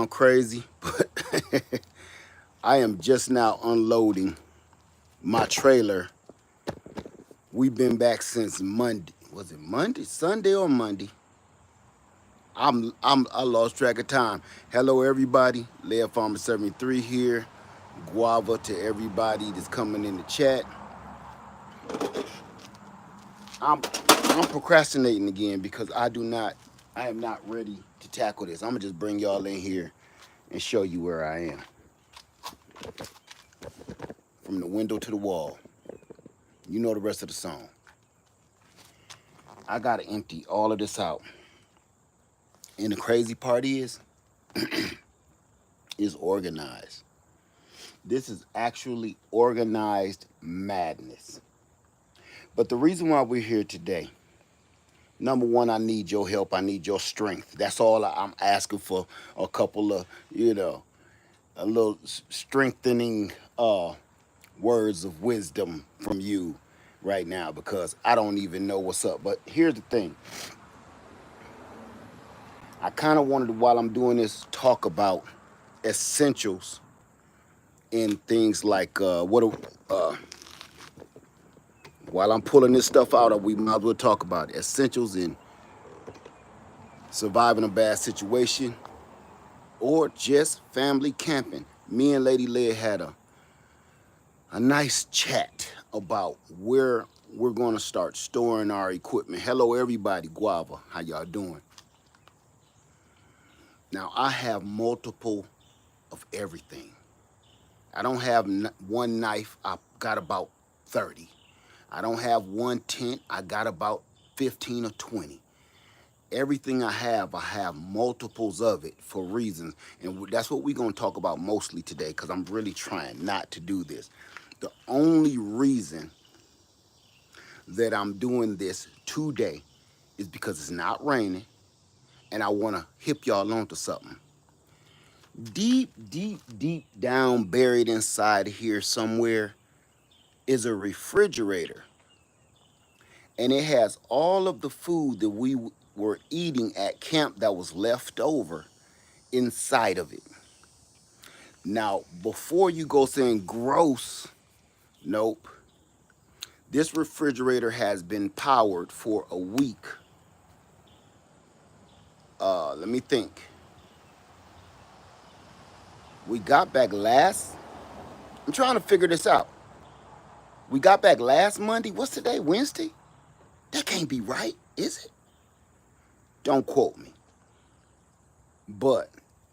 Crazy, but I am just now unloading my trailer. We've been back since Monday. Was it Monday, Sunday, or Monday? I lost track of time. Hello, everybody. Lead Farmer 73 here. Guava to everybody that's coming in the chat. I'm I'm procrastinating again because I am not ready to tackle this. I'm gonna just bring y'all in here and show you where I am from the window to the wall. You know the rest of the song. I gotta empty all of this out. And the crazy part is organized. This is actually organized madness. But the reason why we're here today, number one, I need your help. I need your strength. That's all I'm asking for. A couple of, a little strengthening words of wisdom from you right now because I don't even know what's up. But here's the thing. I kind of wanted to, while I'm doing this, talk about essentials in things like while I'm pulling this stuff out, we might as well talk about it. Essentials in surviving a bad situation or just family camping. Me and Lady Lead had a nice chat about where we're going to start storing our equipment. Hello, everybody. Guava, how y'all doing? Now, I have multiple of everything. I don't have one knife. I got about 30. I don't have one tent. I got about 15 or 20. Everything I have multiples of it for reasons. And that's what we're going to talk about mostly today because I'm really trying not to do this. The only reason that I'm doing this today is because it's not raining and I want to hip y'all onto something. Deep, deep, deep down, buried inside here somewhere is a refrigerator. And it has all of the food that we were eating at camp that was left over inside of it. Now, before you go saying gross, nope. This refrigerator has been powered for a week. Let me think. We got back I'm trying to figure this out. We got back last Monday. What's today? Wednesday? That can't be right, is it? Don't quote me. But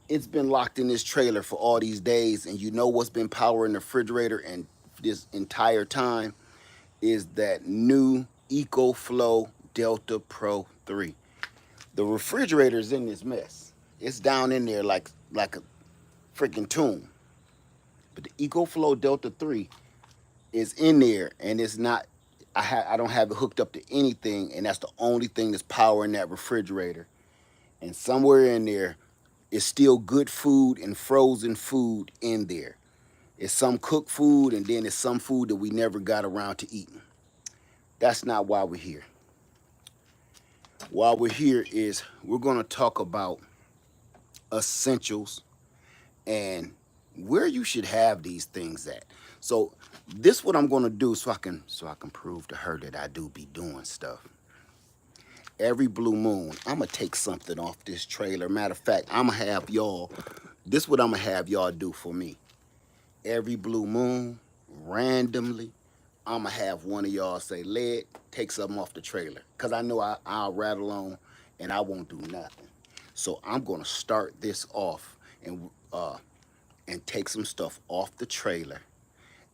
it's been locked in this trailer for all these days, and you know what's been powering the refrigerator and this entire time is that new EcoFlow Delta Pro 3. The refrigerator's in this mess. It's down in there like a freaking tomb. But the EcoFlow Delta 3 is in there, and it's not. I don't have it hooked up to anything, and that's the only thing that's powering that refrigerator. And somewhere in there is still good food and frozen food in there. It's some cooked food, and then it's some food that we never got around to eating. That's not why we're here. Why we're here is we're going to talk about essentials and where you should have these things at. So this what I'm going to do so I can prove to her that I do be doing stuff. Every blue moon, I'm going to take something off this trailer. Matter of fact, I'm going to have y'all, this what I'm going to have y'all do for me. Every blue moon, randomly, I'm going to have one of y'all say, Led, take something off the trailer. Because I know I'll rattle on and I won't do nothing. So I'm going to start this off and take some stuff off the trailer.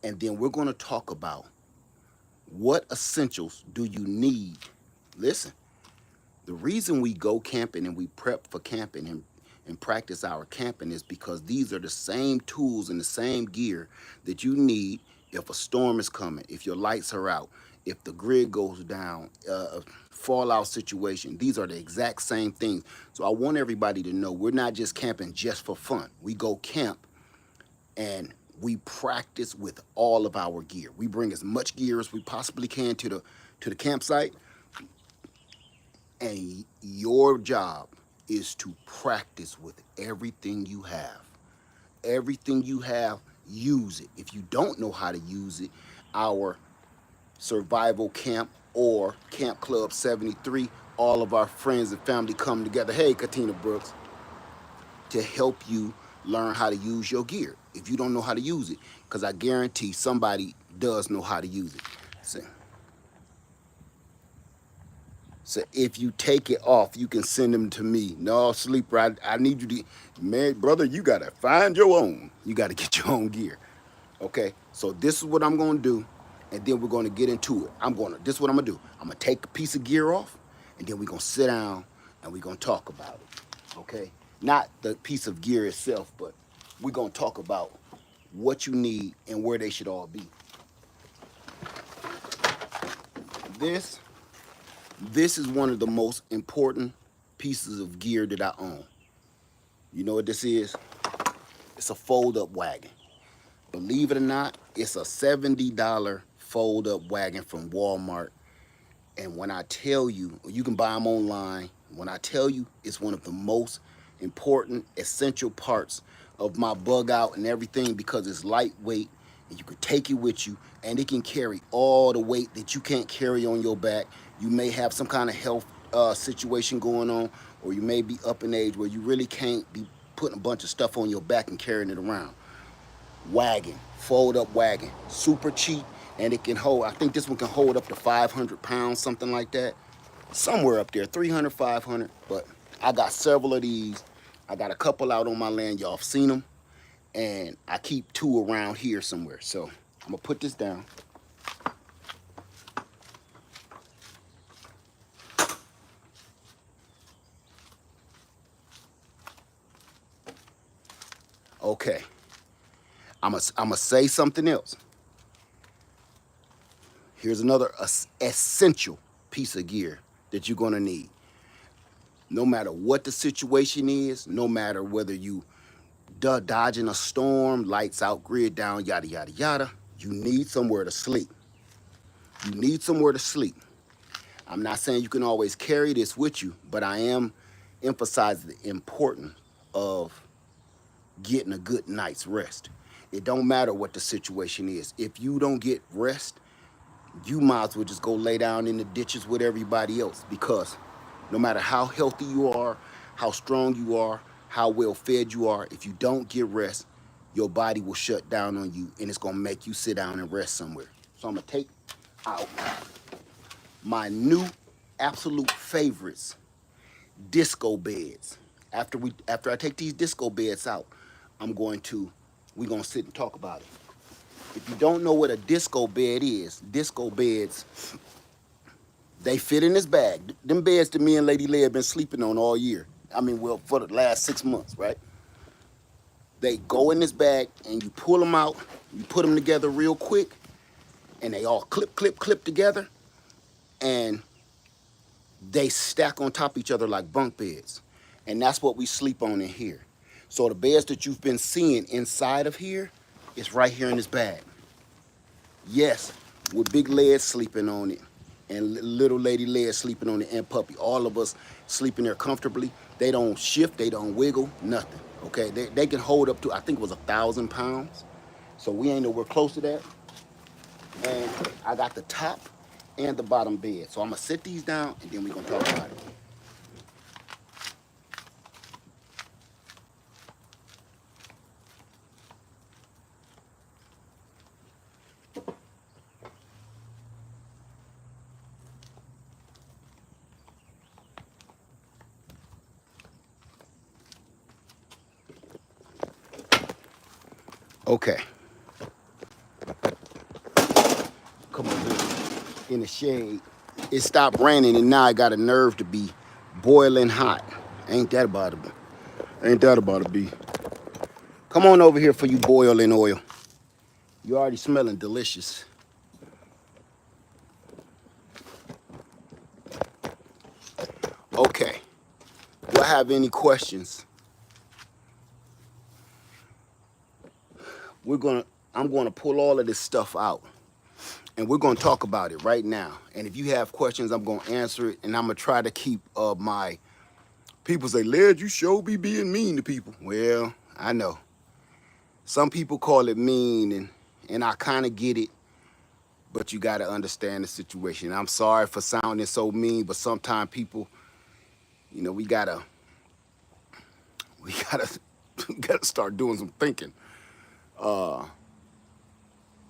And then we're going to talk about what essentials do you need. Listen, the reason we go camping and we prep for camping and practice our camping is because these are the same tools and the same gear that you need if a storm is coming, if your lights are out, if the grid goes down, fallout situation. These are the exact same things. So I want everybody to know we're not just camping just for fun. We go camp and we practice with all of our gear. We bring as much gear as we possibly can to the campsite. And your job is to practice with everything you have. Everything you have, use it. If you don't know how to use it, our survival camp or Camp Club 73, all of our friends and family come together. Hey, Katina Brooks, to help you learn how to use your gear if you don't know how to use it, because I guarantee somebody does know how to use it. So if you take it off, you can send them to me. No, Sleeper, I need you to, man, brother, you got to find your own. You got to get your own gear. Okay, so this is what I'm going to do, and then we're going to get into it. This is what I'm going to do. I'm going to take a piece of gear off, and then we're going to sit down, and we're going to talk about it. Okay, not the piece of gear itself, but we're going to talk about what you need and where they should all be. This is one of the most important pieces of gear that I own. You know what this is? It's a fold-up wagon. Believe it or not, it's a $70 fold-up wagon from Walmart. And when I tell you, you can buy them online. When I tell you, it's one of the most important, essential parts of my bug out and everything, because it's lightweight and you can take it with you, and it can carry all the weight that you can't carry on your back. You may have some kind of health situation going on, or you may be up in age where you really can't be putting a bunch of stuff on your back and carrying it around. Wagon, fold up wagon, super cheap, and it can hold, I think this one can hold up to 500 pounds, something like that. Somewhere up there, 300, 500, but I got several of these. I got a couple out on my land, y'all have seen them, and I keep 2 around here somewhere. So I'm gonna put this down. Okay, I'm gonna say something else. Here's another essential piece of gear that you're gonna need. No matter what the situation is, no matter whether you dodging a storm, lights out, grid down, yada, yada, yada, you need somewhere to sleep. You need somewhere to sleep. I'm not saying you can always carry this with you, but I am emphasizing the importance of getting a good night's rest. It don't matter what the situation is. If you don't get rest, you might as well just go lay down in the ditches with everybody else, because no matter how healthy you are, how strong you are, how well fed you are, if you don't get rest, your body will shut down on you, and it's gonna make you sit down and rest somewhere. So I'm gonna take out my new absolute favorites, disco beds. After I take these disco beds out, we're gonna sit and talk about it. If you don't know what a disco bed is, disco beds, they fit in this bag. Them beds that me and Lady Leigh have been sleeping on all year. I mean, well, for the last 6 months, right? They go in this bag, and you pull them out, you put them together real quick, and they all clip together, and they stack on top of each other like bunk beds. And that's what we sleep on in here. So the beds that you've been seeing inside of here is right here in this bag. Yes, with Big Lead sleeping on it, and little Lady Lead sleeping on it, and Puppy. All of us sleeping there comfortably. They don't shift, they don't wiggle, nothing. Okay, they can hold up to, I think it was 1,000 pounds. So we ain't nowhere close to that. And I got the top and the bottom bed. So I'm gonna sit these down, and then we're gonna talk about it. Okay. Come on, baby. In the shade. It stopped raining, and now I got a nerve to be boiling hot. Ain't that about to be? Come on over here for you boiling oil. You're already smelling delicious. Okay. Do I have any questions? I'm gonna pull all of this stuff out, and we're gonna talk about it right now. And if you have questions, I'm gonna answer it, and I'm gonna try to keep my People say, Laird, you sure be being mean to people. Well, I know. Some people call it mean, and I kind of get it, but you got to understand the situation. I'm sorry for sounding so mean, but sometimes people, you know, we gotta, we gotta start doing some thinking. Uh,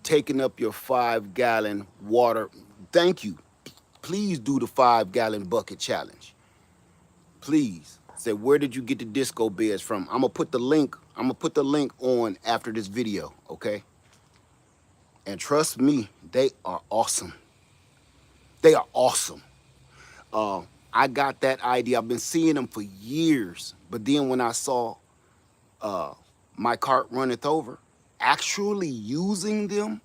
Taking up your 5-gallon water. Thank you. Please do the 5-gallon bucket challenge. Please. Say, where did you get the disco beds from? I'm gonna put the link. I'm gonna put the link on after this video, okay? And trust me, they are awesome. They are awesome. I got that idea. I've been seeing them for years, but then when I saw My Cart Runneth Over actually using them,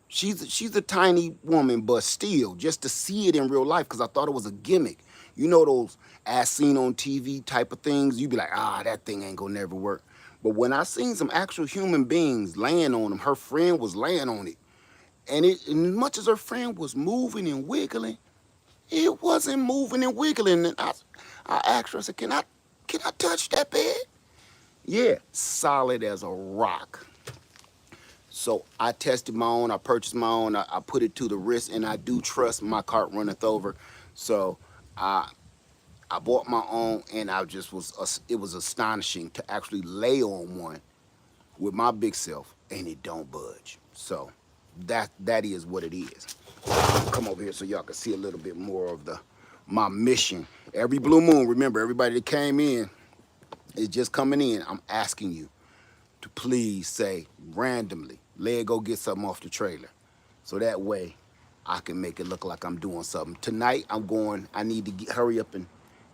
she's a tiny woman, but still, just to see it in real life, because I thought it was a gimmick. You know those as seen on TV type of things? You'd be like, that thing ain't gonna never work. But when I seen some actual human beings laying on them, her friend was laying on it. And as much as her friend was moving and wiggling, it wasn't moving and wiggling. And I asked her, I said, can I touch that bed? Yeah, solid as a rock. So I tested my own, I purchased my own, I put it to the wrist, and I do trust My Cart Runneth Over. So I bought my own, and it was astonishing to actually lay on one with my big self, and it don't budge. So that is what it is. Come over here so y'all can see a little bit more of my mission. Every blue moon, remember, everybody that came in is just coming in. I'm asking you to please say randomly, Laird, go get something off the trailer. So that way I can make it look like I'm doing something. Tonight I need to hurry up and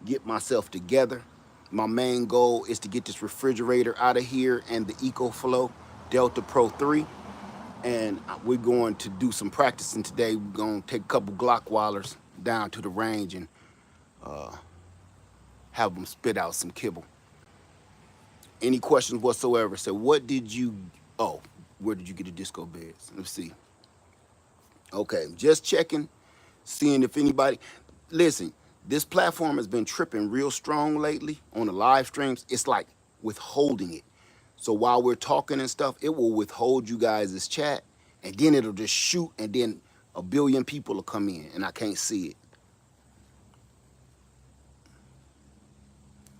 get myself together. My main goal is to get this refrigerator out of here and the EcoFlow Delta Pro 3. And we're going to do some practicing today. We're going to take a couple Glockwallers down to the range and have them spit out some kibble. Any questions whatsoever? So where did you get the disco beds? Let's see. Okay, just checking, seeing if anybody, listen, this platform has been tripping real strong lately on the live streams. It's like withholding it. So while we're talking and stuff, it will withhold you guys' chat, and then it'll just shoot, and then a billion people will come in, and I can't see it.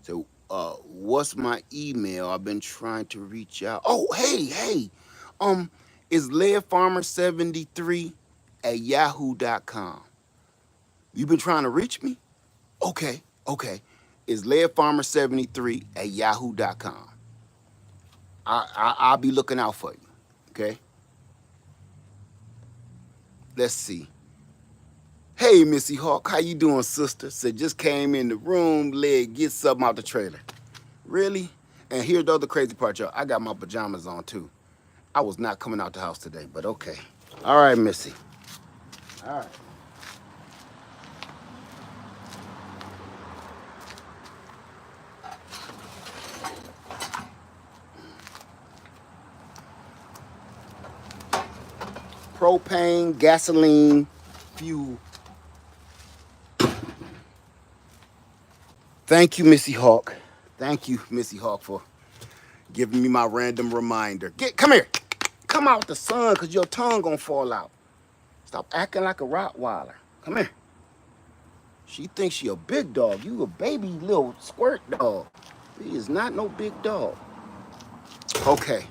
So what's my email? I've been trying to reach out. Oh, hey, it's lairfarmer73@yahoo.com. You been trying to reach me? Okay. It's lairfarmer73@yahoo.com. I'll be looking out for you, okay? Let's see. Hey, Missy Hawk, how you doing, sister? Said just came in the room, Laird, get something out the trailer. Really? And here's the other crazy part, y'all. I got my pajamas on, too. I was not coming out the house today, but okay. All right, Missy. All right. Propane, gasoline, fuel. Thank you, Missy Hawk. Thank you, Missy Hawk, for giving me my random reminder. Come here. Come out the sun, because your tongue gonna fall out. Stop acting like a Rottweiler. Come here. She thinks she a big dog. You a baby little squirt dog. He is not no big dog. Okay.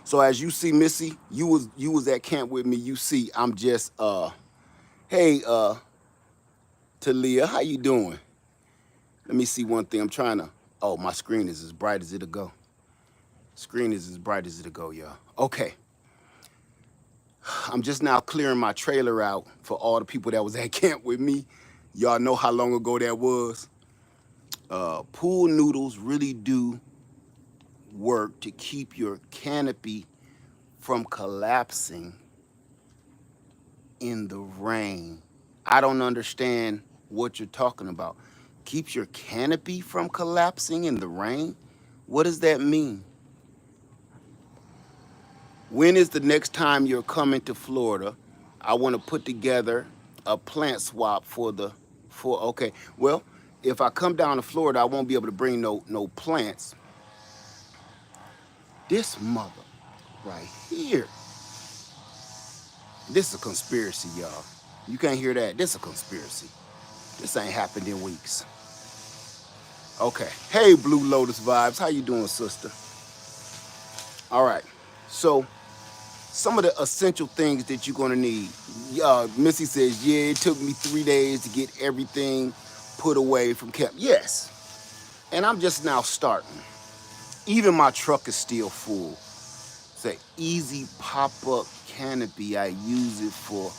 So as you see, Missy, you was at camp with me. You see, I'm just hey Talia, how you doing? Let me see one thing. I'm trying to. Oh, my screen is as bright as it'll go. Screen is as bright as it'll go, y'all. Okay. I'm just now clearing my trailer out for all the people that was at camp with me. Y'all know how long ago that was. Pool noodles really do work to keep your canopy from collapsing in the rain. I don't understand what you're talking about. Keeps your canopy from collapsing in the rain? What does that mean? When is the next time you're coming to Florida? I want to put together a plant swap okay. Well, if I come down to Florida, I won't be able to bring no plants. This mother right here. This is a conspiracy, y'all. You can't hear that. This is a conspiracy. This ain't happened in weeks. Okay. Hey, Blue Lotus Vibes. How you doing, sister? All right. So, some of the essential things that you're going to need. Missy says, yeah, it took me 3 days to get everything put away from camp. Yes. And I'm just now starting. Even my truck is still full. It's an easy pop-up canopy. I use it for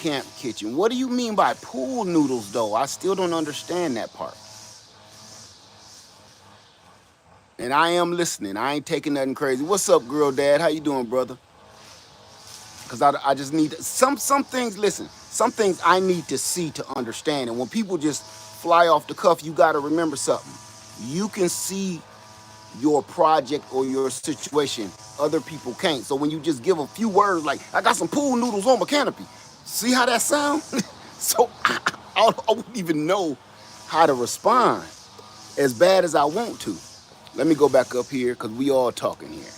camp kitchen. What do you mean by pool noodles, though? I still don't understand that part. And I am listening. I ain't taking nothing crazy. What's up, girl dad? How you doing, brother? Because I just need some things. Listen, some things I need to see to understand. And when people just fly off the cuff, you got to remember something. You can see your project or your situation. Other people can't. So when you just give a few words like, I got some pool noodles on my canopy. See how that sounds? So I wouldn't even know how to respond as bad as I want to. Let me go back up here because we all talking here.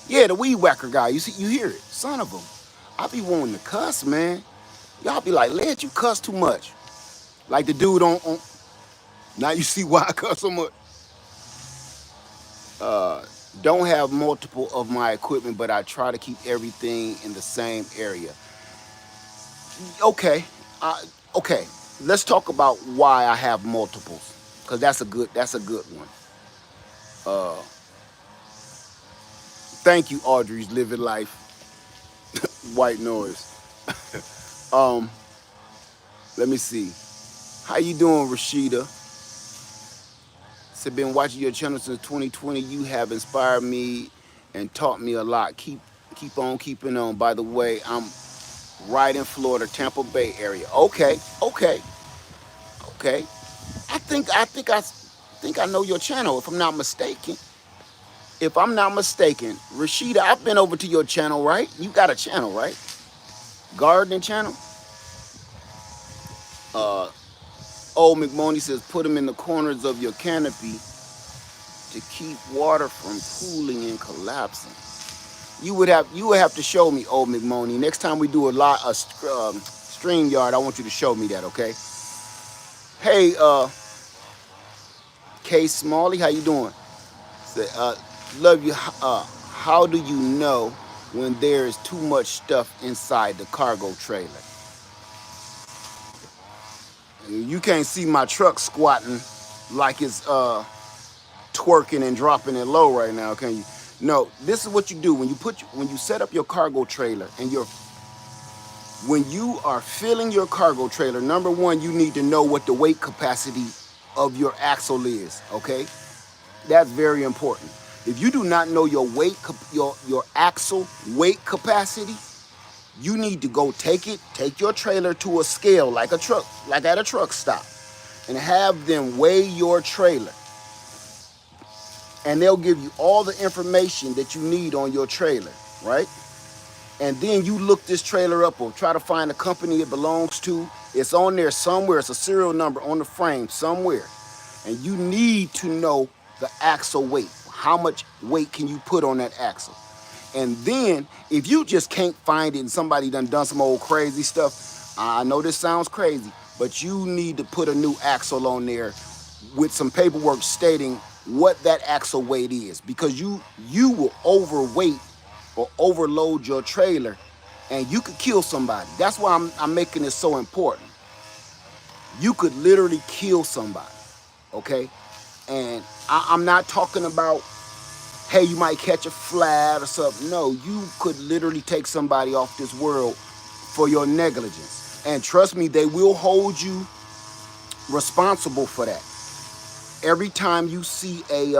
Yeah, the weed whacker guy. You see, you hear it. Son of a. I be wanting to cuss, man. Y'all be like, Led, you cuss too much. Like the dude on now you see why I cuss so much. Don't have multiple of my equipment, but I try to keep everything in the same area. Okay. Okay. Let's talk about why I have multiples. Because that's a good one. Thank you, Audrey's Living Life. White noise. Let me see. How you doing, Rashida? Said, been watching your channel since 2020. You have inspired me and taught me a lot. Keep on keeping on. By the way, I'm right in Florida, Tampa Bay area. Okay. I think I know your channel, if I'm not mistaken. Rashida, I've been over to your channel, right? You got a channel, right? Gardening channel. Old McMoney says, put them in the corners of your canopy to keep water from pooling and collapsing. You would have to show me, Old McMoney. Next time we do a stream yard, I want you to show me that, okay? Hey, K Smalley, how you doing? Say, love you. How do you know when there is too much stuff inside the cargo trailer? You can't see my truck squatting like it's twerking and dropping it low right now, can you? No, this is what you do when you set up your cargo trailer and when you are filling your cargo trailer. Number one, you need to know what the weight capacity of your axle is. Okay, that's very important. If you do not know your weight, your axle weight capacity, you need to go take your trailer to a scale like at a truck stop, and have them weigh your trailer. And they'll give you all the information that you need on your trailer, right? And then you look this trailer up or try to find the company it belongs to. It's on there somewhere. It's a serial number on the frame somewhere. And you need to know the axle weight. How much weight can you put on that axle? And then if you just can't find it and somebody done some old crazy stuff, I know this sounds crazy, but you need to put a new axle on there with some paperwork stating what that axle weight is, because you will overweight or overload your trailer and you could kill somebody. That's why I'm making this so important. You could literally kill somebody, okay? And I'm not talking about, hey, you might catch a flat or something. No, you could literally take somebody off this world for your negligence. And trust me, they will hold you responsible for that. Every time you see a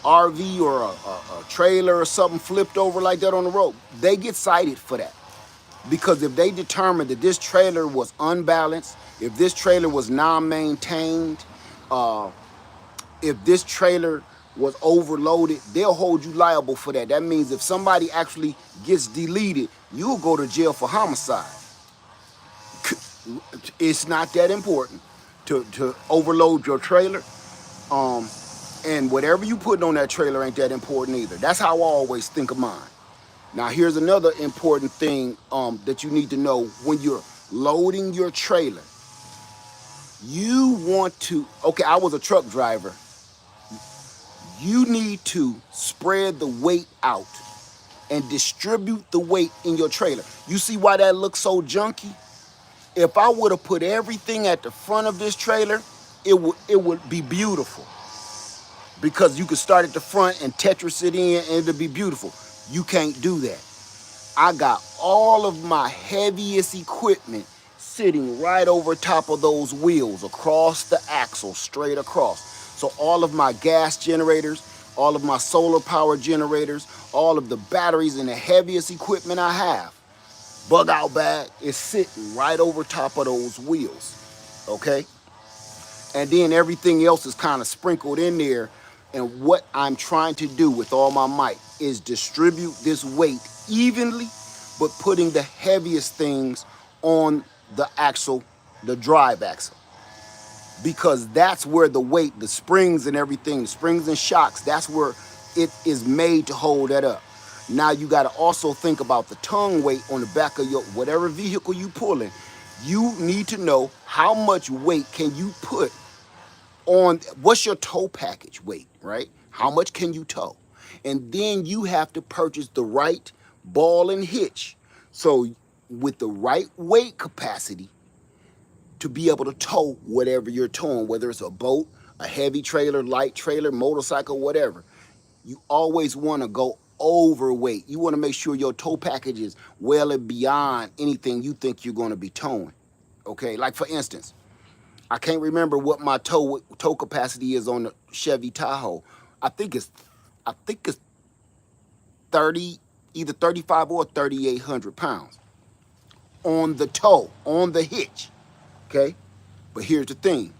RV or a trailer or something flipped over like that on the road, they get cited for that. Because if they determine that this trailer was unbalanced, if this trailer was non-maintained, if this trailer was overloaded, they'll hold you liable for that. That means if somebody actually gets deleted, you'll go to jail for homicide. It's not that important to overload your trailer. Um, and whatever you put on that trailer ain't that important either. That's how I always think of mine. Now, here's another important thing that you need to know when you're loading your trailer. You want to, okay, I was a truck driver. You need to spread the weight out and distribute the weight in your trailer. You see why that looks so junky? If I would have put everything at the front of this trailer, it would be beautiful. Because you could start at the front and Tetris it in and it'll be beautiful. You can't do that. I got all of my heaviest equipment sitting right over top of those wheels across the axle, straight across. So all of my gas generators, all of my solar power generators, all of the batteries and the heaviest equipment I have, bug out bag is sitting right over top of those wheels, okay? And then everything else is kind of sprinkled in there. And what I'm trying to do with all my might is distribute this weight evenly, but putting the heaviest things on the axle, the drive axle. Because that's where the weight, the springs and everything, the springs and shocks, that's where it is made to hold that up. Now you got to also think about the tongue weight on the back of your, whatever vehicle you pulling. You need to know how much weight can you put on, what's your tow package weight, right? How much can you tow? And then you have to purchase the right ball and hitch. So with the right weight capacity to be able to tow whatever you're towing, whether it's a boat, a heavy trailer, light trailer, motorcycle, whatever, you always want to go overweight. You want to make sure your tow package is well and beyond anything you think you're going to be towing. Okay, like for instance, I can't remember what my tow capacity is on the Chevy Tahoe. I think it's 30, either 35 or 3,800 pounds on the tow, on the hitch. Okay, but here's the thing.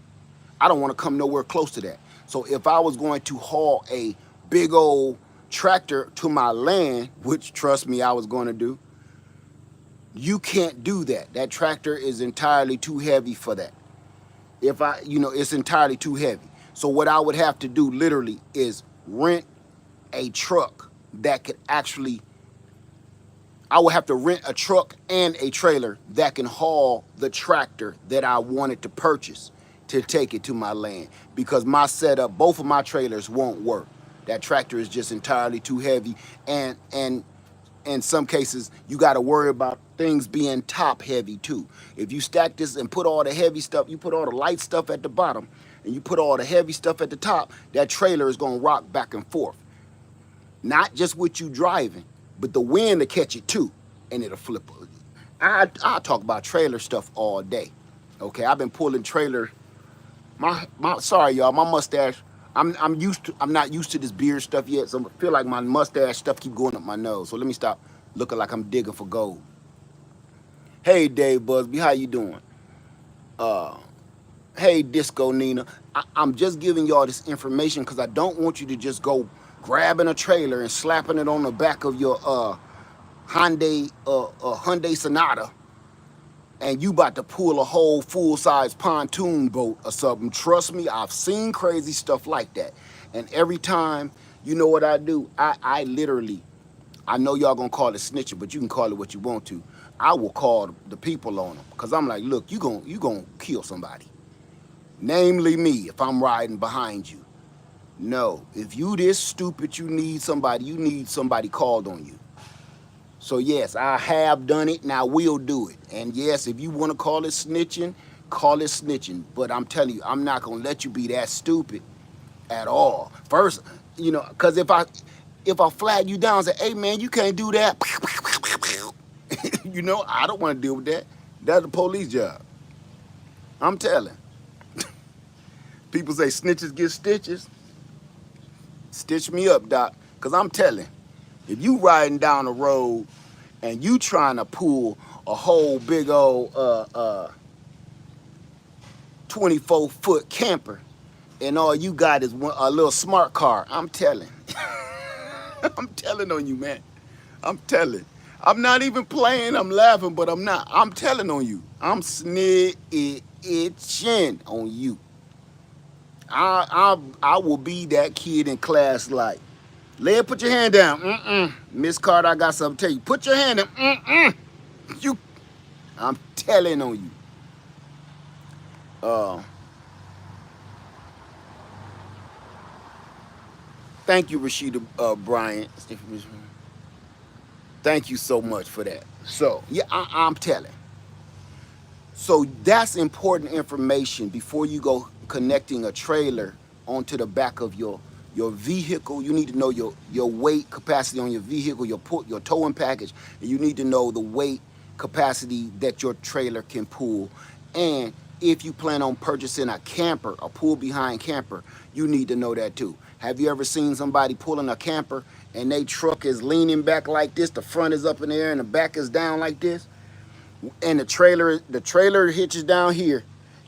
I don't want to come nowhere close to that. So if I was going to haul a big old tractor to my land, which trust me, I was going to do, you can't do that. That tractor is entirely too heavy for that. It's entirely too heavy. So what I would have to do literally is rent a truck that could actually, I would have to rent a truck and a trailer that can haul the tractor that I wanted to purchase to take it to my land. Because my setup, both of my trailers won't work. That tractor is just entirely too heavy. And in some cases, you got to worry about things being top heavy too. If you stack this and put all the heavy stuff, you put all the light stuff at the bottom, and you put all the heavy stuff at the top, that trailer is going to rock back and forth. Not just with you driving, but the wind to catch it too, and it'll flip. I talk about trailer stuff all day. Okay, I've been pulling trailer. Sorry y'all, my mustache. I'm not used to this beard stuff yet, so I feel like my mustache stuff keep going up my nose. So let me stop looking like I'm digging for gold. Hey Dave Busby, how you doing? Hey Disco Nina, I'm just giving y'all this information because I don't want you to just go grabbing a trailer and slapping it on the back of your Hyundai Sonata, and you about to pull a whole full-size pontoon boat or something. Trust me, I've seen crazy stuff like that. And every time, you know what I do? I literally, I know y'all gonna call it snitching, but you can call it what you want to. I will call the people on them, because I'm like, look, you gonna kill somebody. Namely me, if I'm riding behind you. No, if you this stupid, you need somebody called on you. So yes, I have done it and I will do it. And yes, if you want to call it snitching, call it snitching. But I'm telling you, I'm not going to let you be that stupid at all. First, because if I flag you down and say, hey man, you can't do that. I don't want to deal with that. That's the police job. I'm telling. People say snitches get stitches. Stitch me up, doc. Because I'm telling. If you riding down the road and you trying to pull a whole big old 24-foot camper and all you got is a little smart car, I'm telling. I'm telling on you, man. I'm telling. I'm not even playing. I'm laughing, but I'm not. I'm telling on you. I'm snitching on you. I will be that kid in class like, Leah, put your hand down. Miss Carter, I got something to tell you. Put your hand down. You, I'm telling on you. Uh, Thank you, Rashida Bryant. Thank you so much for that. So, yeah, I'm telling. So that's important information before you go connecting a trailer onto the back of your vehicle. You need to know your weight capacity on your vehicle, your towing package, and you need to know the weight capacity that your trailer can pull. And if you plan on purchasing a camper, a pull behind camper, you need to know that too. Have you ever seen somebody pulling a camper and their truck is leaning back like this, the front is up in the air and the back is down like this? And the trailer hitches down here,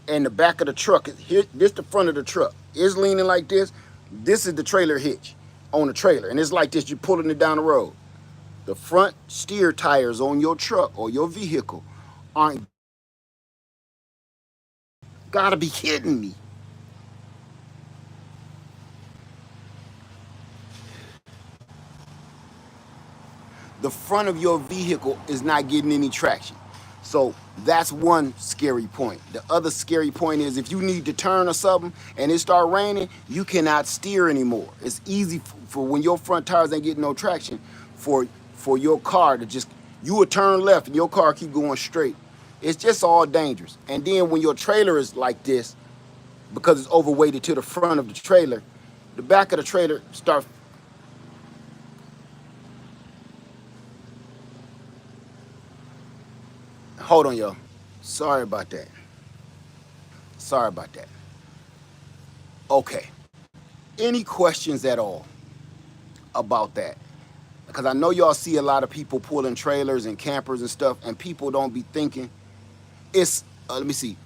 and the back of the truck is here. This the front of the truck is leaning like this. This is the trailer hitch on the trailer, and it's like this. You're pulling it down the road. The front steer tires on your truck or your vehicle aren't. Gotta be kidding me. The front of your vehicle is not getting any traction. So that's one scary point. The other scary point is if you need to turn or something and it start raining, you cannot steer anymore. It's easy for when your front tires ain't getting no traction for your car to just, you would turn left and your car keep going straight. It's just all dangerous. And then when your trailer is like this, because it's overweighted to the front of the trailer, the back of the trailer start. Hold on, y'all. Sorry about that. Sorry about that. Okay. Any questions at all about that? Because I know y'all see a lot of people pulling trailers and campers and stuff, and people don't be thinking. It's let me see.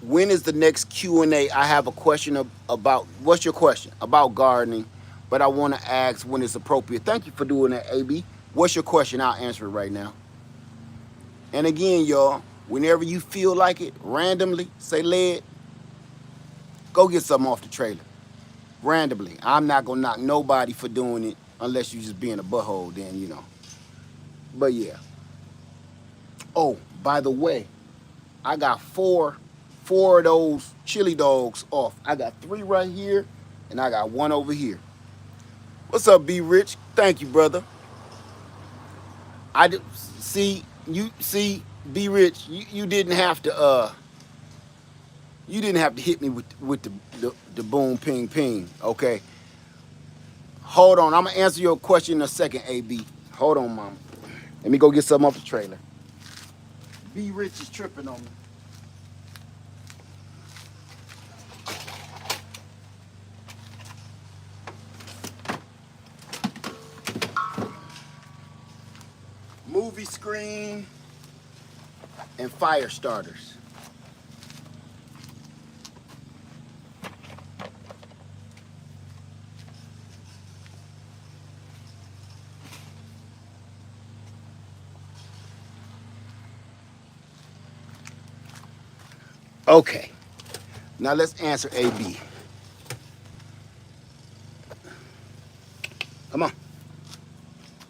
When is the next Q&A? I have a question about, what's your question? About gardening, but I want to ask when it's appropriate. Thank you for doing that, AB. What's your question? I'll answer it right now. And again, y'all, whenever you feel like it, randomly, say, Led, go get something off the trailer. Randomly. I'm not going to knock nobody for doing it unless you just being a butthole, then, you know. But yeah. Oh, by the way, I got four of those chili dogs off. I got 3 right here, and I got 1 over here. What's up, B Rich? Thank you, brother. I see you see B Rich. You didn't have to hit me with the boom ping ping. Okay. Hold on. I'm gonna answer your question in a second, AB. Hold on, mama. Let me go get something off the trailer. B Rich is tripping on me. Movie screen and fire starters. Okay, now let's answer AB. Come on.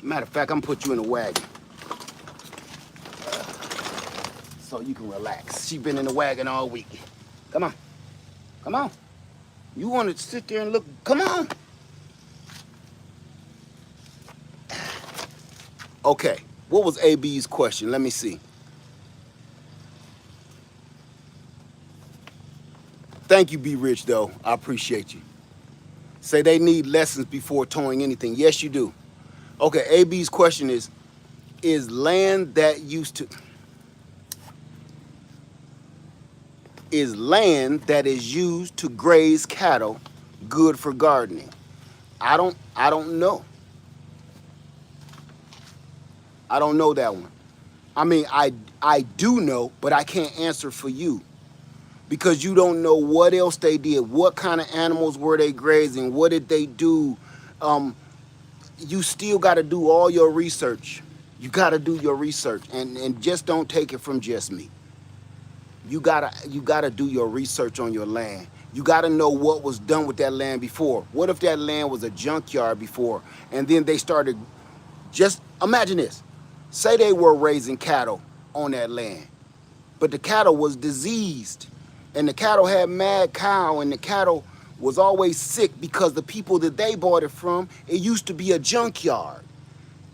Matter of fact, I'm gonna put you in a wagon so you can relax. She been in the wagon all week. Come on. Come on. You want to sit there and look? Come on. Okay, what was AB's question? Let me see. Thank you, B Rich, though. I appreciate you. Say they need lessons before towing anything. Yes, you do. Okay, AB's question is land that used to, is land that is used to graze cattle good for gardening? I don't know. I don't know that one. I mean, I do know, but I can't answer for you because you don't know what else they did. What kind of animals were they grazing? What did they do? You still got to do all your research. You gotta do your research, and just don't take it from just me. You gotta do your research on your land. You gotta know what was done with that land before. What if that land was a junkyard before, and then they started, just imagine this. Say they were raising cattle on that land, but the cattle was diseased, and the cattle had mad cow, and the cattle was always sick because the people that they bought it from, it used to be a junkyard.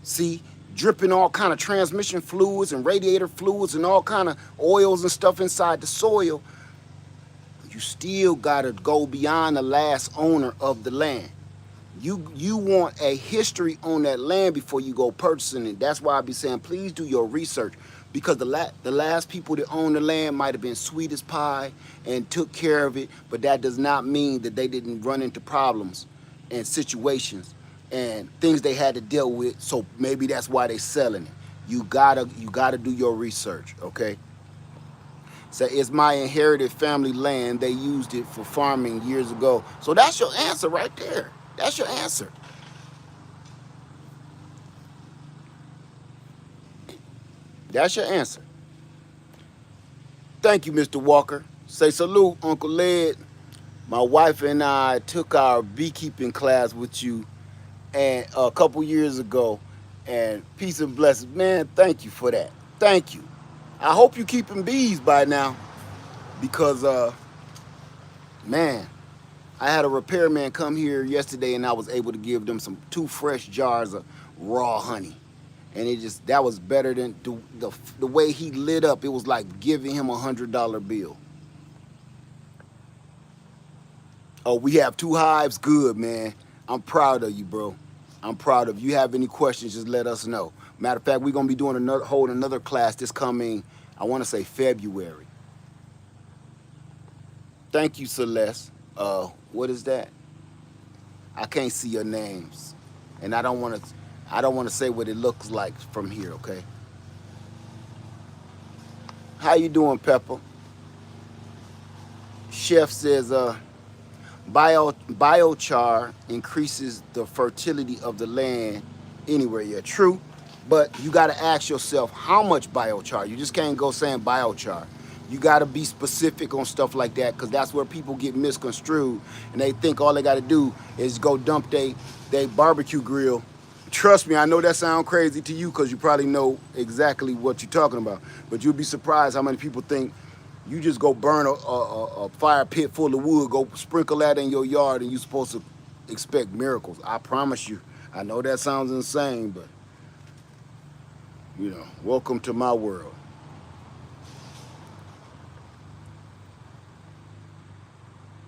See, dripping all kind of transmission fluids and radiator fluids and all kind of oils and stuff inside the soil. You still gotta go beyond the last owner of the land. You want a history on that land before you go purchasing it. That's why I be saying, please do your research, because the last people that owned the land might have been sweet as pie and took care of it, but that does not mean that they didn't run into problems and situations and things they had to deal with. So maybe that's why they selling it. You gotta do your research, okay? So it's my inherited family land. They used it for farming years ago. So that's your answer right there. That's your answer. That's your answer. Thank you, Mr. Walker. Say salute, Uncle Led. My wife and I took our beekeeping class with you and a couple years ago. And peace and blessings. Man, thank you for that. Thank you. I hope you keeping bees by now, because man, I had a repairman come here yesterday and I was able to give them two fresh jars of raw honey. And that was better than the way he lit up. It was like giving him $100 bill. Oh, we have 2 hives. Good, man. I'm proud of you, bro. I'm proud of you. You have any questions, just let us know. Matter of fact, we're gonna be doing holding another class this coming, I want to say February. Thank you, Celeste. What is that? I can't see your names, and I don't want to say what it looks like from here. Okay. How you doing, Pepper? Chef says, biochar increases the fertility of the land anywhere. Yeah, true. But you got to ask yourself how much biochar. You just can't go saying biochar. You got to be specific on stuff like that, because that's where people get misconstrued and they think all they got to do is go dump they barbecue grill. Trust me, I know that sounds crazy to you because you probably know exactly what you're talking about. But you'll be surprised how many people think you just go burn a fire pit full of wood, go sprinkle that in your yard, and you're supposed to expect miracles. I promise you. I know that sounds insane, but welcome to my world.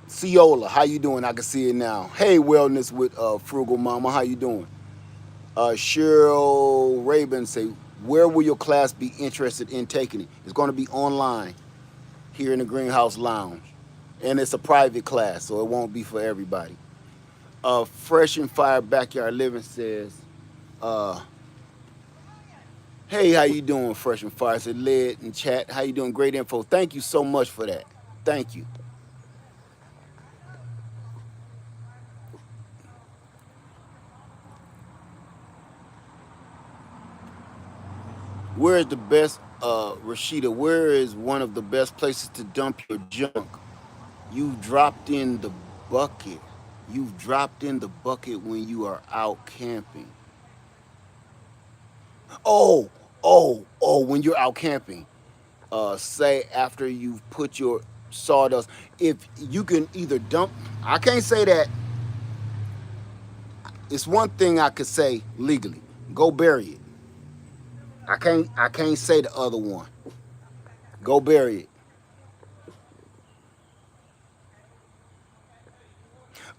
Ciola, how you doing? I can see it now. Hey, Wellness with Frugal Mama, how you doing? Cheryl Rabin say, where will your class be interested in taking it? It's going to be online here in the Greenhouse Lounge, and it's a private class, so it won't be for everybody. Fresh and Fire Backyard Living says, hey, how you doing, Fresh and Fire? Said Led in chat. How you doing? Great info. Thank you so much for that. Thank you. Where is the best, Rashida, where is one of the best places to dump your junk? You've dropped in the bucket. You've dropped in the bucket when you are out camping. When you're out camping. Say after you've put your sawdust. If you can either dump, I can't say that. It's one thing I could say legally. Go bury it. I can't say the other one. Go bury it.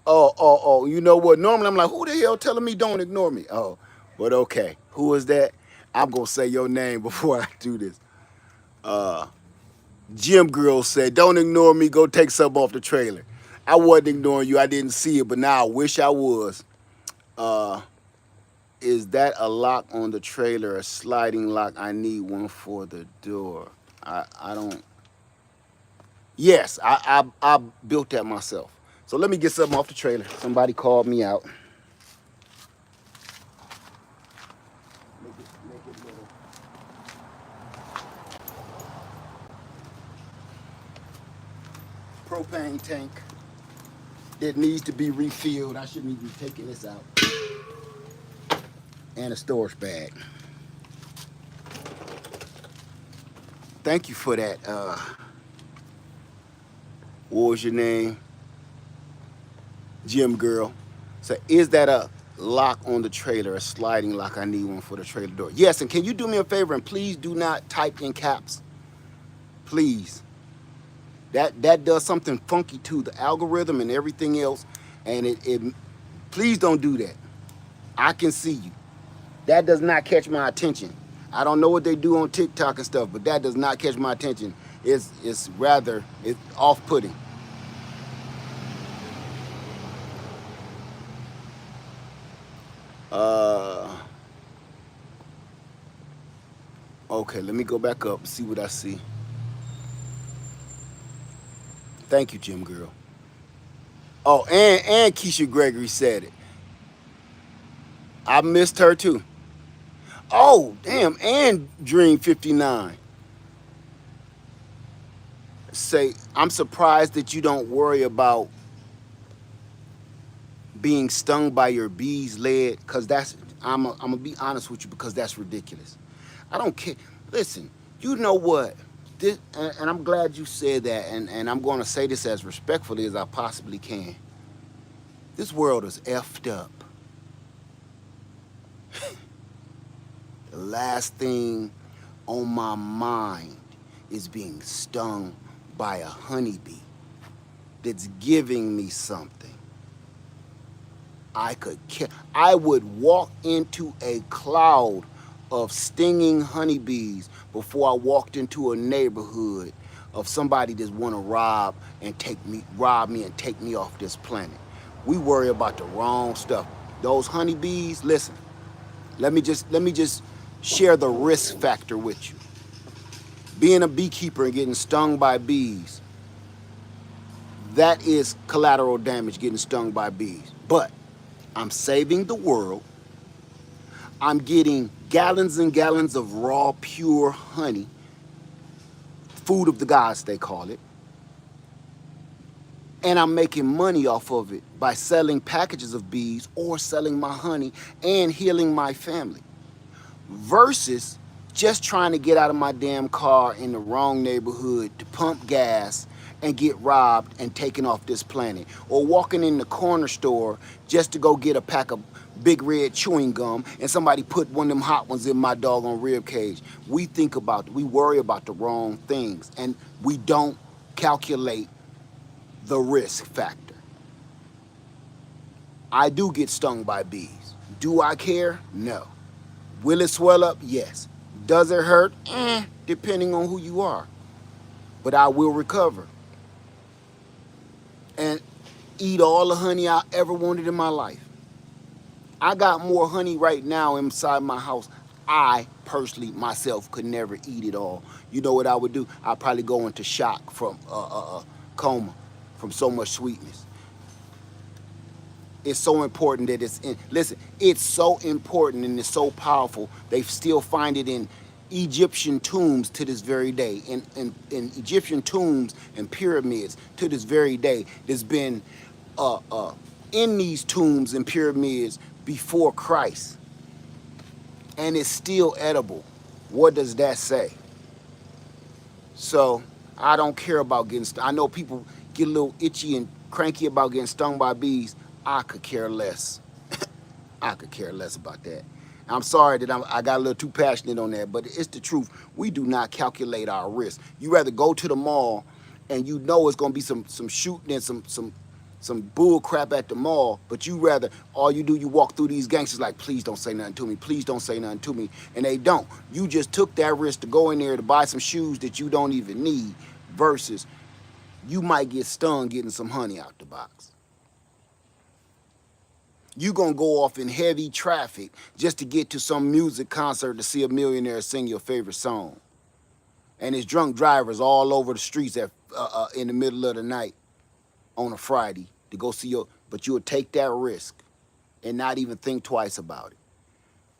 Oh, you know what? Normally I'm like, who the hell telling me don't ignore me? Oh, but okay. Who is that? I'm gonna say your name before I do this. Jim Girl said, don't ignore me, go take something off the trailer. I wasn't ignoring you, I didn't see it, but now I wish I was. Is that a lock on the trailer, a sliding lock? I need one for the door. I don't. Yes, I built that myself. So let me get something off the trailer. Somebody called me out. Make it look propane tank that needs to be refilled. I shouldn't even be taking this out. And a storage bag. Thank you for that. What was your name? Gym girl. So is that a lock on the trailer, a sliding lock? I need one for the trailer door. Yes, and can you do me a favor and please do not type in caps. Please. That does something funky to the algorithm and everything else. And it please don't do that. I can see you. That does not catch my attention. I don't know what they do on TikTok and stuff, but that does not catch my attention. It's off-putting. Okay, let me go back up and see what I see. Thank you, Jim Girl. Oh, and Keisha Gregory said it. I missed her too. Oh, damn, and Dream 59. Say, I'm surprised that you don't worry about being stung by your bee's lead, because I'm gonna be honest with you, because that's ridiculous. I don't care. Listen, you know what? And I'm glad you said that, and I'm going to say this as respectfully as I possibly can. This world is effed up. The last thing on my mind is being stung by a honeybee that's giving me something. I would walk into a cloud of stinging honeybees before I walked into a neighborhood of somebody that want to rob me and take me off this planet. We worry about the wrong stuff. Those honeybees, listen, let me just share the risk factor with you. Being a beekeeper and getting stung by bees, that is collateral damage, getting stung by bees. But I'm saving the world. I'm getting gallons and gallons of raw, pure honey, food of the gods, they call it. And I'm making money off of it by selling packages of bees or selling my honey and healing my family. Versus just trying to get out of my damn car in the wrong neighborhood to pump gas and get robbed and taken off this planet. Or walking in the corner store just to go get a pack of Big Red chewing gum and somebody put one of them hot ones in my doggone rib cage. We worry about the wrong things, and we don't calculate the risk factor. I do get stung by bees. Do I care? No. Will it swell up? Yes. Does it hurt? Depending on who you are. But I will recover and eat all the honey I ever wanted in my life. I got more honey right now inside my house. I personally, myself, could never eat it all. You know what I would do? I'd probably go into shock from coma from so much sweetness. It's so important that listen, it's so important and it's so powerful. They still find it in Egyptian tombs to this very day. In Egyptian tombs and pyramids to this very day. There's been in these tombs and pyramids before Christ. And it's still edible. What does that say? So I don't care about getting stung. I know people get a little itchy and cranky about getting stung by bees. I could care less. I could care less about that. I'm sorry that I got a little too passionate on that, but it's the truth. We do not calculate our risk. You rather go to the mall and you know it's gonna be some shooting and some bull crap at the mall, but you rather, all you do, you walk through these gangsters like, please don't say nothing to me, please don't say nothing to me, and they don't. You just took that risk to go in there to buy some shoes that you don't even need, versus you might get stung getting some honey out the box. You gonna go off in heavy traffic just to get to some music concert to see a millionaire sing your favorite song. And it's drunk drivers all over the streets in the middle of the night on a Friday to go see but you'll take that risk and not even think twice about it.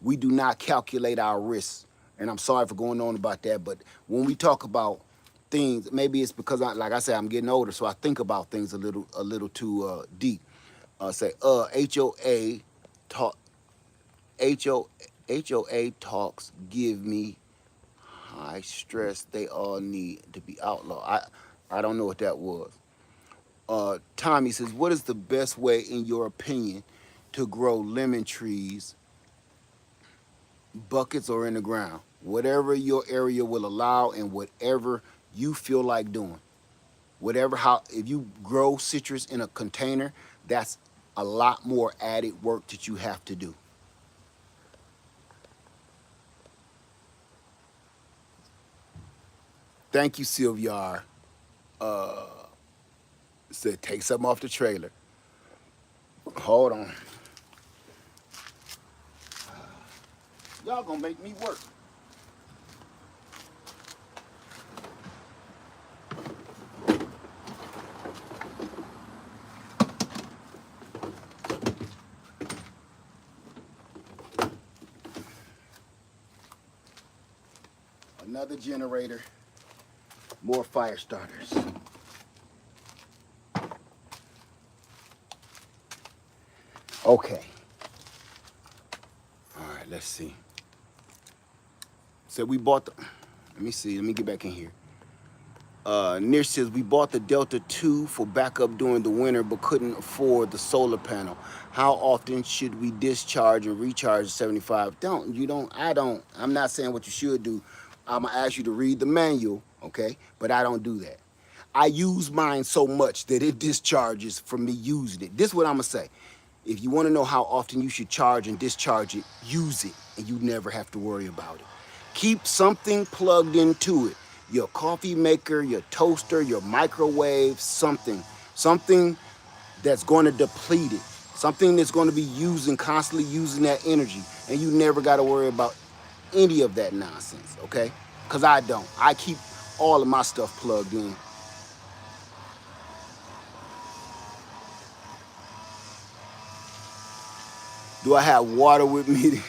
We do not calculate our risks. And I'm sorry for going on about that, but when we talk about things. Maybe it's because like I said, I'm getting older, so I think about things a little too deep. Say HOA talk HO HOA talks give me high stress. They all need to be outlawed. I don't know what that was. Tommy says, what is the best way, in your opinion, to grow lemon trees, buckets or in the ground? Whatever your area will allow and whatever you feel like doing. If you grow citrus in a container, that's a lot more added work that you have to do. Thank you, Sylviar. Said, take something off the trailer. Hold on. Y'all gonna make me work. Another generator, more fire starters. Okay. All right, let's see. So we bought the, let me get back in here. Nish says, we bought the Delta 2 for backup during the winter, but couldn't afford the solar panel. How often should we discharge and recharge the 75? I'm not saying what you should do. I'm gonna ask you to read the manual, okay? But I don't do that. I use mine so much that it discharges from me using it. This is what I'm gonna say. If you wanna know how often you should charge and discharge it, use it, and you never have to worry about it. Keep something plugged into it. Your coffee maker, your toaster, your microwave, something that's going to deplete it, something that's going to be constantly using that energy, and you never got to worry about any of that nonsense, okay? Because I don't. I keep all of my stuff plugged in. Do I have water with me?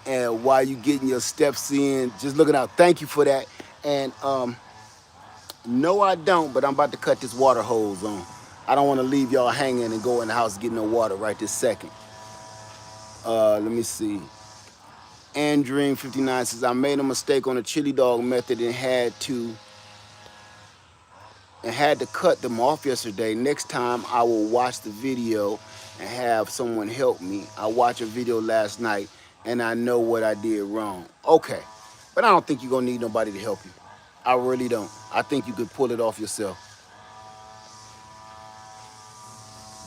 And while you getting your steps in, just looking out. Thank you for that. And no, I don't, but I'm about to cut this water hose on. I don't want to leave y'all hanging and go in the house getting no water right this second. Let me see. Andream59 says, I made a mistake on the chili dog method and had to cut them off yesterday. Next time I will watch the video and have someone help me. I watched a video last night and I know what I did wrong. Okay, but I don't think you're gonna need nobody to help you. I really don't. I think you could pull it off yourself.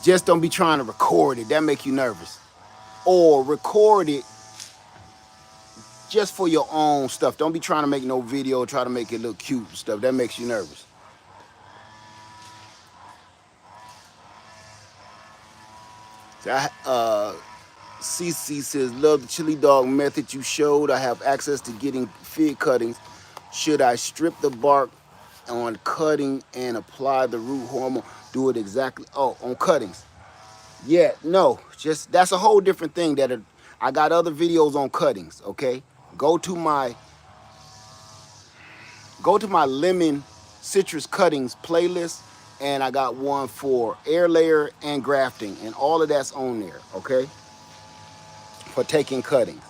Just don't be trying to record it. That make you nervous. Or record it just for your own stuff. Don't be trying to make no video, try to make it look cute and stuff. That makes you nervous. CC says, love the chili dog method you showed. I have access to getting fig cuttings. Should I strip the bark on cutting and apply the root hormone? Do it exactly. Oh, on cuttings. Yeah, no, just that's a whole different thing. I got other videos on cuttings, okay? Go to my lemon citrus cuttings playlist, and I got one for air layer and grafting, and all of that's on there, okay? For taking cuttings.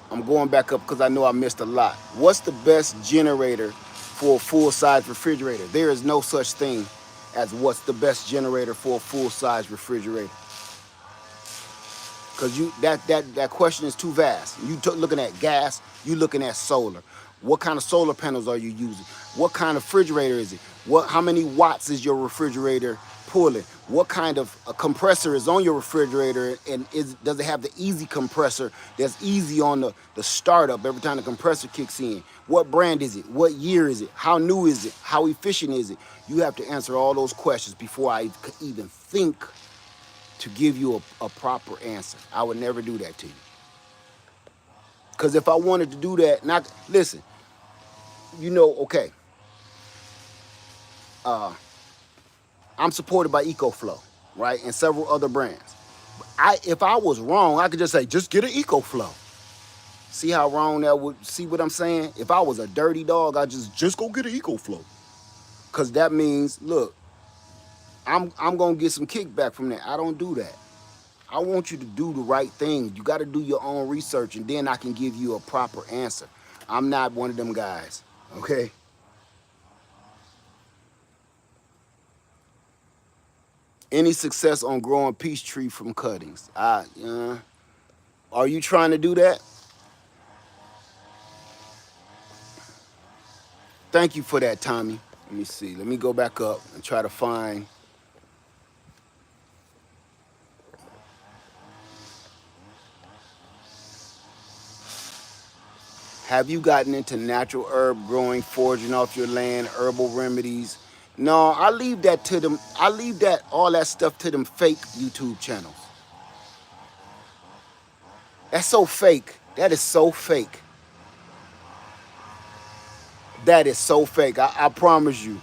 I'm going back up because I know I missed a lot. What's the best generator for a full-size refrigerator? There is no such thing as what's the best generator for a full-size refrigerator. Because that question is too vast. You looking at gas, you looking at solar. What kind of solar panels are you using? What kind of refrigerator is it? How many watts is your refrigerator pulling? What kind of a compressor is on your refrigerator, and does it have the easy compressor that's easy on the startup every time the compressor kicks in? What brand is it? What year is it? How new is it? How efficient is it? You have to answer all those questions before I could even think to give you a proper answer. I would never do that to you. Because if I wanted to do that, listen, okay. I'm supported by EcoFlow, right? And several other brands. If I was wrong, I could just say, just get an EcoFlow. See how wrong that would, see what I'm saying? If I was a dirty dog, I just go get an EcoFlow. Cause that means, look, I'm gonna get some kickback from that. I don't do that. I want you to do the right thing. You gotta do your own research and then I can give you a proper answer. I'm not one of them guys. Okay? Any success on growing peach tree from cuttings? Are you trying to do that? Thank you for that, Tommy. Let me see. Let me go back up and try to find. Have you gotten into natural herb growing, foraging off your land, herbal remedies? No, I leave that to them. I leave that all that stuff to them fake YouTube channels. That's so fake. That is so fake. That is so fake. I promise you.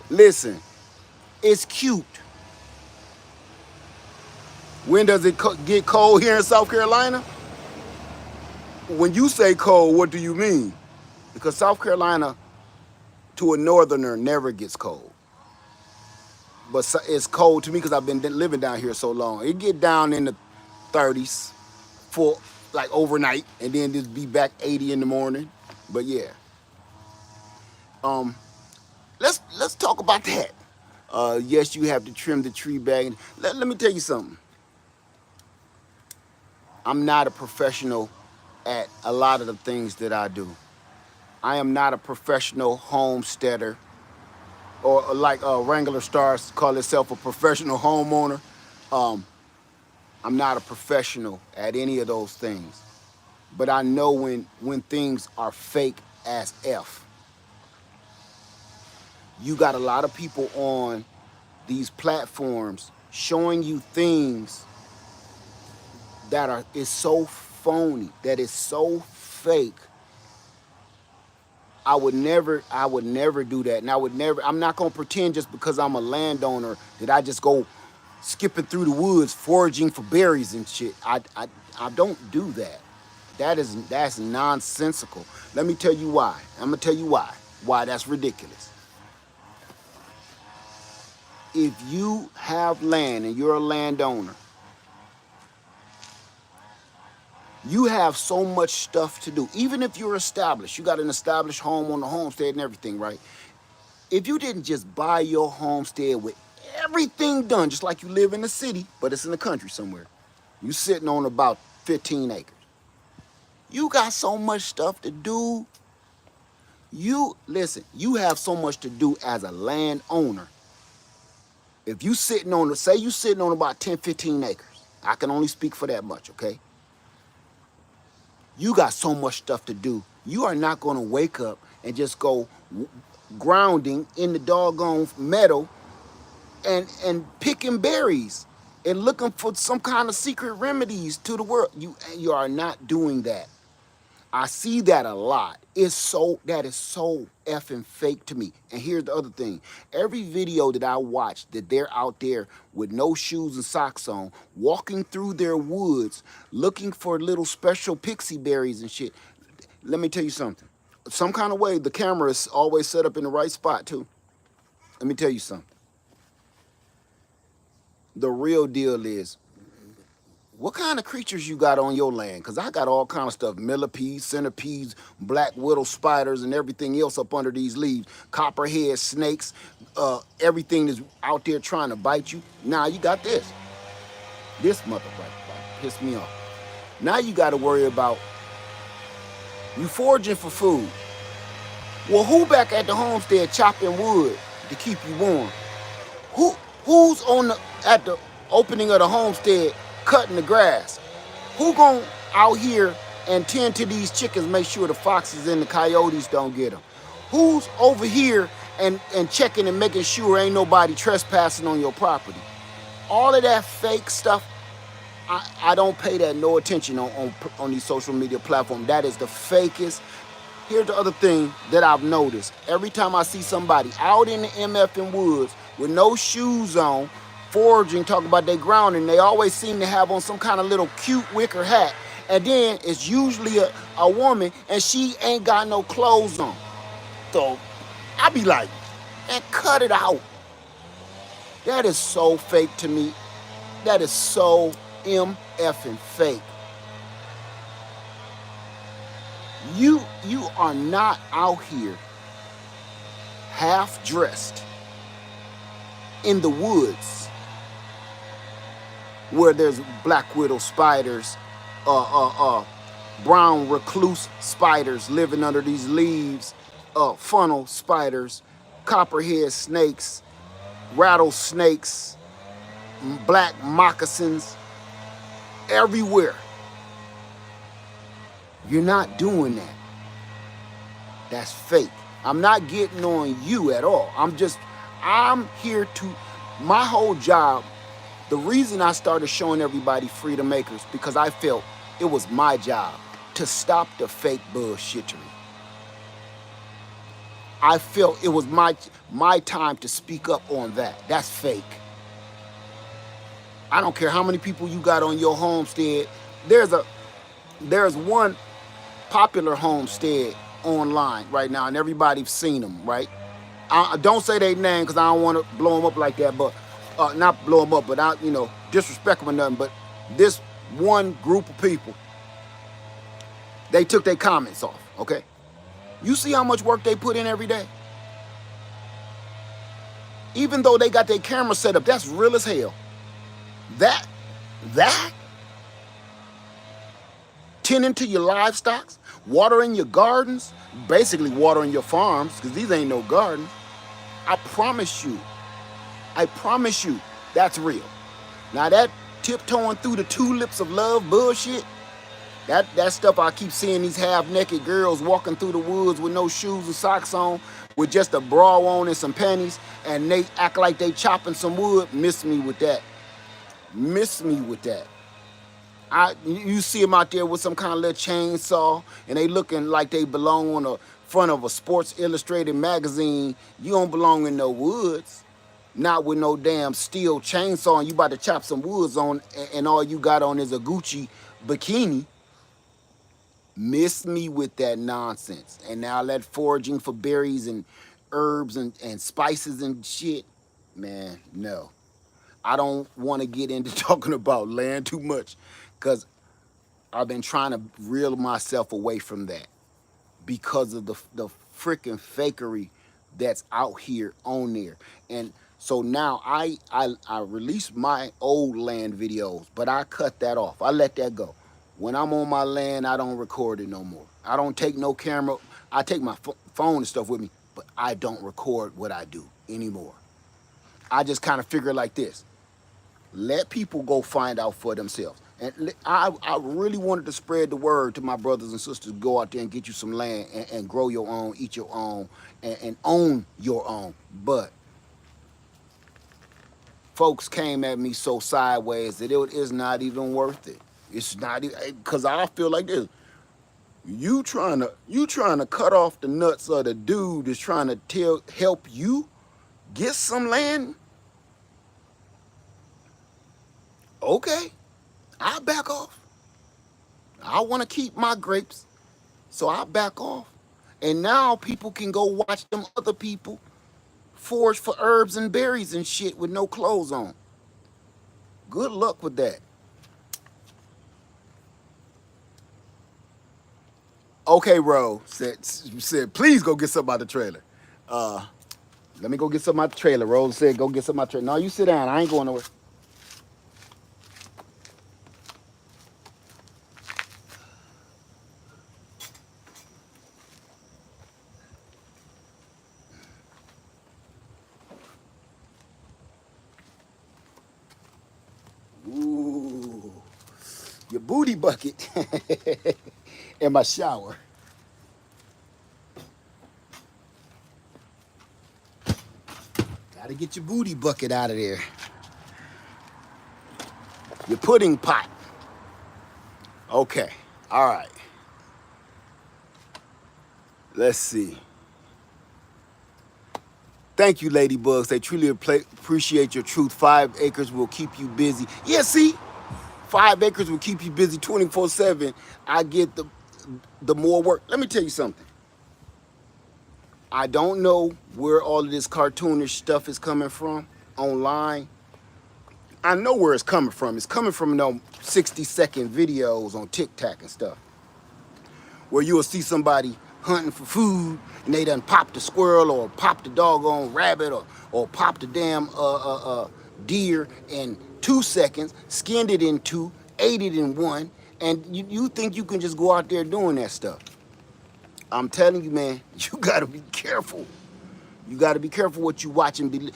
Listen, it's cute. When does it get cold here in South Carolina? When you say cold, what do you mean? Because South Carolina, to a northerner, never gets cold. But it's cold to me because I've been living down here so long. It get down in the 30s for like overnight, and then just be back 80 in the morning. But yeah, um, let's talk about that. Yes, you have to trim the tree back. Let me tell you something. I'm not a professional at a lot of the things that I do. I am not a professional homesteader, or like Wrangler Stars call itself a professional homeowner. Um, I'm not a professional at any of those things. But I know when things are fake as F. You got a lot of people on these platforms showing you things that is so phony, that is so fake. I would never do that. And I'm not gonna pretend just because I'm a landowner that I just go skipping through the woods foraging for berries and shit. I don't do that. That's nonsensical. Let me tell you why. I'm gonna tell you why that's ridiculous. If you have land and you're a landowner, you have so much stuff to do. Even if you're established, you got an established home on the homestead and everything, right? If you didn't just buy your homestead with everything done, just like you live in the city, but it's in the country somewhere, you sitting on about 15 acres. You got so much stuff to do. Listen, you have so much to do as a landowner. If you sitting on, say you sitting on about 10, 15 acres, I can only speak for that much, okay? You got so much stuff to do. You are not gonna wake up and just go grounding in the doggone meadow and picking berries and looking for some kind of secret remedies to the world. You are not doing that. I see that a lot. That is so effing fake to me. And here's the other thing. Every video that I watch that they're out there with no shoes and socks on, walking through their woods, looking for little special pixie berries and shit. Let me tell you something. Some kind of way, the camera is always set up in the right spot too. Let me tell you something. The real deal is, what kind of creatures you got on your land? Because I got all kind of stuff. Millipedes, centipedes, black widow spiders, and everything else up under these leaves. Copperhead snakes, everything that's out there trying to bite you. Now you got this. This motherfucker pissed me off. Now you got to worry about you foraging for food. Well, who back at the homestead chopping wood to keep you warm? Who's at the opening of the homestead cutting the grass? Who gon' out here and tend to these chickens, make sure the foxes and the coyotes don't get them? Who's over here and checking and making sure ain't nobody trespassing on your property? All of that fake stuff, I don't pay that no attention on these social media platforms. That is the fakest. Here's the other thing that I've noticed. Every time I see somebody out in the MF and woods with no shoes on, foraging, talking about they grounding, they always seem to have on some kind of little cute wicker hat And then it's usually a woman and she ain't got no clothes on. So I be like, man, cut it out. That is so fake to me. That is so MFing fake. You are not out here half dressed in the woods where there's black widow spiders, brown recluse spiders living under these leaves, funnel spiders, copperhead snakes, rattlesnakes, black moccasins, everywhere. You're not doing that. That's fake. I'm not getting on you at all. I'm here to, my whole job, the reason I started showing everybody Freedom Acres, because I felt it was my job to stop the fake bullshittery. I felt it was my time to speak up on that. That's fake. I don't care how many people you got on your homestead. There's one popular homestead online right now, and everybody's seen them, right? I don't say their name because I don't want to blow them up like that, but not blow them up, but I, disrespect them or nothing. But this one group of people, they took their comments off. Okay, you see how much work they put in every day. Even though they got their camera set up, that's real as hell. That tending to your livestock, watering your gardens, basically watering your farms, because these ain't no gardens. I promise you, that's real. Now that tiptoeing through the tulips of love bullshit, that stuff I keep seeing, these half-naked girls walking through the woods with no shoes and socks on, with just a bra on and some panties, and they act like they chopping some wood. Miss me with that. Miss me with that. You see them out there with some kind of little chainsaw, and they looking like they belong on the front of a Sports Illustrated magazine. You don't belong in no woods, not with no damn steel chainsaw, and you about to chop some woods on, and all you got on is a Gucci bikini. Miss me with that nonsense. And now that foraging for berries and herbs and spices and shit, man, no. I don't want to get into talking about land too much, because I've been trying to reel myself away from that because of the freaking fakery that's out here on there. And so now I released my old land videos, but I cut that off. I let that go. When I'm on my land, I don't record it no more. I don't take no camera. I take my phone and stuff with me, but I don't record what I do anymore. I just kind of figure it like this. Let people go find out for themselves. And I really wanted to spread the word to my brothers and sisters. Go out there and get you some land and grow your own, eat your own, and own your own. But folks came at me so sideways that it is not even worth it. It's not even, because I feel like this. You trying to cut off the nuts of the dude that's trying to help you get some land? Okay, I'll back off. I want to keep my grapes, so I'll back off. And now people can go watch them other people forage for herbs and berries and shit with no clothes on. Good luck with that. Okay, Ro said, please go get something out the trailer. Let me go get something out the trailer. Ro said, go get something out the trailer. No, you sit down. I ain't going nowhere. Ooh, your booty bucket in my shower. Gotta get your booty bucket out of there. Your pudding pot. Okay, all right. Let's see. Thank you, Ladybugs. They truly appreciate your truth. 5 acres will keep you busy. Yeah, see? 5 acres will keep you busy 24/7. I get the more work. Let me tell you something. I don't know where all of this cartoonish stuff is coming from online. I know where it's coming from. It's coming from 60-second videos on TikTok and stuff, where you'll see somebody hunting for food and they done pop the squirrel or pop the doggone rabbit or pop the damn deer in 2 seconds, skinned it in two, ate it in one, and you think you can just go out there doing that stuff. I'm telling you, man, you gotta be careful. You gotta be careful what you watch and believe.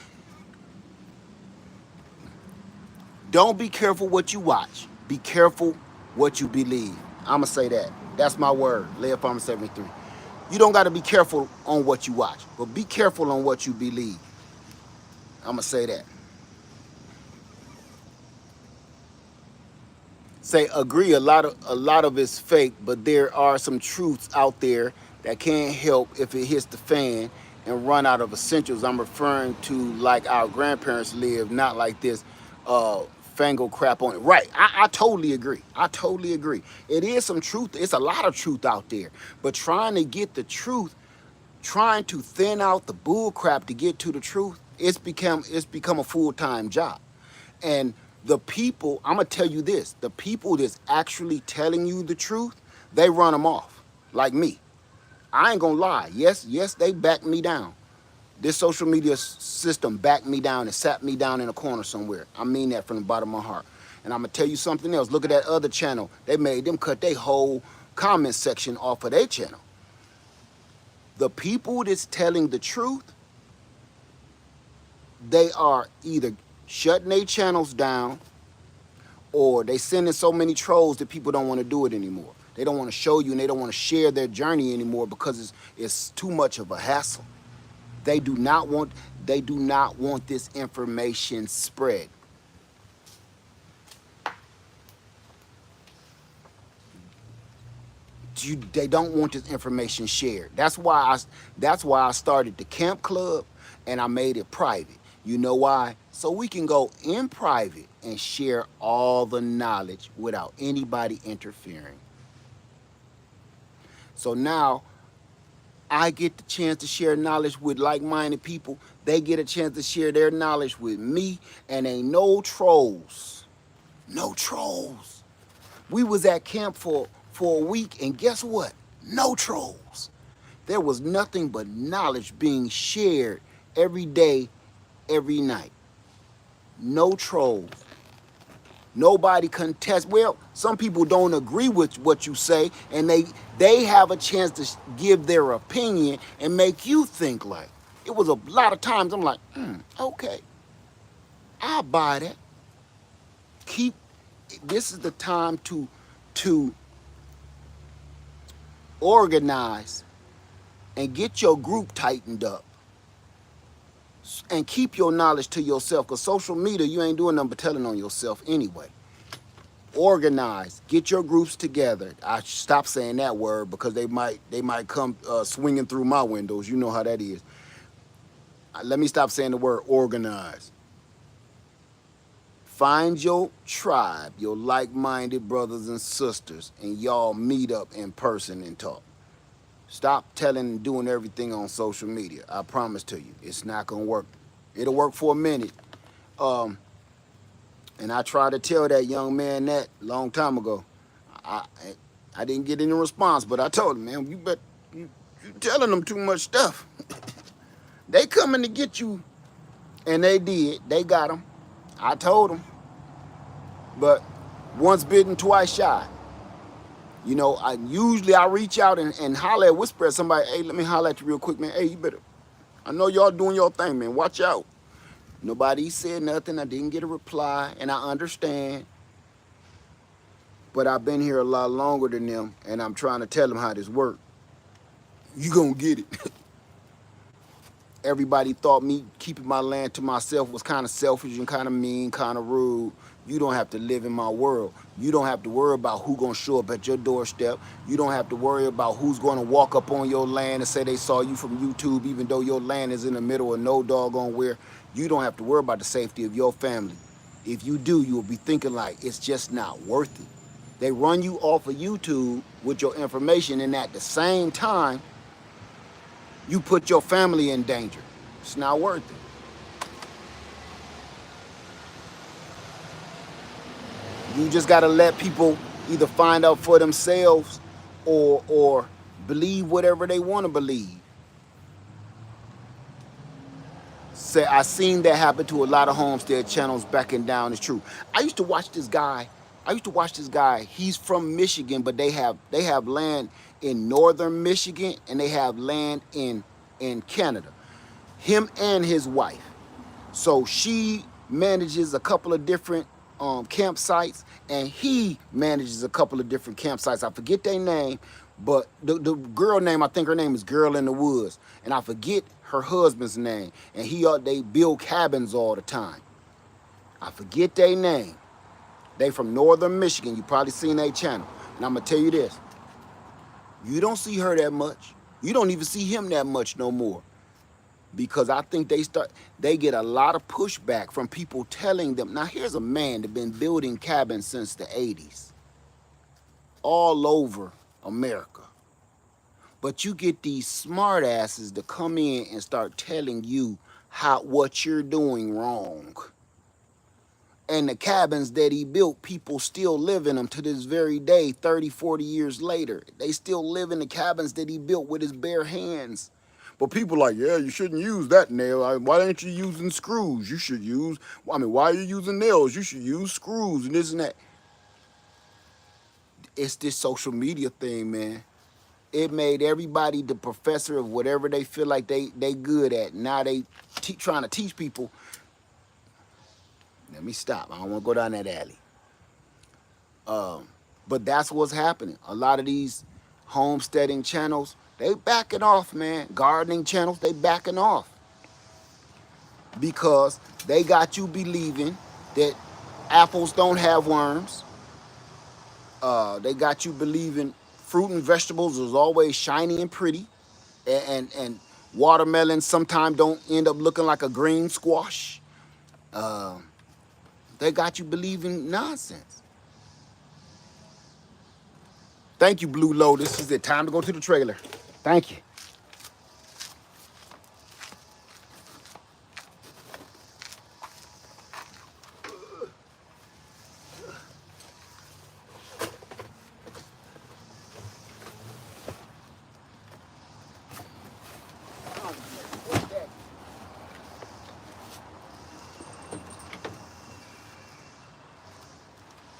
Don't be careful what you watch. Be careful what you believe. I'ma say that. That's my word. Lay Farmer 73. You don't gotta be careful on what you watch, but be careful on what you believe. I'ma say that. Say agree, a lot of it's fake, but there are some truths out there that can't help if it hits the fan and run out of essentials. I'm referring to like our grandparents lived, not like this fangle crap on it. Right, I totally agree. I totally agree. It is some truth. It's a lot of truth out there, but trying to get the truth, trying to thin out the bull crap to get to the truth, it's become a full-time job. And the people, I'm gonna tell you this, the people that's actually telling you the truth, they run them off, like me. I ain't gonna lie, yes, they backed me down. This social media system backed me down and sat me down in a corner somewhere. I mean that from the bottom of my heart. And I'm gonna tell you something else, look at that other channel. They made them cut their whole comment section off of their channel. The people that's telling the truth, they are either shutting their channels down, or they sending so many trolls that people don't want to do it anymore. They don't want to show you and they don't want to share their journey anymore because it's too much of a hassle. They do not want this information spread. They don't want this information shared. That's why I started the camp club and I made it private. You know why? So we can go in private and share all the knowledge without anybody interfering. So now I get the chance to share knowledge with like-minded people. They get a chance to share their knowledge with me, and ain't no trolls. No trolls. We was at camp for a week, and guess what? No trolls. There was nothing but knowledge being shared every day, every night. No trolls. Nobody contests. Well, some people don't agree with what you say, and they have a chance to give their opinion and make you think. Like, it was a lot of times I'm like, okay, I'll buy that. This is the time to organize and get your group tightened up and keep your knowledge to yourself, because social media, you ain't doing nothing but telling on yourself anyway. Organize, get your groups together. I stop saying that word because they might come swinging through my windows. You know how that is. Let me stop saying the word organize. Find your tribe, your like-minded brothers and sisters, and y'all meet up in person and talk. Stop telling and doing everything on social media. I promise to you, it's not gonna work. It'll work for a minute. And I tried to tell that young man that a long time ago. I didn't get any response, but I told him, man, you telling them too much stuff. They coming to get you, and they did. They got them. I told them. But once bitten, twice shy. You know, I usually reach out and holler at, whisper at somebody, hey, let me holler at you real quick, man. Hey, you better, I know y'all doing your thing, man. Watch out. Nobody said nothing. I didn't get a reply, and I understand. But I've been here a lot longer than them, and I'm trying to tell them how this works. You gonna get it. Everybody thought me keeping my land to myself was kind of selfish and kind of mean, kind of rude. You don't have to live in my world. You don't have to worry about who's gonna show up at your doorstep. You don't have to worry about who's gonna walk up on your land and say they saw you from YouTube, even though your land is in the middle of no doggone where. You don't have to worry about the safety of your family. If you do, you'll be thinking like it's just not worth it. They run you off of YouTube with your information, and at the same time, you put your family in danger. It's not worth it. You just gotta let people either find out for themselves or believe whatever they want to believe. Say I seen that happen to a lot of homestead channels backing down. It's true. I used to watch this guy. He's from Michigan, but they have land in northern Michigan and they have land in Canada. Him and his wife. So she manages a couple of different campsites, and he manages a couple of different campsites. I forget their name, but the girl name, I think her name is Girl in the Woods, and I forget her husband's name. And they build cabins all the time. I forget their name. They from northern Michigan. You probably seen their channel. And I'm gonna tell you this: you don't see her that much. You don't even see him that much no more. Because I think they get a lot of pushback from people telling them. Now here's a man that been building cabins since the 80s, all over America. But you get these smart asses to come in and start telling you what you're doing wrong. And the cabins that he built, people still live in them to this very day, 30, 40 years later. They still live in the cabins that he built with his bare hands. But people are like, yeah, you shouldn't use that nail. Why aren't you using screws? You should use, why are you using nails? You should use screws and this and that. It's this social media thing, man. It made everybody the professor of whatever they feel like they good at. Now they trying to teach people. Let me stop. I don't want to go down that alley. But that's what's happening. A lot of these homesteading channels, they backing off, man. Gardening channels, they backing off. Because they got you believing that apples don't have worms. They got you believing fruit and vegetables is always shiny and pretty. And watermelons sometimes don't end up looking like a green squash. They got you believing nonsense. Thank you, Blue Lotus. She said, time to go to the trailer. Thank you.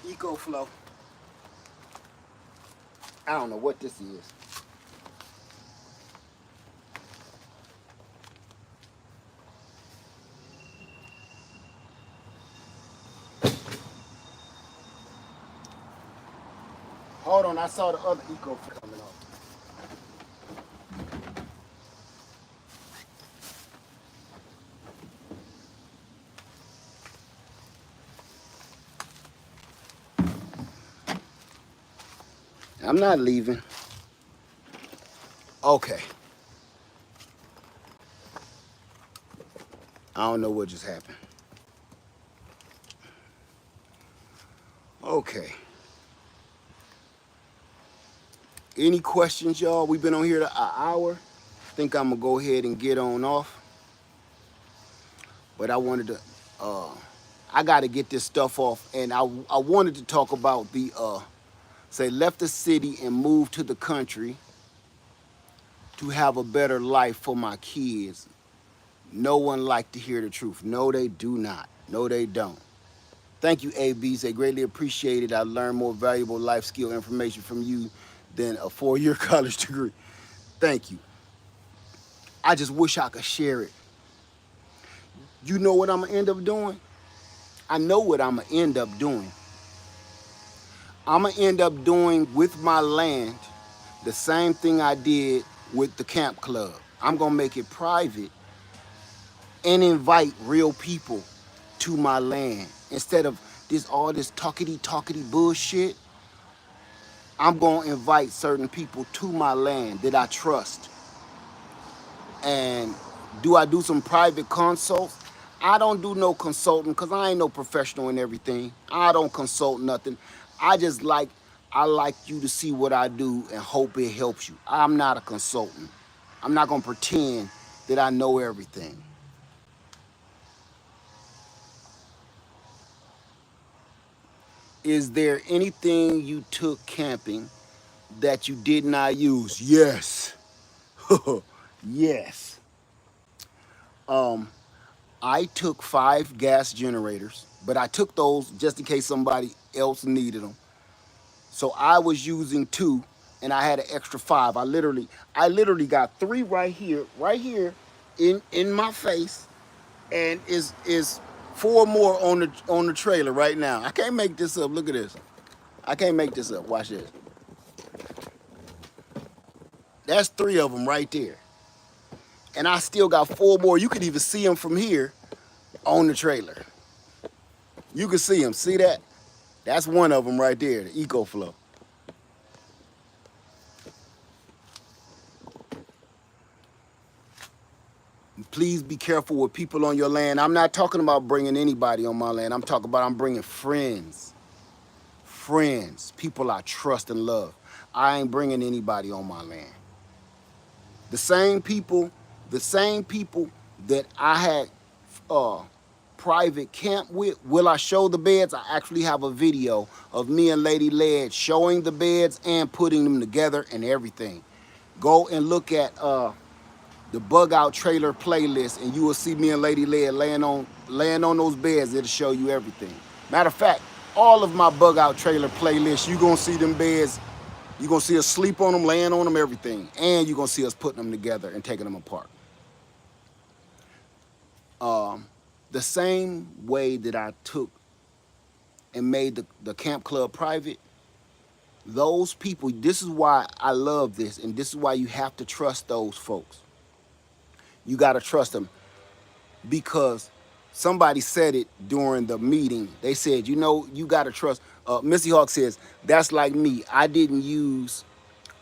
EcoFlow. I don't know what this is. Hold on, I saw the other EcoFlow coming off. I'm not leaving. Okay. I don't know what just happened. Okay. Any questions, y'all? We've been on here an hour. I think I'm gonna go ahead and get on off. But I wanted to, I gotta get this stuff off. And I wanted to talk about the, say, left the city and moved to the country to have a better life for my kids. No one like to hear the truth. No, they do not. No, they don't. Thank you, ABs. They greatly appreciate it. I learned more valuable life skill information from you than a 4-year college degree. Thank you. I just wish I could share it. You know what I'm gonna end up doing? I know what I'm gonna end up doing. I'm gonna end up doing with my land the same thing I did with the camp club. I'm gonna make it private and invite real people to my land. Instead of all this talkity bullshit, I'm gonna invite certain people to my land that I trust. And do I do some private consults? I don't do no consulting because I ain't no professional in everything. I don't consult nothing. I just like, I like you to see what I do and hope it helps you. I'm not a consultant. I'm not gonna pretend that I know everything. Is there anything you took camping that you did not use? Yes. Yes. Um, I took 5 gas generators, but I took those just in case somebody else needed them. So I was using 2, and I had an extra 5. I literally got 3 right here, in my face, and is 4 more on the trailer right now. I can't make this up. Look at this. I can't make this up. Watch this. That's 3 of them right there, and I still got 4 more. You could even see them from here on the trailer. You can see them. See that? That's one of them right there, the EcoFlow. Please be careful with people on your land. I'm not talking about bringing anybody on my land. I'm talking about I'm bringing friends. Friends, people I trust and love. I ain't bringing anybody on my land. The same people, the same people that I had uh, private camp with. Will I show the beds? I actually have a video of me and Lady Led showing the beds and putting them together and everything. Go and look at the bug out trailer playlist, and you will see me and Lady Led laying on those beds. It'll show you everything. Matter of fact, all of my bug out trailer playlist, you gonna see them beds. You gonna see us sleep on them, laying on them, everything, and you gonna see us putting them together and taking them apart. The same way that I took and made the camp club private, those people. This is why I love this, and this is why you have to trust those folks. You got to trust them because somebody said it during the meeting. They said, you got to trust. Missy Hawk says, that's like me. I didn't use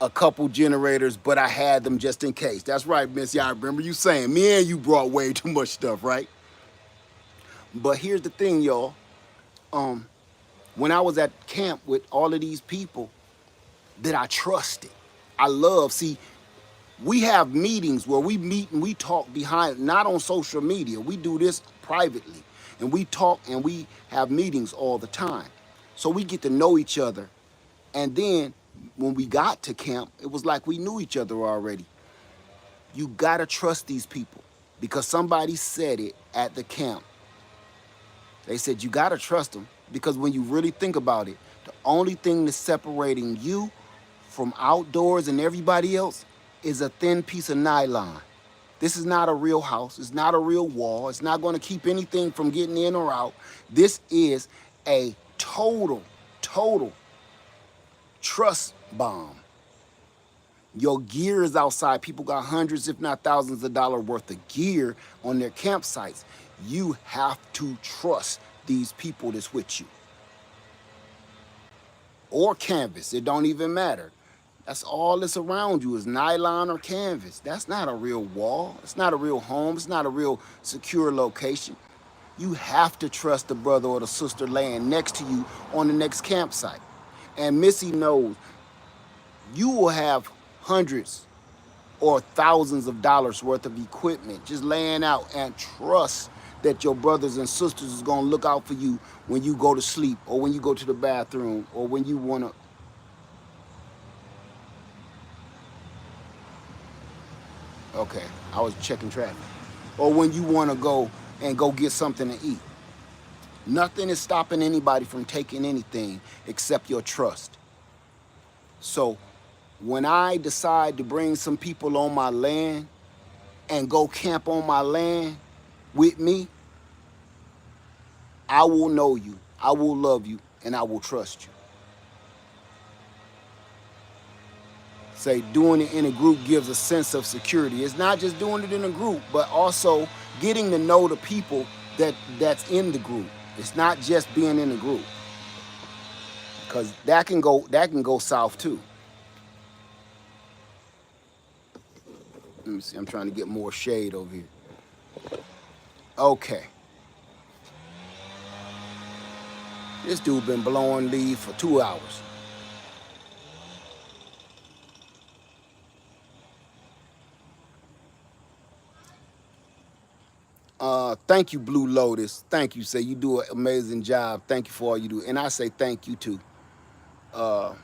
a couple generators, but I had them just in case. That's right, Missy. I remember you saying, me and you brought way too much stuff, right? But here's the thing, y'all. When I was at camp with all of these people that I trusted, I love, see, we have meetings where we meet and we talk behind, not on social media. We do this privately, and we talk and we have meetings all the time. So we get to know each other. And then when we got to camp, it was like we knew each other already. You gotta trust these people because somebody said it at the camp. They said you gotta trust them because when you really think about it, the only thing that's separating you from outdoors and everybody else is a thin piece of nylon. This is not a real house. It's not a real wall. It's not going to keep anything from getting in or out. This is a total trust bomb. Your gear is outside. People got hundreds, if not thousands of dollars worth of gear on their campsites. You have to trust these people that's with you. Or canvas. It don't even matter. That's all that's around you is nylon or canvas. That's not a real wall. It's not a real home. It's not a real secure location. You have to trust the brother or the sister laying next to you on the next campsite. And Missy knows you will have hundreds or thousands of dollars worth of equipment just laying out, and trust that your brothers and sisters is gonna look out for you when you go to sleep or when you go to the bathroom or when you wanna. Okay, I was checking traffic. Or when you wanna go and go get something to eat. Nothing is stopping anybody from taking anything except your trust. So when I decide to bring some people on my land and go camp on my land with me, I will know you, I will love you, and I will trust you. Say doing it in a group gives a sense of security. It's not just doing it in a group, but also getting to know the people that's in the group. It's not just being in the group, because that can go south too. Let me see. I'm trying to get more shade over here. Okay. This dude been blowing leaves for 2 hours. Thank you, Blue Lotus. Thank you. Say you do an amazing job. Thank you for all you do. And I say thank you too. Uh,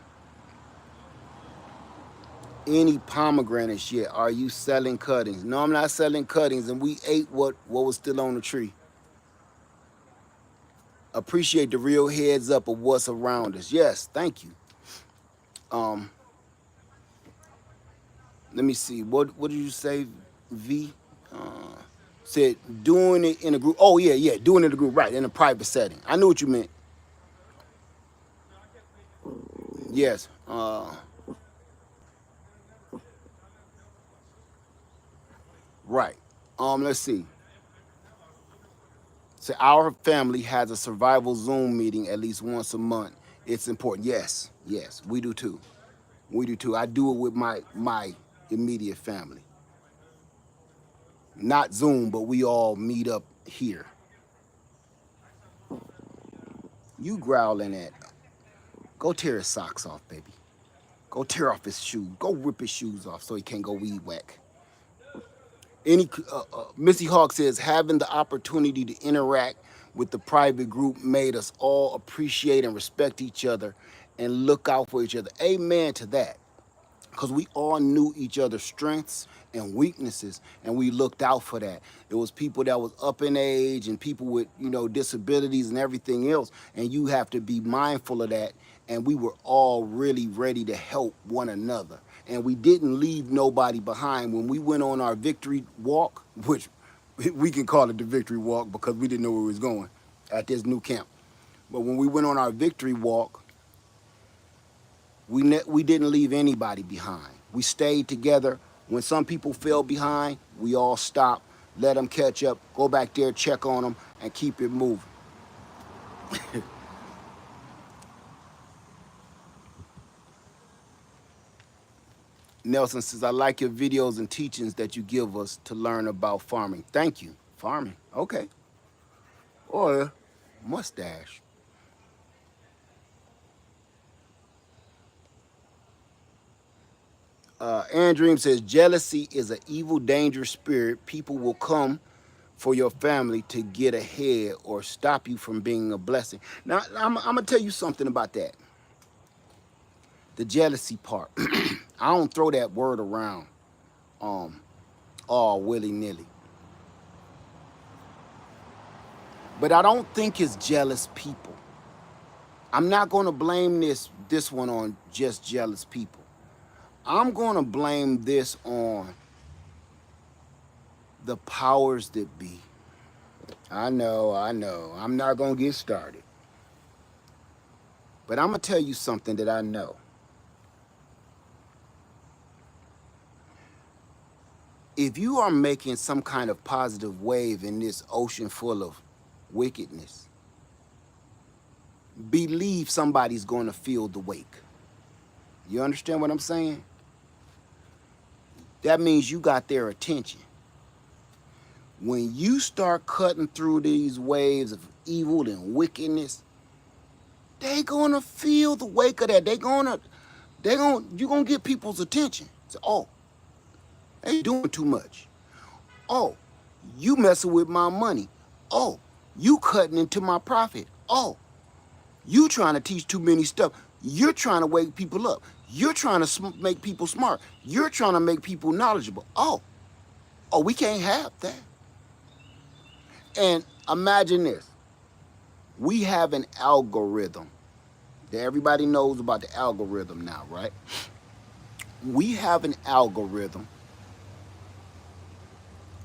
any pomegranates yet? Are you selling cuttings? No, I'm not selling cuttings. And we ate what was still on the tree. Appreciate the real heads up of what's around us. Yes, thank you. Um, Let me see. What did you say, V? Uh, Said doing it in a group. Oh yeah, doing it in a group, right? In a private setting. I knew what you meant. Yes. Right. Let's see. So our family has a survival Zoom meeting at least once a month. It's important. Yes, we do too. We do too. I do it with my immediate family. Not Zoom, but we all meet up here. You growling at? Go tear his socks off, baby. Go tear off his shoes. Go rip his shoes off so he can't go weed whack. Missy Hawk says having the opportunity to interact with the private group made us all appreciate and respect each other and look out for each other. Amen to that. Because we all knew each other's strengths and weaknesses, and we looked out for that. It was people that was up in age and people with, disabilities and everything else, and you have to be mindful of that. And we were all really ready to help one another. And we didn't leave nobody behind. When we went on our victory walk, which we can call it the victory walk because we didn't know where we was going at this new camp. But when we went on our victory walk, we didn't leave anybody behind. We stayed together. When some people fell behind, we all stopped, let them catch up, go back there, check on them, and keep it moving. Nelson says, I like your videos and teachings that you give us to learn about farming. Thank you. Farming. Okay. Or mustache. Andream says, jealousy is an evil, dangerous spirit. People will come for your family to get ahead or stop you from being a blessing. Now, I'm going to tell you something about that. The jealousy part. I don't throw that word around all willy-nilly. But I don't think it's jealous people. I'm not going to blame this one on just jealous people. I'm going to blame this on the powers that be. I know. I'm not going to get started. But I'm going to tell you something that I know. If you are making some kind of positive wave in this ocean full of wickedness, believe somebody's going to feel the wake. You understand what I'm saying? That means you got their attention. When you start cutting through these waves of evil and wickedness, they gonna feel the wake of that. You're gonna get people's attention. So, oh, they doing too much. Oh, you messing with my money. Oh, you cutting into my profit. Oh, you trying to teach too many stuff. You're trying to wake people up. You're trying to make people smart. You're trying to make people knowledgeable. Oh, we can't have that. And imagine this. We have an algorithm. That everybody knows about the algorithm now, right? We have an algorithm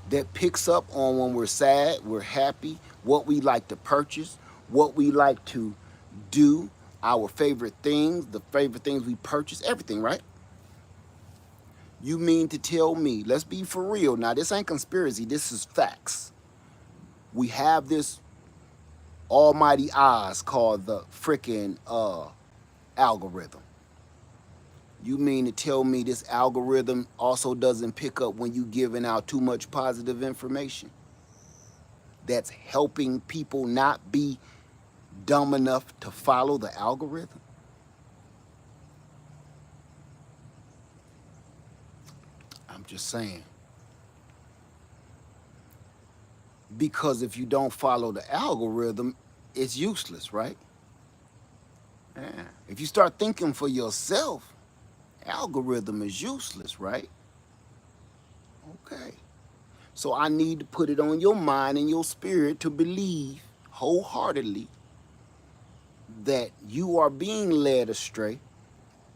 that picks up on when we're sad, we're happy, what we like to purchase, what we like to do, our favorite things, the favorite things we purchase, everything, right? You mean to tell me, let's be for real now, this ain't conspiracy, this is facts. We have this almighty Oz called the freaking algorithm. You mean to tell me this algorithm also doesn't pick up when you giving out too much positive information that's helping people not be dumb enough to follow the algorithm? I'm just saying. Because if you don't follow the algorithm, it's useless, right? Yeah. If you start thinking for yourself, algorithm is useless, right? Okay. So I need to put it on your mind and your spirit to believe wholeheartedly that you are being led astray.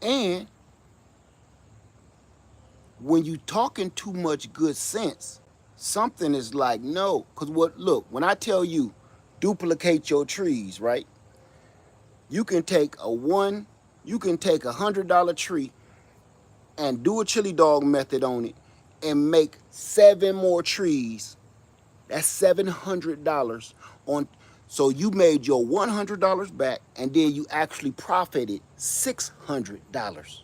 And when you talking too much good sense, something is like, no. Because look, when I tell you duplicate your trees, right? You can take $100 tree and do a chili dog method on it and make 7 more trees. That's $700 on. So you made your $100 back, and then you actually profited $600.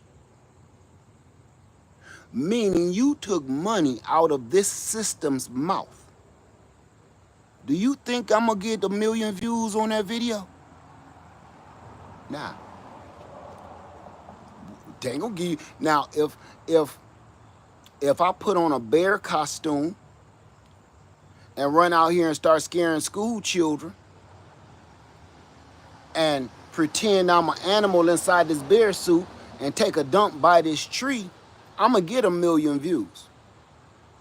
Meaning you took money out of this system's mouth. Do you think I'm gonna get a million views on that video? Nah. They ain't gonna give you. Now, if I put on a bear costume and run out here and start scaring school children and pretend I'm an animal inside this bear suit and take a dump by this tree, I'm gonna get a million views.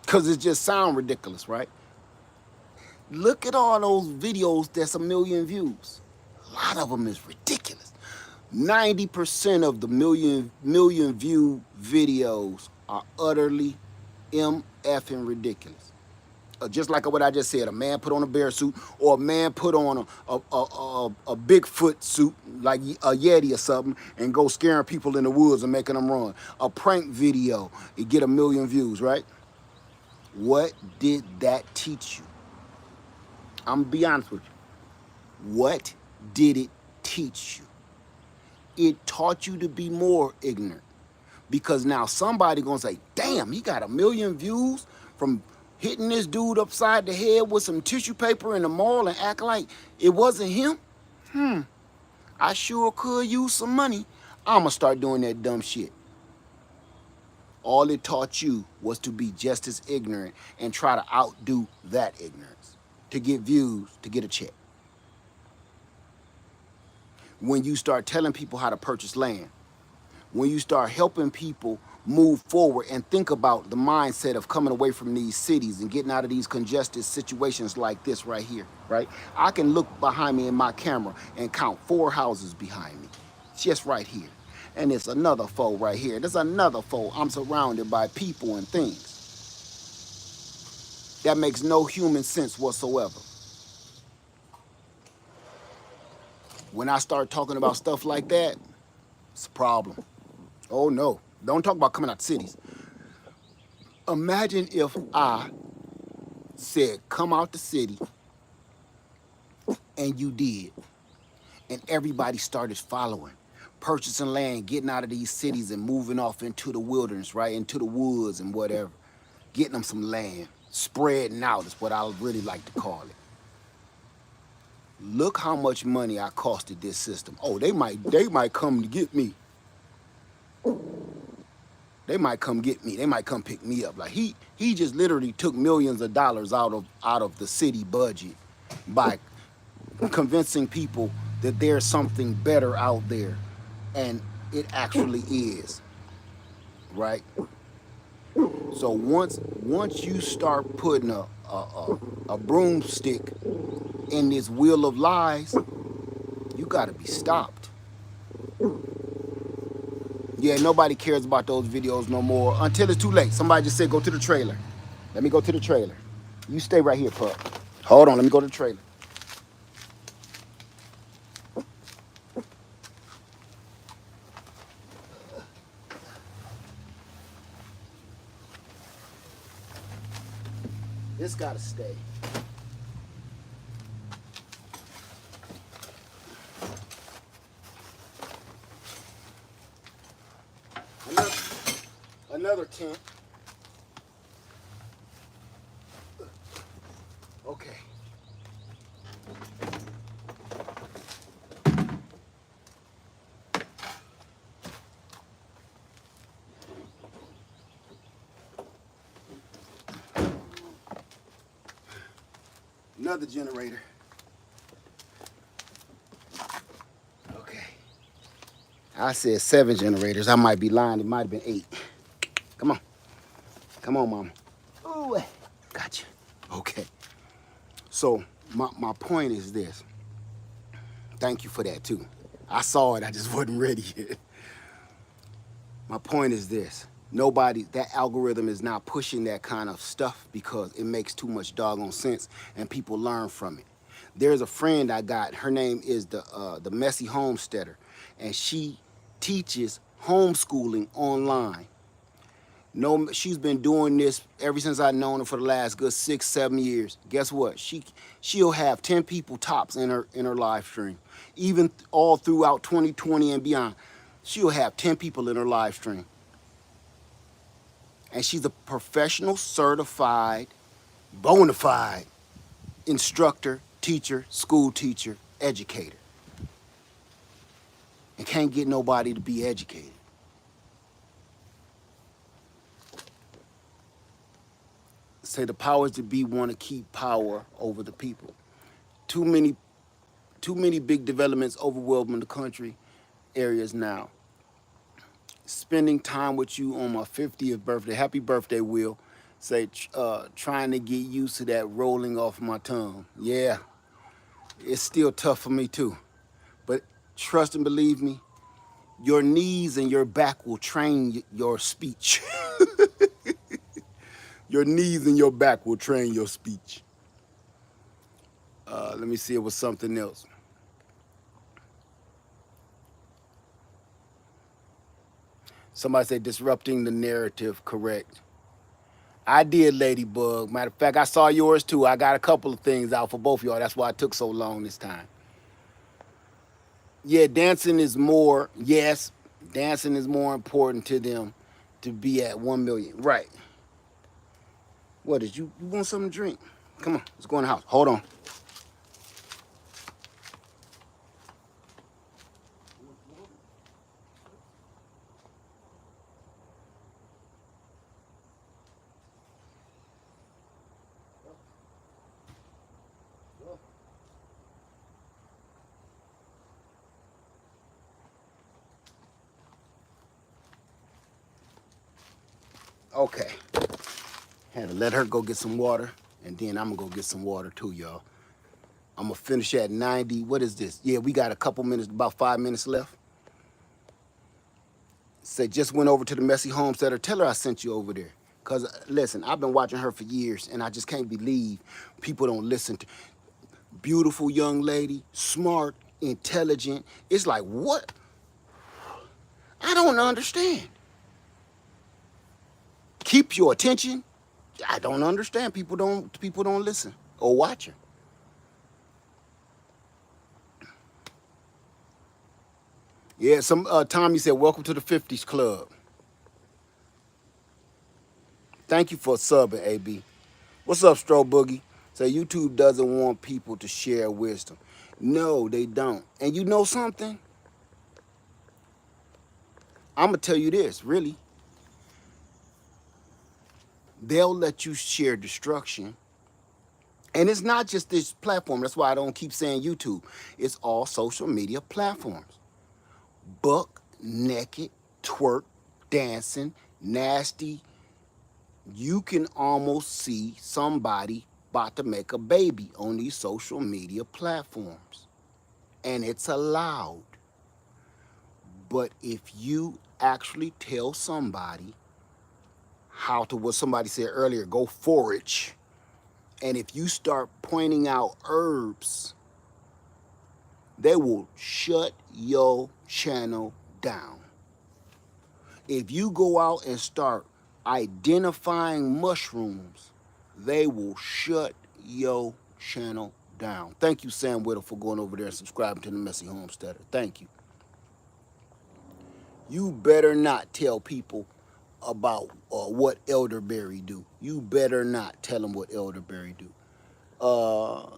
Cause it just sound ridiculous, right? Look at all those videos that's a million views. A lot of them is ridiculous. 90% of the million view videos are utterly MFing ridiculous. Just like what I just said, a man put on a bear suit, or a man put on a Bigfoot suit, like a Yeti or something, and go scaring people in the woods and making them run. A prank video, it get a million views, right? What did that teach you? I'm gonna be honest with you. What did it teach you? It taught you to be more ignorant. Because now somebody gonna say, damn, he got a million views from hitting this dude upside the head with some tissue paper in the mall and act like it wasn't him. I sure could use some money. I'ma start doing that dumb shit. All it taught you was to be just as ignorant and try to outdo that ignorance, to get views, to get a check. When you start telling people how to purchase land, when you start helping people move forward and think about the mindset of coming away from these cities and getting out of these congested situations like this right here, right? I can look behind me in my camera and count 4 houses behind me, just right here. And it's another 4 right here. There's another 4. I'm surrounded by people and things. That makes no human sense whatsoever. When I start talking about stuff like that, it's a problem. Oh no, don't talk about coming out cities. Imagine if I said, come out the city, and you did, and everybody started following, purchasing land, getting out of these cities and moving off into the wilderness, right, into the woods and whatever, getting them some land, spreading out is what I would really like to call it. Look how much money I costed this system. Oh, they might come to get me. They might come get me. They might come pick me up. Like he just literally took millions of dollars out of the city budget by convincing people that there's something better out there, and it actually is, right? So once you start putting a broomstick in this wheel of lies, you gotta be stopped. Yeah, nobody cares about those videos no more until it's too late. Somebody just said, go to the trailer. Let me go to the trailer. You stay right here, pup. Hold on, let me go to the trailer. This gotta stay. Another tent. Okay. another generator. Okay. I said 7 generators. I might be lying. It might have been 8. Come on. Come on, Mama. Ooh, gotcha. Okay. So my point is this. Thank you for that too. I saw it. I just wasn't ready yet. My point is this. That algorithm is not pushing that kind of stuff because it makes too much doggone sense and people learn from it. There's a friend I got. Her name is the Messy Homesteader, and she teaches homeschooling online. No, she's been doing this ever since I've known her for the last good 6, 7 years. Guess what? She'll have 10 people tops in her live stream, even all throughout 2020 and beyond. She'll have 10 people in her live stream. And she's a professional, certified, bona fide instructor, teacher, school teacher, educator. And can't get nobody to be educated. Say the powers that be want to keep power over the people. Too many big developments overwhelming the country areas now. Spending time with you on my 50th birthday. Happy birthday, Will. Say, trying to get used to that rolling off my tongue. Yeah, it's still tough for me too. But trust and believe me, your knees and your back will train your speech. Your knees and your back will train your speech. Let me see, it was something else. Somebody said disrupting the narrative, correct. I did, Ladybug. Matter of fact, I saw yours too. I got a couple of things out for both of y'all. That's why it took so long this time. Yeah, dancing is more, yes, dancing is more important to them to be at 1 million. Right. What is you want something to drink? Come on, let's go in the house. Hold on. Okay. Had to let her go get some water, and then I'm gonna go get some water too, y'all. I'm gonna finish at 90. What is this? Yeah, we got a couple minutes, about 5 minutes left. Say, just went over to the Messy Homesteader. Tell her I sent you over there. Cause listen, I've been watching her for years, and I just can't believe people don't listen to. Beautiful young lady, smart, intelligent. It's like, what? I don't understand. Keep your attention. I don't understand. People don't listen or watch her. Yeah, some Tommy said, welcome to the 50s club. Thank you for subbing, AB. What's up, Stro Boogie? Say, YouTube doesn't want people to share wisdom. No, they don't. And you know something? I'm going to tell you this, really. They'll let you share destruction. And it's not just this platform. That's why I don't keep saying YouTube. It's all social media platforms. Buck, naked, twerk, dancing, nasty. You can almost see somebody about to make a baby on these social media platforms. And it's allowed. But if you actually tell somebody how to, what somebody said earlier, go forage. And if you start pointing out herbs, they will shut your channel down. If you go out and start identifying mushrooms, they will shut your channel down. Thank you, Sam Whittle, for going over there and subscribing to the Messy Homesteader. Thank you. You better not tell people about what elderberry do. You better not tell them what elderberry do.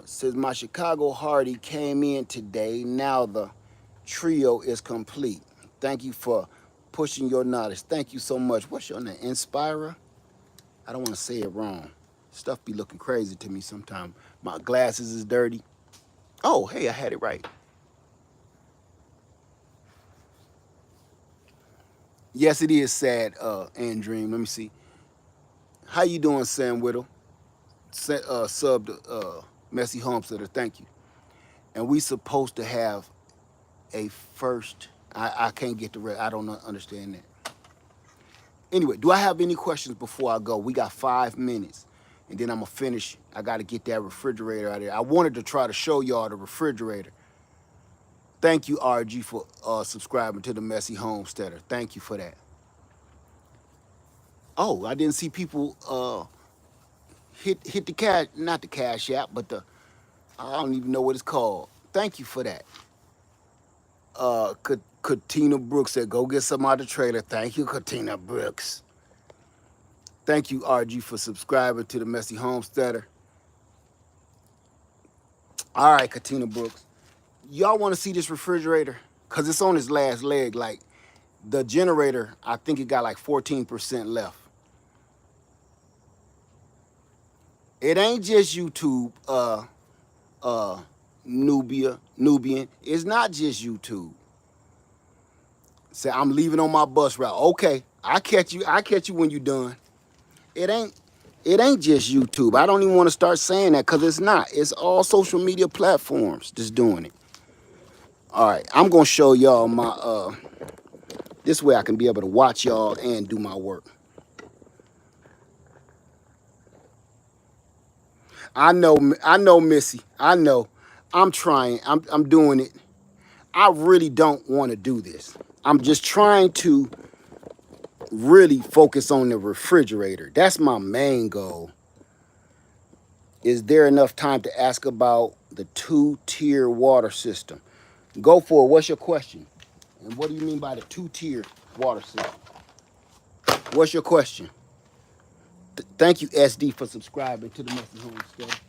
Says my Chicago Hardy came in today. Now the trio is complete. Thank you for pushing your knowledge. Thank you so much. What's your name? Inspira? I don't want to say it wrong. Stuff be looking crazy to me sometimes. My glasses is dirty. Oh, hey, I had it right. Yes, it is sad, and Dream. Let me see. How you doing, Sam Whittle? Sub to Messy Homesteader, thank you. And we supposed to have a first. I can't get the rest. I don't understand that. Anyway, do I have any questions before I go? We got 5 minutes, and then I'm gonna finish. I got to get that refrigerator out of there. I wanted to try to show y'all the refrigerator. Thank you, RG, for subscribing to the Messy Homesteader. Thank you for that. Oh, I didn't see people hit the cash, not the cash app, but the I don't even know what it's called. Thank you for that. Katina Brooks said, "Go get some out of the trailer." Thank you, Katina Brooks. Thank you, RG, for subscribing to the Messy Homesteader. All right, Katina Brooks. Y'all want to see this refrigerator? Because it's on its last leg. Like, the generator, I think it got like 14% left. It ain't just YouTube, Nubian. It's not just YouTube. Say, I'm leaving on my bus route. Okay, I catch you when you done. It ain't just YouTube. I don't even want to start saying that because it's not. It's all social media platforms just doing it. All right, I'm gonna show y'all my this way I can be able to watch y'all and do my work. I know, Missy. I know. I'm trying. I'm doing it. I really don't want to do this. I'm just trying to really focus on the refrigerator. That's my main goal. Is there enough time to ask about the 2-tier water system? Go for it. What's your question? And what do you mean by the 2-tier water system? What's your question? Thank you, SD, for subscribing to the Messy Homestead.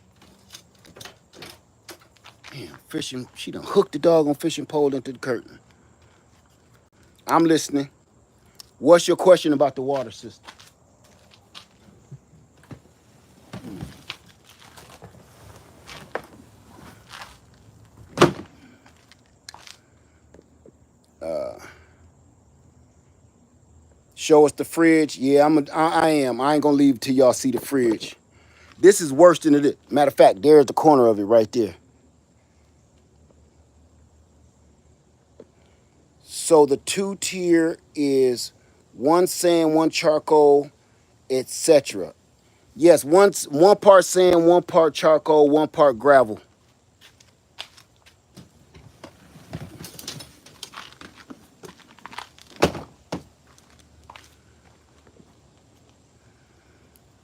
Damn, fishing. She done hooked the dog on fishing pole into the curtain. I'm listening. What's your question about the water system? Show us the fridge. Yeah, I am. I ain't gonna leave till y'all see the fridge. This is worse than it is. Matter of fact, there's the corner of it right there. So the 2-tier is 1 sand, 1 charcoal, etc. Yes, one part sand, 1 part charcoal, 1 part gravel.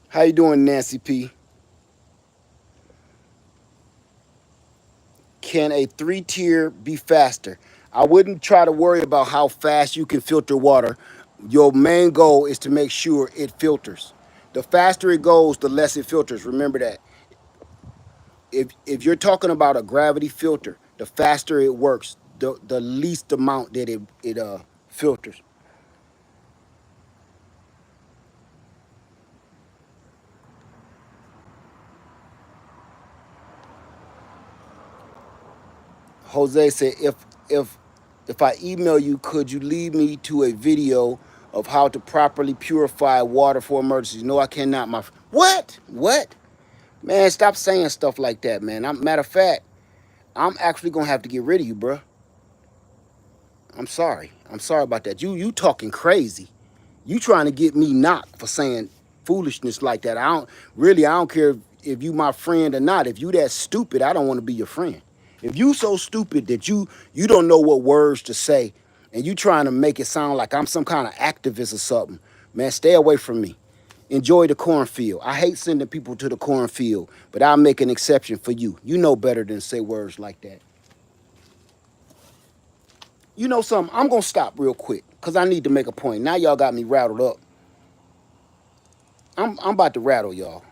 How you doing, Nancy P? Can a 3-tier be faster? I wouldn't try to worry about how fast you can filter water. Your main goal is to make sure it filters. The faster it goes, the less it filters. Remember that. If you're talking about a gravity filter, the faster it works, the least amount that it filters. Jose said, if I email you, could you lead me to a video of how to properly purify water for emergencies? No, I cannot, my friend. What? Man, stop saying stuff like that, man. Matter of fact, I'm actually gonna have to get rid of you, bro. I'm sorry. I'm sorry about that. You talking crazy. You trying to get me knocked for saying foolishness like that. I don't care if you my friend or not. If you that stupid, I don't want to be your friend. If you so stupid that you don't know what words to say and you trying to make it sound like I'm some kind of activist or something, man, stay away from me. Enjoy the cornfield. I hate sending people to the cornfield, but I'll make an exception for you. You know better than say words like that. You know something? I'm going to stop real quick because I need to make a point. Now y'all got me rattled up. I'm about to rattle y'all.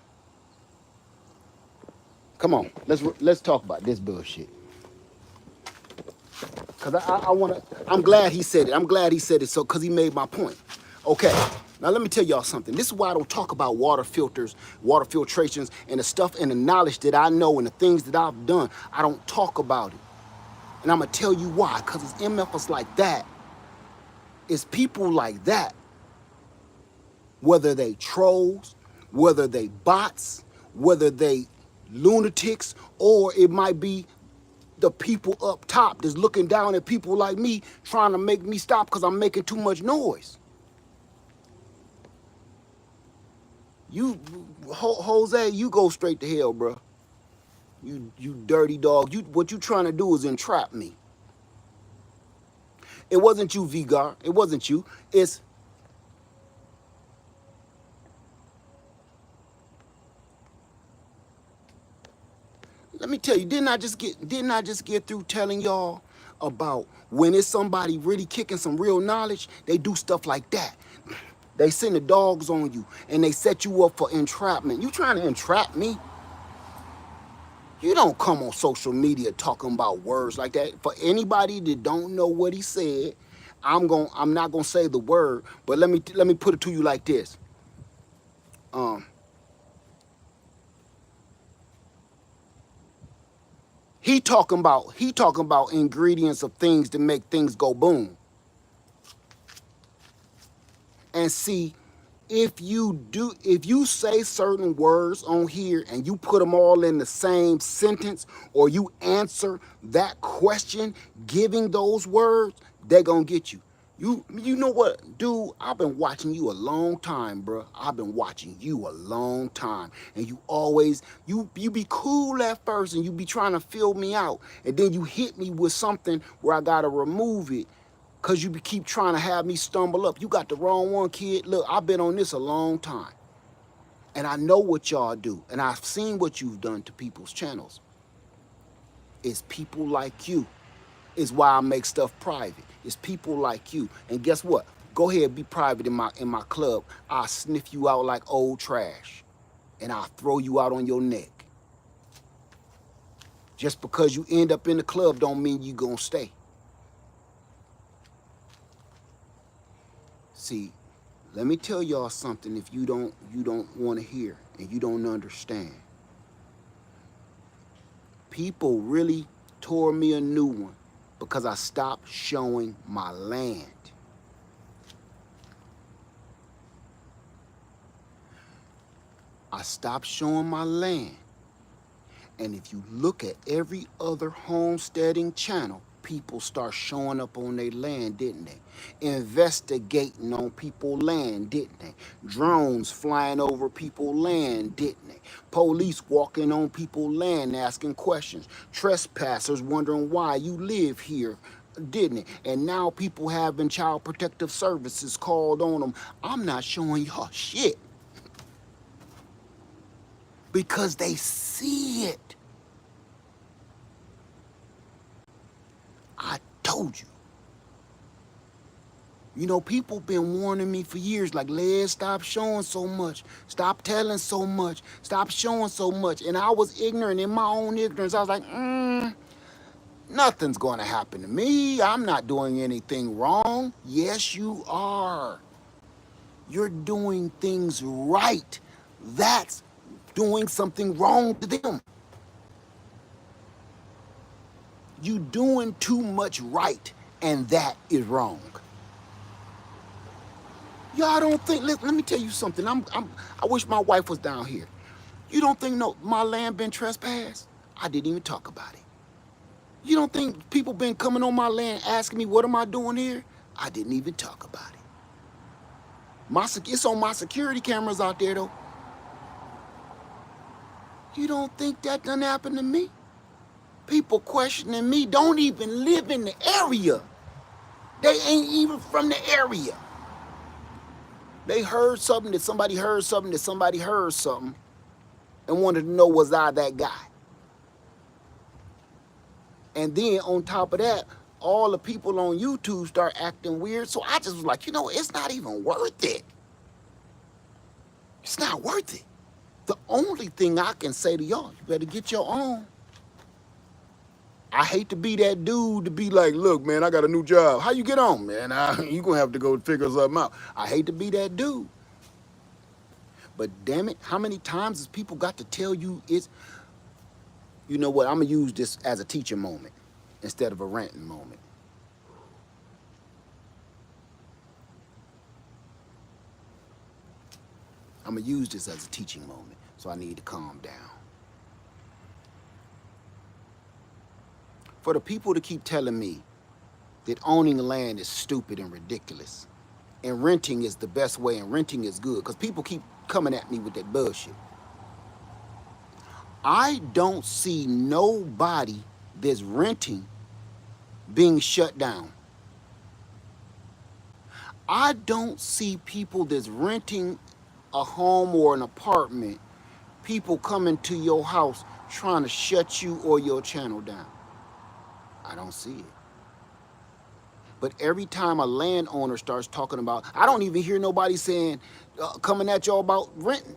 Come on, let's talk about this bullshit. Cause I want to. I'm glad he said it. I'm glad he said it. So, cause he made my point. Okay. Now let me tell y'all something. This is why I don't talk about water filters, water filtrations, and the stuff and the knowledge that I know and the things that I've done. I don't talk about it. And I'm going to tell you why. Because it's MFers like that. It's people like that. Whether they trolls, whether they bots, whether they lunatics, or it might be the people up top that's looking down at people like me trying to make me stop because I'm making too much noise. You, Jose, you go straight to hell, bro. You dirty dog. What you trying to do is entrap me. It wasn't you, Vigar. It wasn't you. It's let me tell you, didn't I just get through telling y'all about when it's somebody really kicking some real knowledge, they do stuff like that. They send the dogs on you and they set you up for entrapment. You trying to entrap me? You don't come on social media talking about words like that. For anybody that don't know what he said, I'm not gonna say the word, but let me put it to you like this. He talking about ingredients of things to make things go boom. And see, if you say certain words on here and you put them all in the same sentence, or you answer that question giving those words, they're gonna get you. You know what, dude, I've been watching you a long time, bro. I've been watching you a long time. And you always, you be cool at first and you be trying to fill me out. And then you hit me with something where I gotta remove it because you keep trying to have me stumble up. You got the wrong one, kid. Look, I've been on this a long time. And I know what y'all do. And I've seen what you've done to people's channels. It's people like you. Is why I make stuff private. It's people like you. And guess what? Go ahead, be private in my club. I'll sniff you out like old trash. And I'll throw you out on your neck. Just because you end up in the club don't mean you gonna stay. See, let me tell y'all something if you don't want to hear and you don't understand. People really tore me a new one because I stopped showing my land. I stopped showing my land. And if you look at every other homesteading channel, people start showing up on their land, didn't they? Investigating on people's land, didn't they? Drones flying over people's land, didn't they? Police walking on people's land asking questions. Trespassers wondering why you live here, didn't it? And now people having child protective services called on them. I'm not showing y'all shit. Because they see it. I told you. You know, people been warning me for years, like, Les, stop showing so much. Stop telling so much. Stop showing so much. And I was ignorant in my own ignorance. I was like, nothing's going to happen to me. I'm not doing anything wrong. Yes, you are. You're doing things right. That's doing something wrong to them. You doing too much right, and that is wrong. Y'all don't think, let me tell you something. I wish my wife was down here. You don't think my land been trespassed? I didn't even talk about it. You don't think people been coming on my land asking me what am I doing here? I didn't even talk about it. It's on my security cameras out there though. You don't think that done happened to me? People questioning me don't even live in the area. They ain't even from the area. They heard something that somebody heard something that somebody heard something and wanted to know was I that guy. And then on top of that, all the people on YouTube start acting weird. So I just was like, you know, it's not even worth it. It's not worth it. The only thing I can say to y'all, you better get your own. I hate to be that dude to be like, look, man, I got a new job. How you get on, man? You gonna have to go figure something out. I hate to be that dude. But damn it, how many times has people got to tell you it's, you know what, I'm gonna use this as a teaching moment instead of a ranting moment. I'm gonna use this as a teaching moment, so I need to calm down. For the people to keep telling me that owning land is stupid and ridiculous, and renting is the best way and renting is good, because people keep coming at me with that bullshit. I don't see nobody that's renting being shut down. I don't see people that's renting a home or an apartment, people coming to your house trying to shut you or your channel down. I don't see it. But every time a landowner starts talking about, I don't even hear nobody saying, coming at y'all about renting.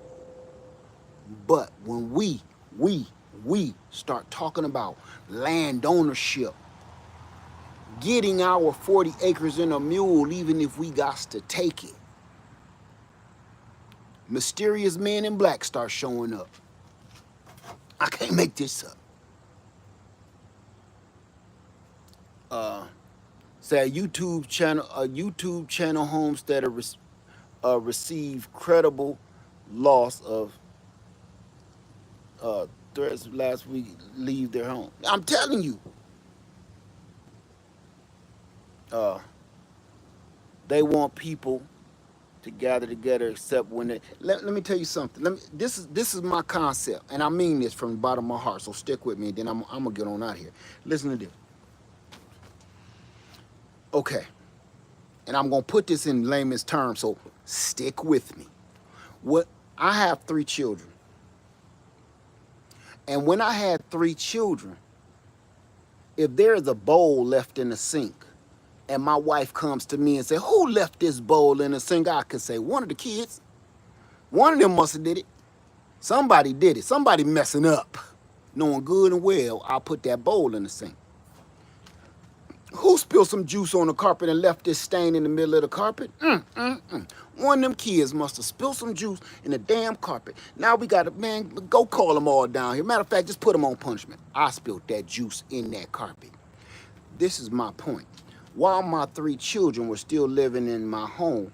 But when we start talking about land ownership, getting our 40 acres in a mule, even if we got to take it, mysterious men in black start showing up. I can't make this up. Say a YouTube channel homesteader received credible loss of threats last week, leave their home. I'm telling you, they want people to gather together, except when they. Let me tell you something. This is my concept, and I mean this from the bottom of my heart. So stick with me, and then I'm gonna get on out here. Listen to this. Okay, and I'm gonna put this in layman's terms. So stick with me. I have 3 children, and when I had 3 children, if there is a bowl left in the sink, and my wife comes to me and say, who left this bowl in the sink? I could say, one of the kids. One of them must have did it. Somebody did it. Somebody messing up. Knowing good and well, I'll put that bowl in the sink. Who spilled some juice on the carpet and left this stain in the middle of the carpet? One of them kids must have spilled some juice in the damn carpet. Now we got to, man, go call them all down here. Matter of fact, just put them on punishment. I spilled that juice in that carpet. This is my point. While my 3 children were still living in my home,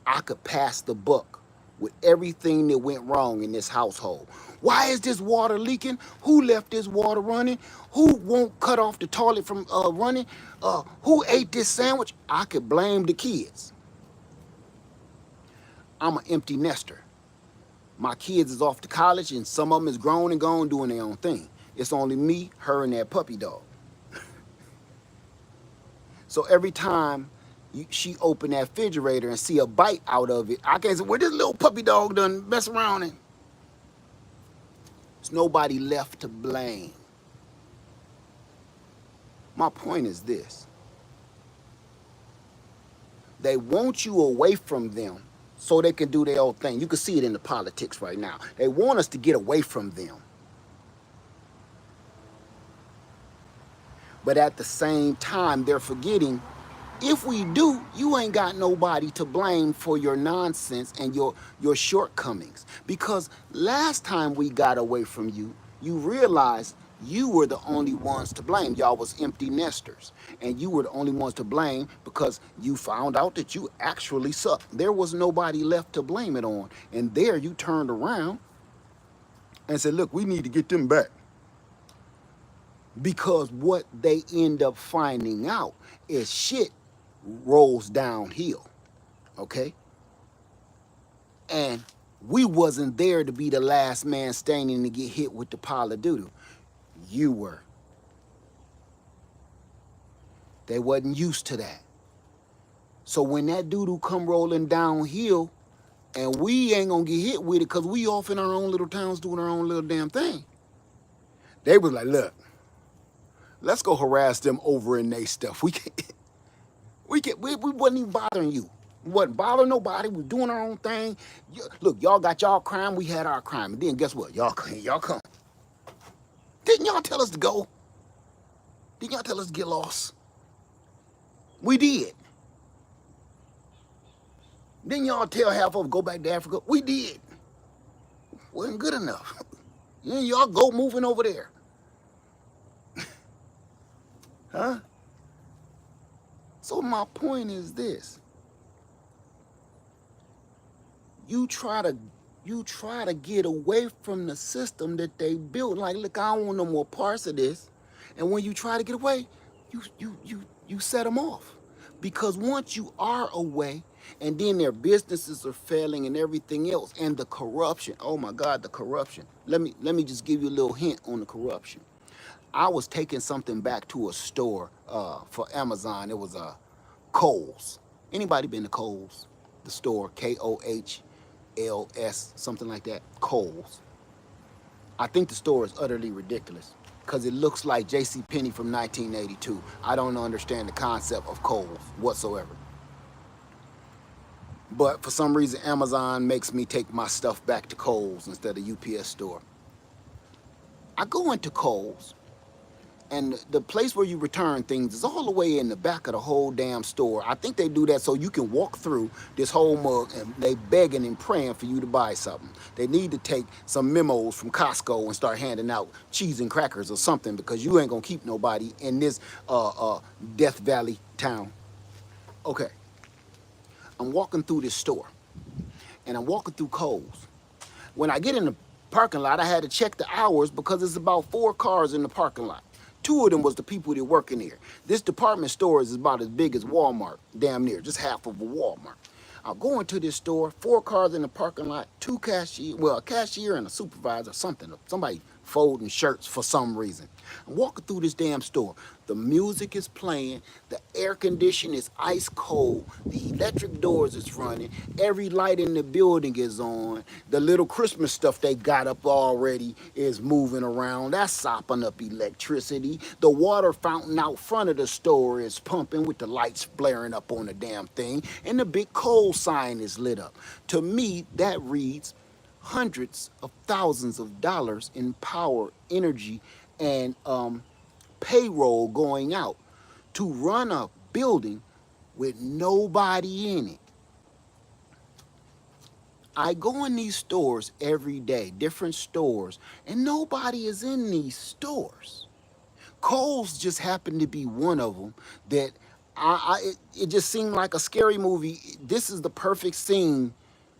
I could pass the buck with everything that went wrong in this household. Why is this water leaking? Who left this water running? Who won't cut off the toilet from running? Who ate this sandwich? I could blame the kids. I'm an empty nester. My kids is off to college, and some of them is grown and gone doing their own thing. It's only me, her, and that puppy dog. So every time she open that refrigerator and see a bite out of it, I can't say, where this little puppy dog done mess around in? There's nobody left to blame. My point is this. They want you away from them so they can do their own thing. You can see it in the politics right now. They want us to get away from them. But at the same time, they're forgetting, if we do, you ain't got nobody to blame for your nonsense and your shortcomings. Because last time we got away from you, you realized you were the only ones to blame. Y'all was empty nesters. And you were the only ones to blame because you found out that you actually sucked. There was nobody left to blame it on. And there you turned around and said, look, we need to get them back. Because what they end up finding out is shit rolls downhill, okay? And we wasn't there to be the last man standing to get hit with the pile of doo-doo. You were. They wasn't used to that. So when that doo-doo come rolling downhill, and we ain't gonna get hit with it because we off in our own little towns doing our own little damn thing, they was like, look, let's go harass them over in they stuff. We wasn't even bothering you. We wasn't bothering nobody. We doing our own thing. Look, y'all got y'all crime. We had our crime. And then guess what? Y'all come. Didn't y'all tell tell us to go? Didn't y'all tell us to get lost? We did. Didn't y'all tell half of us go back to Africa? We did. Wasn't good enough. Y'all go moving over there. Huh? So my point is this. You try to get away from the system that they built. Like, look, I don't want no more parts of this. And when you try to get away, you set them off. Because once you are away, and then their businesses are failing and everything else, and the corruption. Oh my God, the corruption. Let me just give you a little hint on the corruption. I was taking something back to a store for Amazon. It was Kohl's. Anybody been to Kohl's? The store, Kohl's, something like that. Kohl's. I think the store is utterly ridiculous because it looks like J.C. Penney from 1982. I don't understand the concept of Kohl's whatsoever. But for some reason, Amazon makes me take my stuff back to Kohl's instead of UPS store. I go into Kohl's, and the place where you return things is all the way in the back of the whole damn store. I think they do that so you can walk through this whole mug, and they begging and praying for you to buy something. They need to take some memos from Costco and start handing out cheese and crackers or something, because you ain't gonna keep nobody in this Death Valley town. Okay. I'm walking through this store, and I'm walking through Kohl's. When I get in the parking lot, I had to check the hours because there's about 4 cars in the parking lot. 2 of them was the people that work in here. This department store is about as big as Walmart, damn near, just half of a Walmart. I'll go into this store, 4 cars in the parking lot, 2 cashiers, well, a cashier and a supervisor, somebody folding shirts for some reason. I'm walking through this damn store. The music is playing, the air conditioning is ice cold, the electric doors is running, every light in the building is on, the little Christmas stuff they got up already is moving around, that's sopping up electricity, the water fountain out front of the store is pumping with the lights blaring up on the damn thing, and the big coal sign is lit up. To me, that reads hundreds of thousands of dollars in power, energy, and payroll going out to run a building with nobody in it. I go in these stores every day, different stores, and nobody is in these stores. Kohl's just happened to be one of them that it just seemed like a scary movie. This is the perfect scene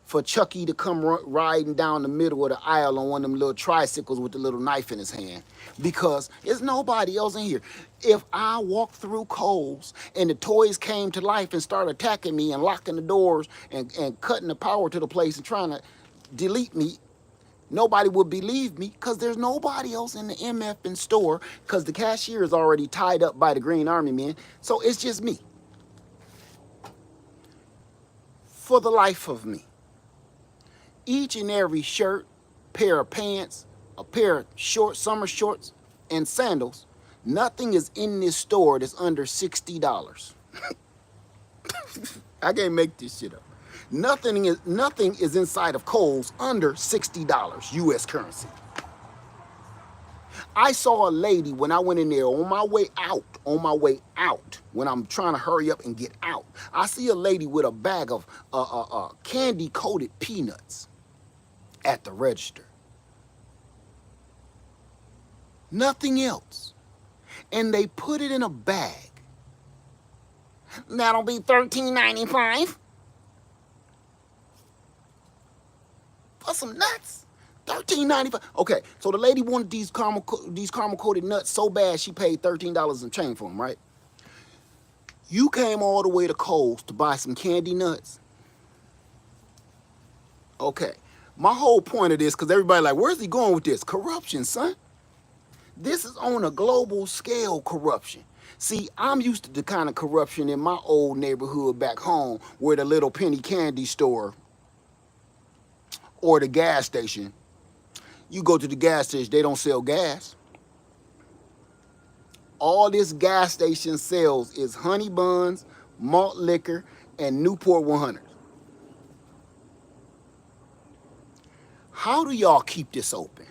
for Chucky to come riding down the middle of the aisle on one of them little tricycles with the little knife in his hand, because there's nobody else in here. If I walked through Kohl's and the toys came to life and started attacking me and locking the doors and cutting the power to the place and trying to delete me, nobody would believe me, because there's nobody else in the MF in store, because the cashier is already tied up by the Green Army men. So it's just me. For the life of me, each and every shirt, pair of pants, a pair of summer shorts, and sandals, nothing is in this store that's under $60. I can't make this shit up. Nothing is inside of Kohl's under $60 US currency. I saw a lady when I went in there on my way out, when I'm trying to hurry up and get out. I see a lady with a bag of candy-coated peanuts at the register. Nothing else. And they put it in a bag. That'll be $13.95 for some nuts. $13.95. Okay, so the lady wanted these caramel coated nuts so bad she paid $13 and change for them, right? You came all the way to Kohl's to buy some candy nuts. Okay, my whole point of this, because everybody like, where's he going with this? Corruption, son. This is on a global scale corruption. See, I'm used to the kind of corruption in my old neighborhood back home, where the little penny candy store or the gas station. You go to the gas station, they don't sell gas. All this gas station sells is honey buns, malt liquor, and Newport 100. How do y'all keep this open?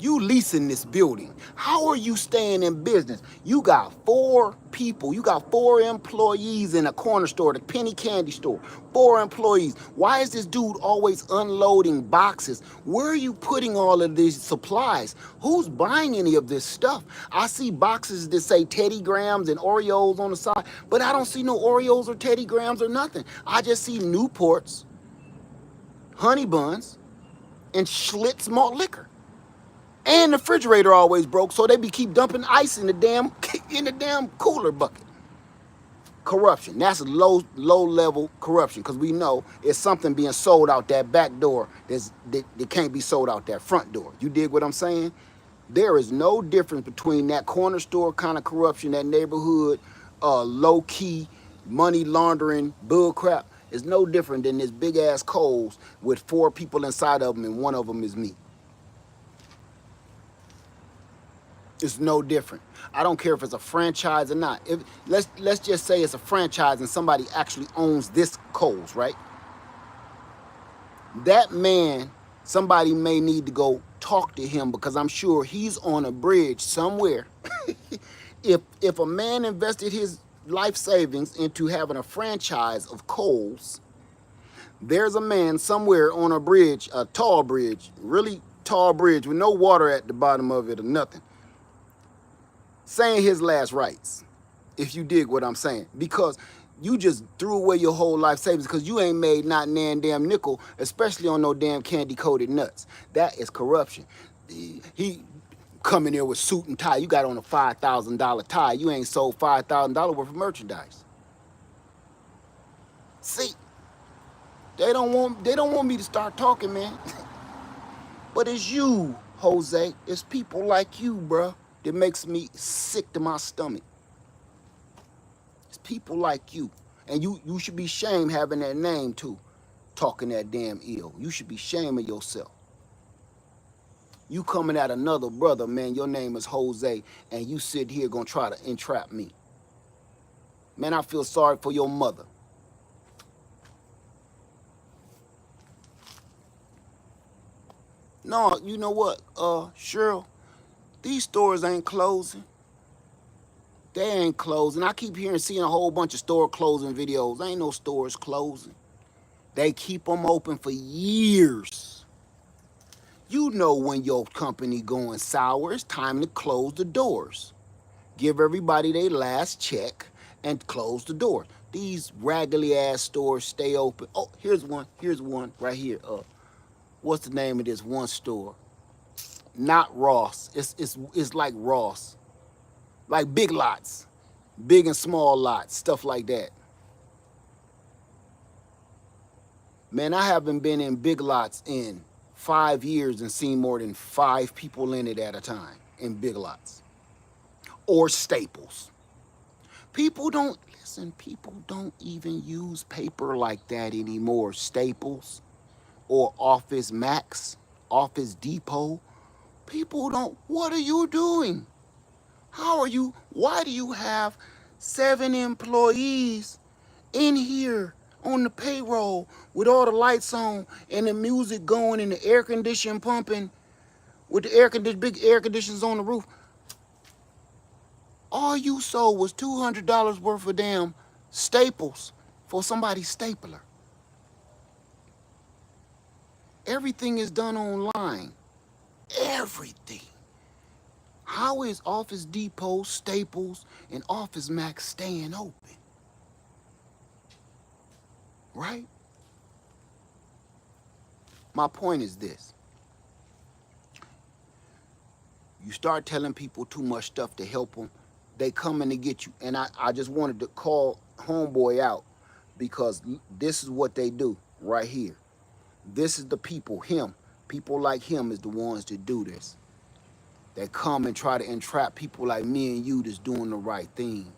You leasing this building. How are you staying in business? You got 4 people. You got 4 employees in a corner store, the penny candy store. 4 employees. Why is this dude always unloading boxes? Where are you putting all of these supplies? Who's buying any of this stuff? I see boxes that say Teddy Grahams and Oreos on the side, but I don't see no Oreos or Teddy Grahams or nothing. I just see Newports, honey buns, and Schlitz malt liquor. And the refrigerator always broke, so they keep dumping ice in the damn cooler bucket. Corruption. That's a low level corruption, because we know it's something being sold out that back door that can't be sold out that front door. You dig what I'm saying? There is no difference between that corner store kind of corruption, that neighborhood low key money laundering bull crap. It's no different than this big ass Kohl's with 4 people inside of them and one of them is me. It's no different. I don't care if it's a franchise or not. If let's just say it's a franchise and somebody actually owns this Kohl's, right? That man, somebody may need to go talk to him, because I'm sure he's on a bridge somewhere. If a man invested his life savings into having a franchise of Kohl's, there's a man somewhere on a bridge, a tall bridge, really tall bridge with no water at the bottom of it or nothing, saying his last rites, if you dig what I'm saying. Because you just threw away your whole life savings because you ain't made not nan damn nickel, especially on no damn candy-coated nuts. That is corruption. He coming there with suit and tie. You got on a $5,000 tie. You ain't sold $5,000 worth of merchandise. See, they don't want me to start talking, man. But it's you, Jose. It's people like you, bruh, that makes me sick to my stomach. It's people like you. And you should be ashamed having that name too, talking that damn ill. You should be ashamed of yourself. You coming at another brother, man, your name is Jose, and you sit here gonna try to entrap me. Man, I feel sorry for your mother. No, you know what, Cheryl? These stores ain't closing. They ain't closing. I keep seeing a whole bunch of store closing videos. Ain't no stores closing. They keep them open for years. You know when your company going sour, it's time to close the doors. Give everybody their last check and close the door. These raggedy ass stores stay open. Oh, here's one right here. What's the name of this one store? Not Ross. It's like Ross. Like Big Lots. Big and small lots, stuff like that. Man, I haven't been in Big Lots in 5 years and seen more than 5 people in it at a time in Big Lots. Or Staples. People don't even use paper like that anymore. Staples or Office Max, Office Depot. People don't, what are you doing? Why do you have 7 employees in here on the payroll with all the lights on and the music going and the air conditioning pumping with the big air conditioners on the roof? All you sold was $200 worth of damn staples for somebody's stapler. Everything is done online. Everything. How is Office Depot, Staples, and Office Max staying open? Right? My point is this. You start telling people too much stuff to help them, they coming to get you. And I just wanted to call homeboy out, because this is what they do right here. This is the people, him. People like him is the ones that do this. They come and try to entrap people like me and you that's doing the right thing.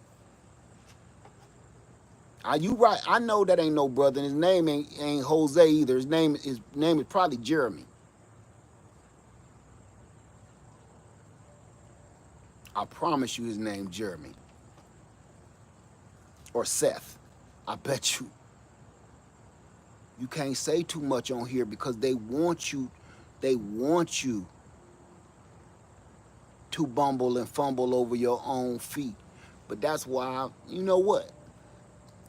Are you right? I know that ain't no brother. And his name ain't Jose either. His name is probably Jeremy. I promise you his name Jeremy. Or Seth. I bet you. You can't say too much on here because they want you to bumble and fumble over your own feet. But that's why, you know what?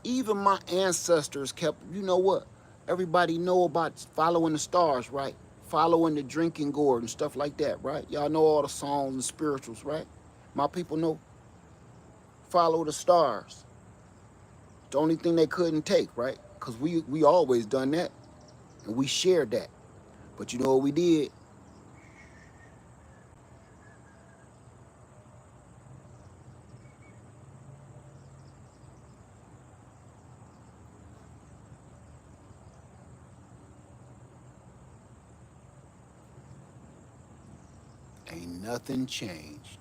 Even my ancestors kept, you know what? Everybody know about following the stars, right? Following the drinking gourd and stuff like that, right? Y'all know all the songs and spirituals, right? My people know follow the stars. The only thing they couldn't take, right? Because we always done that. And we shared that. But you know what we did? Ain't nothing changed.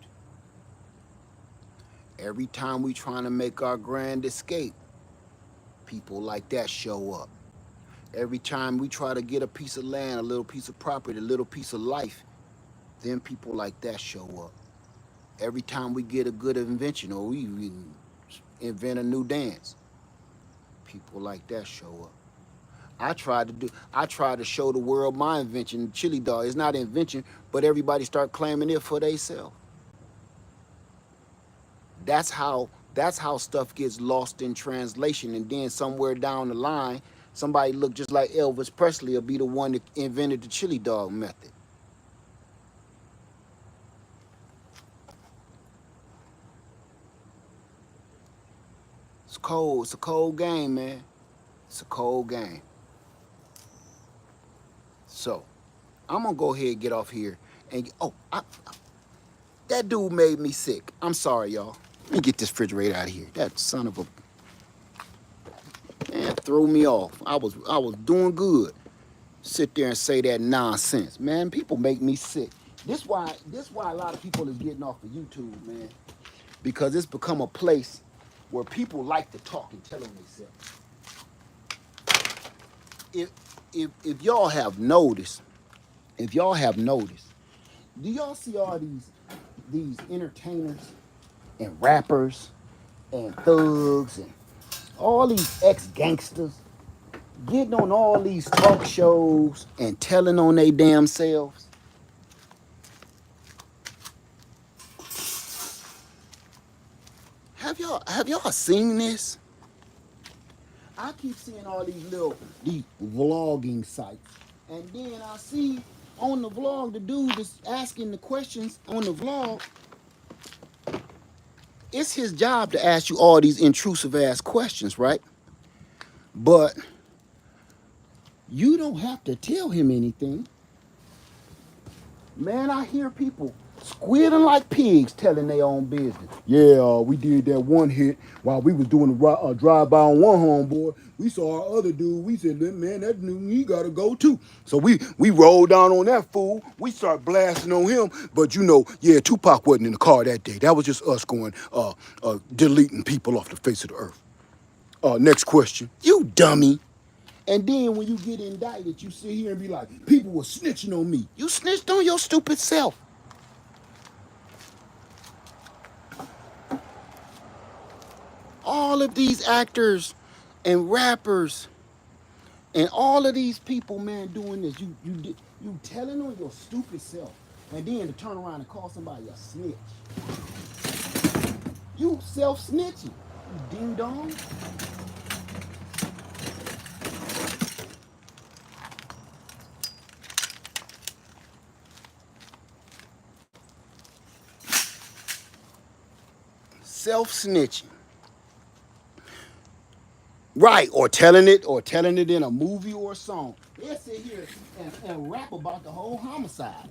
Every time we trying to make our grand escape, people like that show up. Every time we try to get a piece of land, a little piece of property, a little piece of life, then people like that show up. Every time we get a good invention or we invent a new dance, people like that show up. I tried to show the world my invention, chili dog. It's not an invention, but everybody start claiming it for themselves. That's how stuff gets lost in translation, and then somewhere down the line, somebody look just like Elvis Presley will be the one that invented the chili dog method. It's cold. It's a cold game, man. It's a cold game. So, I'm gonna go ahead and get off here. And that dude made me sick. I'm sorry, y'all. Let me get this refrigerator out of here. That son of a man threw me off. I was doing good. Sit there and say that nonsense, man. People make me sick. This why a lot of people is getting off of YouTube, man. Because it's become a place where people like to talk and tell them themselves. If if y'all have noticed, do y'all see all these entertainers and rappers and thugs and all these ex-gangsters getting on all these talk shows and telling on they damn selves? Have y'all seen this? I keep seeing all these vlogging sites, and then I see on the vlog the dude that's asking the questions on the vlog. It's his job to ask you all these intrusive ass questions, right? But you don't have to tell him anything. Man, I hear people squealing like pigs telling their own business. Yeah, we did that one hit while we was doing a drive-by on one homeboy. We saw our other dude. We said, man, that dude, he got to go too. So we rolled down on that fool. We start blasting on him. But you know, yeah, Tupac wasn't in the car that day. That was just us going, deleting people off the face of the earth. Next question. You dummy. And then when you get indicted, you sit here and be like, people were snitching on me. You snitched on your stupid self. All of these actors and rappers and all of these people, man, doing this, you telling on your stupid self, and then to turn around and call somebody a snitch. You self-snitching, you ding dong. Self-snitching. Right, or telling it in a movie or a song. They'll sit here and rap about the whole homicide.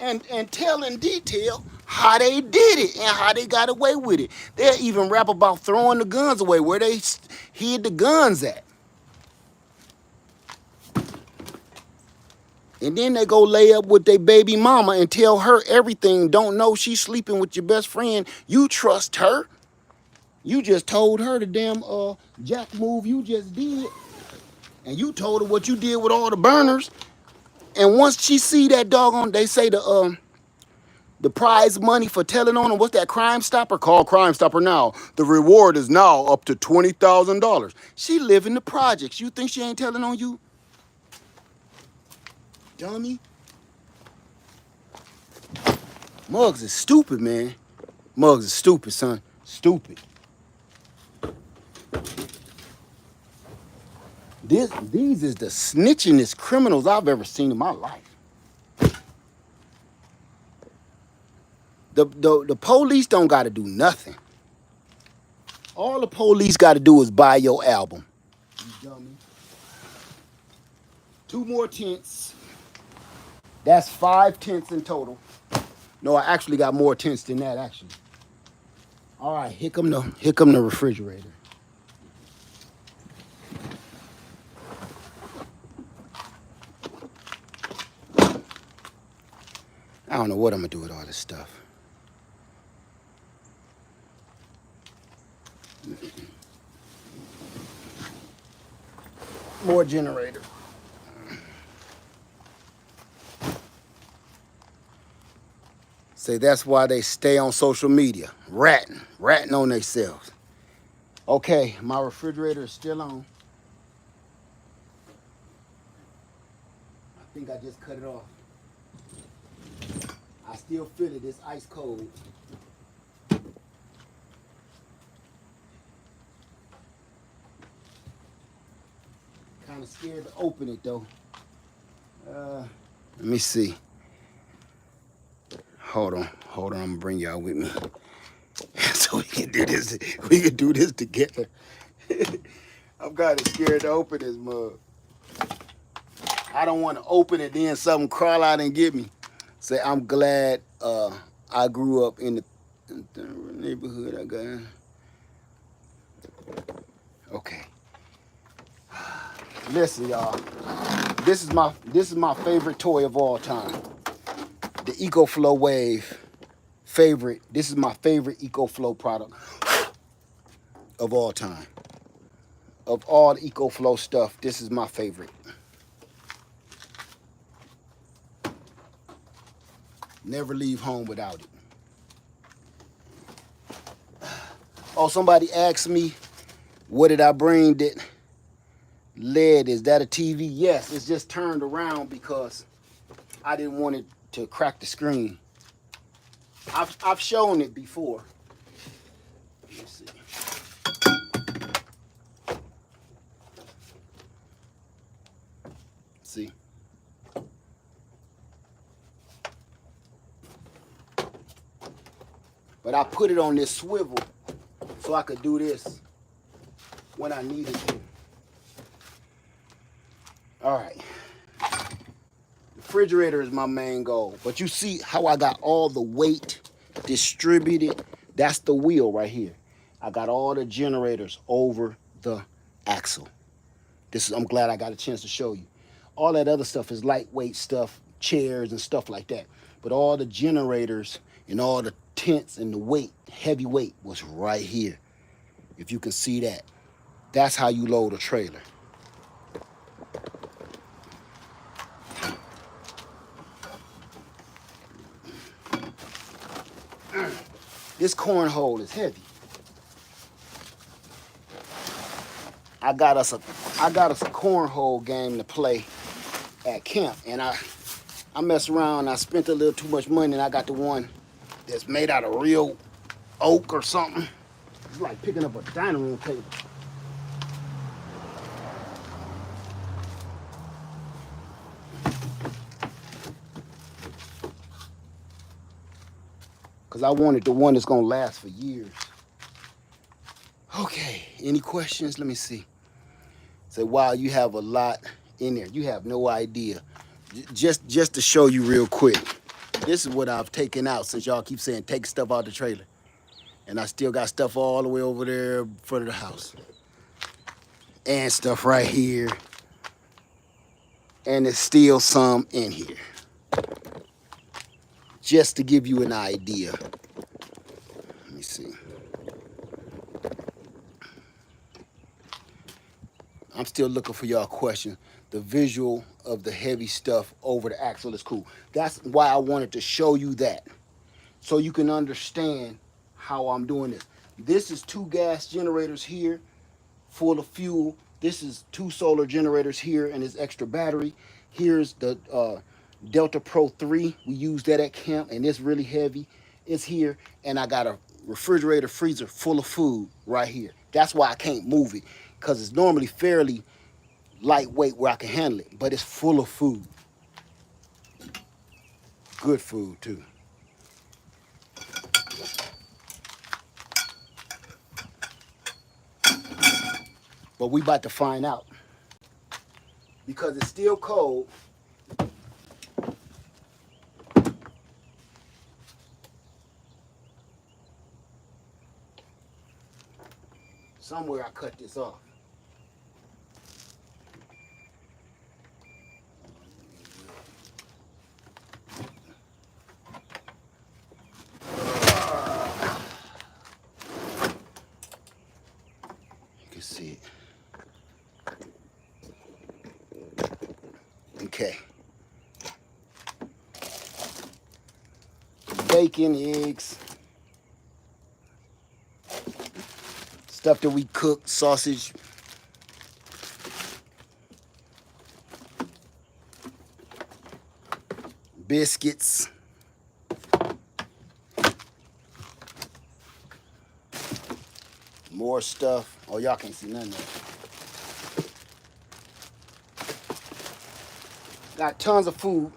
And tell in detail how they did it and how they got away with it. They'll even rap about throwing the guns away, where they hid the guns at. And then they go lay up with their baby mama and tell her everything. Don't know she's sleeping with your best friend. You trust her. You just told her the damn jack move you just did. And you told her what you did with all the burners. And once she see that doggone, they say the prize money for telling on them, what's that, Crime Stopper? Call Crime Stopper now. The reward is now up to $20,000. She live in the projects. You think she ain't telling on you? Dummy. Mugs is stupid, man. Mugs is stupid, son. Stupid. These is the snitchingest criminals I've ever seen in my life. The police don't got to do nothing. All the police got to do is buy your album. You dummy. 2 more tents. That's 5 tents in total. No, I actually got more tents than that, actually. All right, here come the refrigerator. I don't know what I'm gonna do with all this stuff. More generator. Say that's why they stay on social media, ratting on themselves. Okay, my refrigerator is still on. I think I just cut it off. I still feel it, it's ice cold. Kind of scared to open it though. Let me see. Hold on, I'm gonna bring y'all with me. So we can do this together. I'm kind of scared to open this mug. I don't want to open it, then something crawl out and get me. Say, I'm glad I grew up in the neighborhood I got. Okay. Listen, y'all. This is my favorite toy of all time. The EcoFlow Wave. This is my favorite EcoFlow product of all time. Of all the EcoFlow stuff, this is my favorite. Never leave home without it. Oh, somebody asked me, what did I bring that led? Is that a TV? Yes, it's just turned around because I didn't want it to crack the screen. I've shown it before. Let's see. See. But I put it on this swivel so I could do this when I needed to. All right. Refrigerator is my main goal. But you see how I got all the weight distributed? That's the wheel right here. I got all the generators over the axle. I'm glad I got a chance to show you. All that other stuff is lightweight stuff, chairs and stuff like that. But all the generators and all the tents and the weight, heavy weight, was right here. If you can see that. That's how you load a trailer. This cornhole is heavy. I got us a cornhole game to play at camp, and I messed around. I spent a little too much money, and I got the one that's made out of real oak or something. It's like picking up a dining room table. Because I wanted the one that's going to last for years. Okay, any questions? Let me see. Say, wow, you have a lot in there. You have no idea. Just to show you real quick. This is what I've taken out since y'all keep saying take stuff out the trailer. And I still got stuff all the way over there in front of the house. And stuff right here. And there's still some in here. Just to give you an idea. Let me see. I'm still looking for y'all questions. The visual of the heavy stuff over the axle is cool. That's why I wanted to show you that. So you can understand how I'm doing this. This is 2 gas generators here, full of fuel. This is 2 solar generators here and this extra battery. Here's the Delta Pro 3, we use that at camp, and it's really heavy. It's here, and I got a refrigerator freezer full of food right here. That's why I can't move it, because it's normally fairly lightweight where I can handle it, but it's full of food. Good food, too. But we about to find out. Because it's still cold. Somewhere I cut this off. You can see it. Okay. Bacon, eggs, stuff that we cook, sausage. Biscuits. More stuff. Oh, y'all can't see none of that. Got tons of food.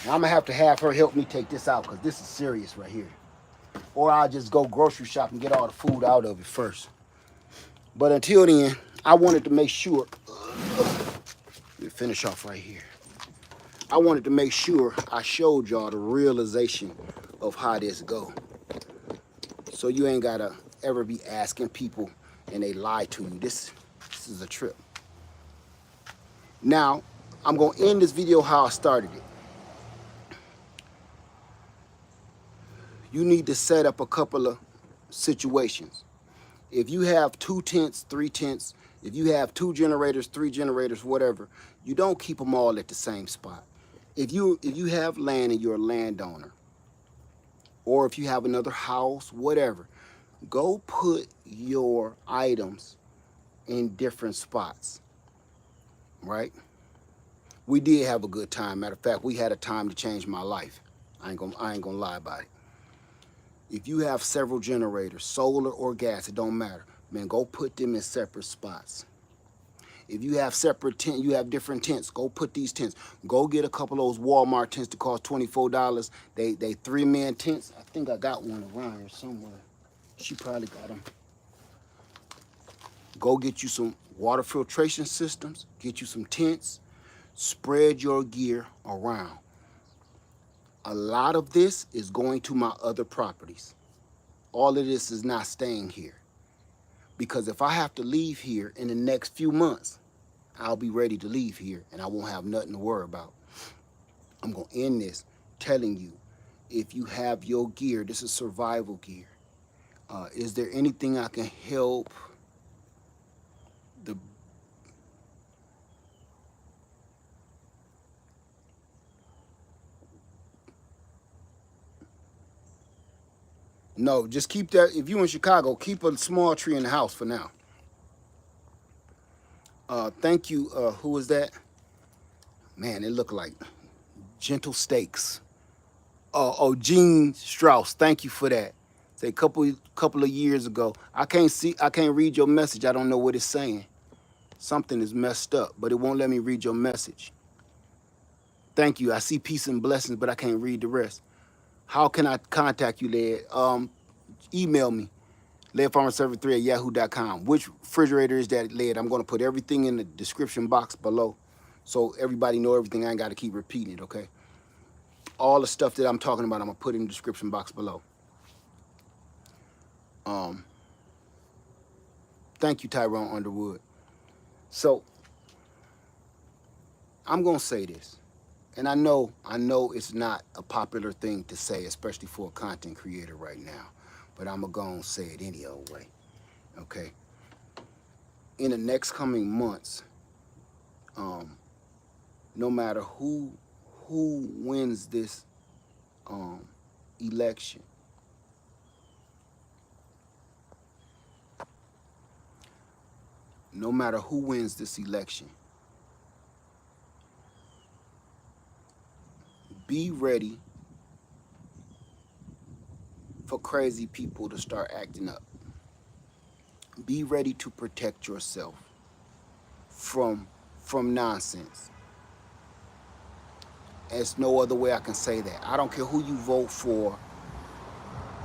Now, I'm going to have her help me take this out because this is serious right here. Or I'll just go grocery shop and get all the food out of it first. But until then, I wanted to make sure. Let me finish off right here. I wanted to make sure I showed y'all the realization of how this go. So you ain't gotta ever be asking people and they lie to you. This is a trip. Now, I'm gonna end this video how I started it. You need to set up a couple of situations. If you have 2 tents, 3 tents, if you have 2 generators, 3 generators, whatever, you don't keep them all at the same spot. If you have land and you're a landowner, or if you have another house, whatever, go put your items in different spots, right? We did have a good time. Matter of fact, we had a time to change my life. I ain't gonna lie about it. If you have several generators, solar or gas, it don't matter. Man, go put them in separate spots. If you have separate tents, you have different tents, go put these tents. Go get a couple of those Walmart tents that cost $24. They 3-man tents. I think I got one around here somewhere. She probably got them. Go get you some water filtration systems, get you some tents, spread your gear around. A lot of this is going to my other properties. All of this is not staying here. Because if I have to leave here in the next few months, I'll be ready to leave here and I won't have nothing to worry about. I'm going to end this telling you, if you have your gear, this is survival gear. Is there anything I can help the No, just keep that. If you're in Chicago, keep a small tree in the house for now. Thank you. Who is that? Man, it looked like Gentle Steaks. Oh, Gene Strauss. Thank you for that. Say a couple of years ago. I can't read your message. I don't know what it's saying. Something is messed up, but it won't let me read your message. Thank you. I see peace and blessings, but I can't read the rest. How can I contact you, Led? Email me, ledfarmerserver3@yahoo.com. Which refrigerator is that, Led? I'm going to put everything in the description box below so everybody know everything. I ain't got to keep repeating it, okay? All the stuff that I'm talking about, I'm going to put in the description box below. Thank you, Tyrone Underwood. So, I'm going to say this. And I know it's not a popular thing to say, especially for a content creator right now. But I'm going to say it any old way, okay? In the next coming months, no matter who wins this election, no matter who wins this election, Be ready for crazy people to start acting up. Be ready to protect yourself from nonsense. There's no other way I can say that. I don't care who you vote for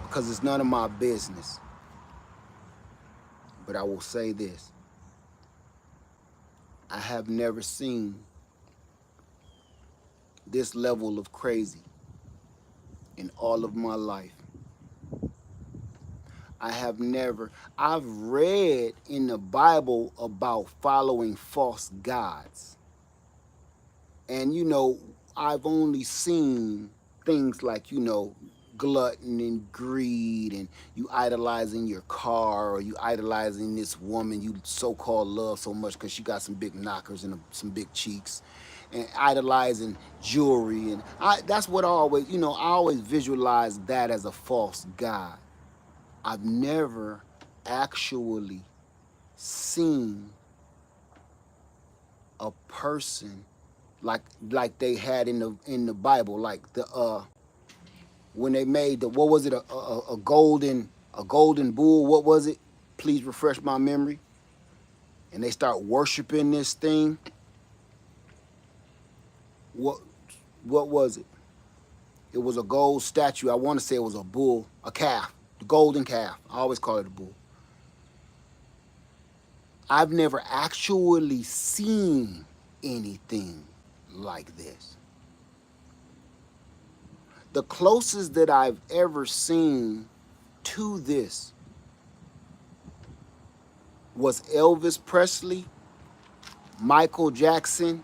because it's none of my business. But I will say this. I have never seen this level of crazy in all of my life. I've read in the Bible about following false gods. And, I've only seen things like, glutton and greed, and you idolizing your car, or you idolizing this woman you so-called love so much because she got some big knockers and some big cheeks, and idolizing jewelry. And that's what I always visualize that as a false god. I've never actually seen a person like they had in the Bible, like when they made what was it, a golden bull? What was it? Please refresh my memory. And they start worshiping this thing. What was it? It was a gold statue. I want to say it was a bull, a calf, the golden calf. I always call it a bull. I've never actually seen anything like this. The closest that I've ever seen to this was Elvis Presley, Michael Jackson,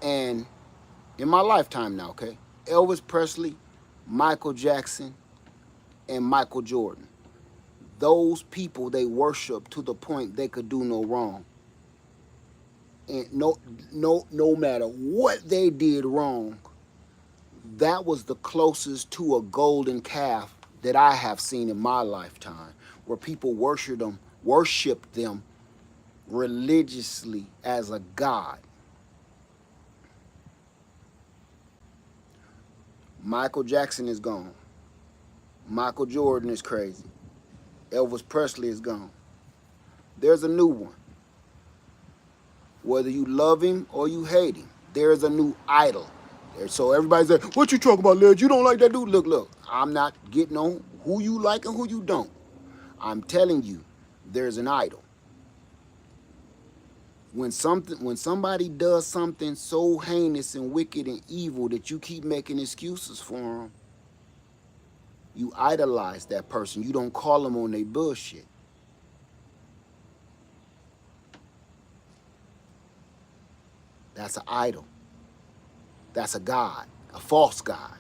and in my lifetime now, okay? Elvis Presley, Michael Jackson, and Michael Jordan. Those people they worship to the point they could do no wrong. And no matter what they did wrong, that was the closest to a golden calf that I have seen in my lifetime, where people worship them religiously as a god. Michael Jackson is gone. Michael Jordan is crazy. Elvis Presley is gone. There's a new one. Whether you love him or you hate him, there's a new idol. So everybody's like, what you talking about, Ledge? You don't like that dude? Look, I'm not getting on who you like and who you don't. I'm telling you, there's an idol. When somebody does something so heinous and wicked and evil that you keep making excuses for them, you idolize that person. You don't call them on their bullshit. That's an idol. That's a god, a false god.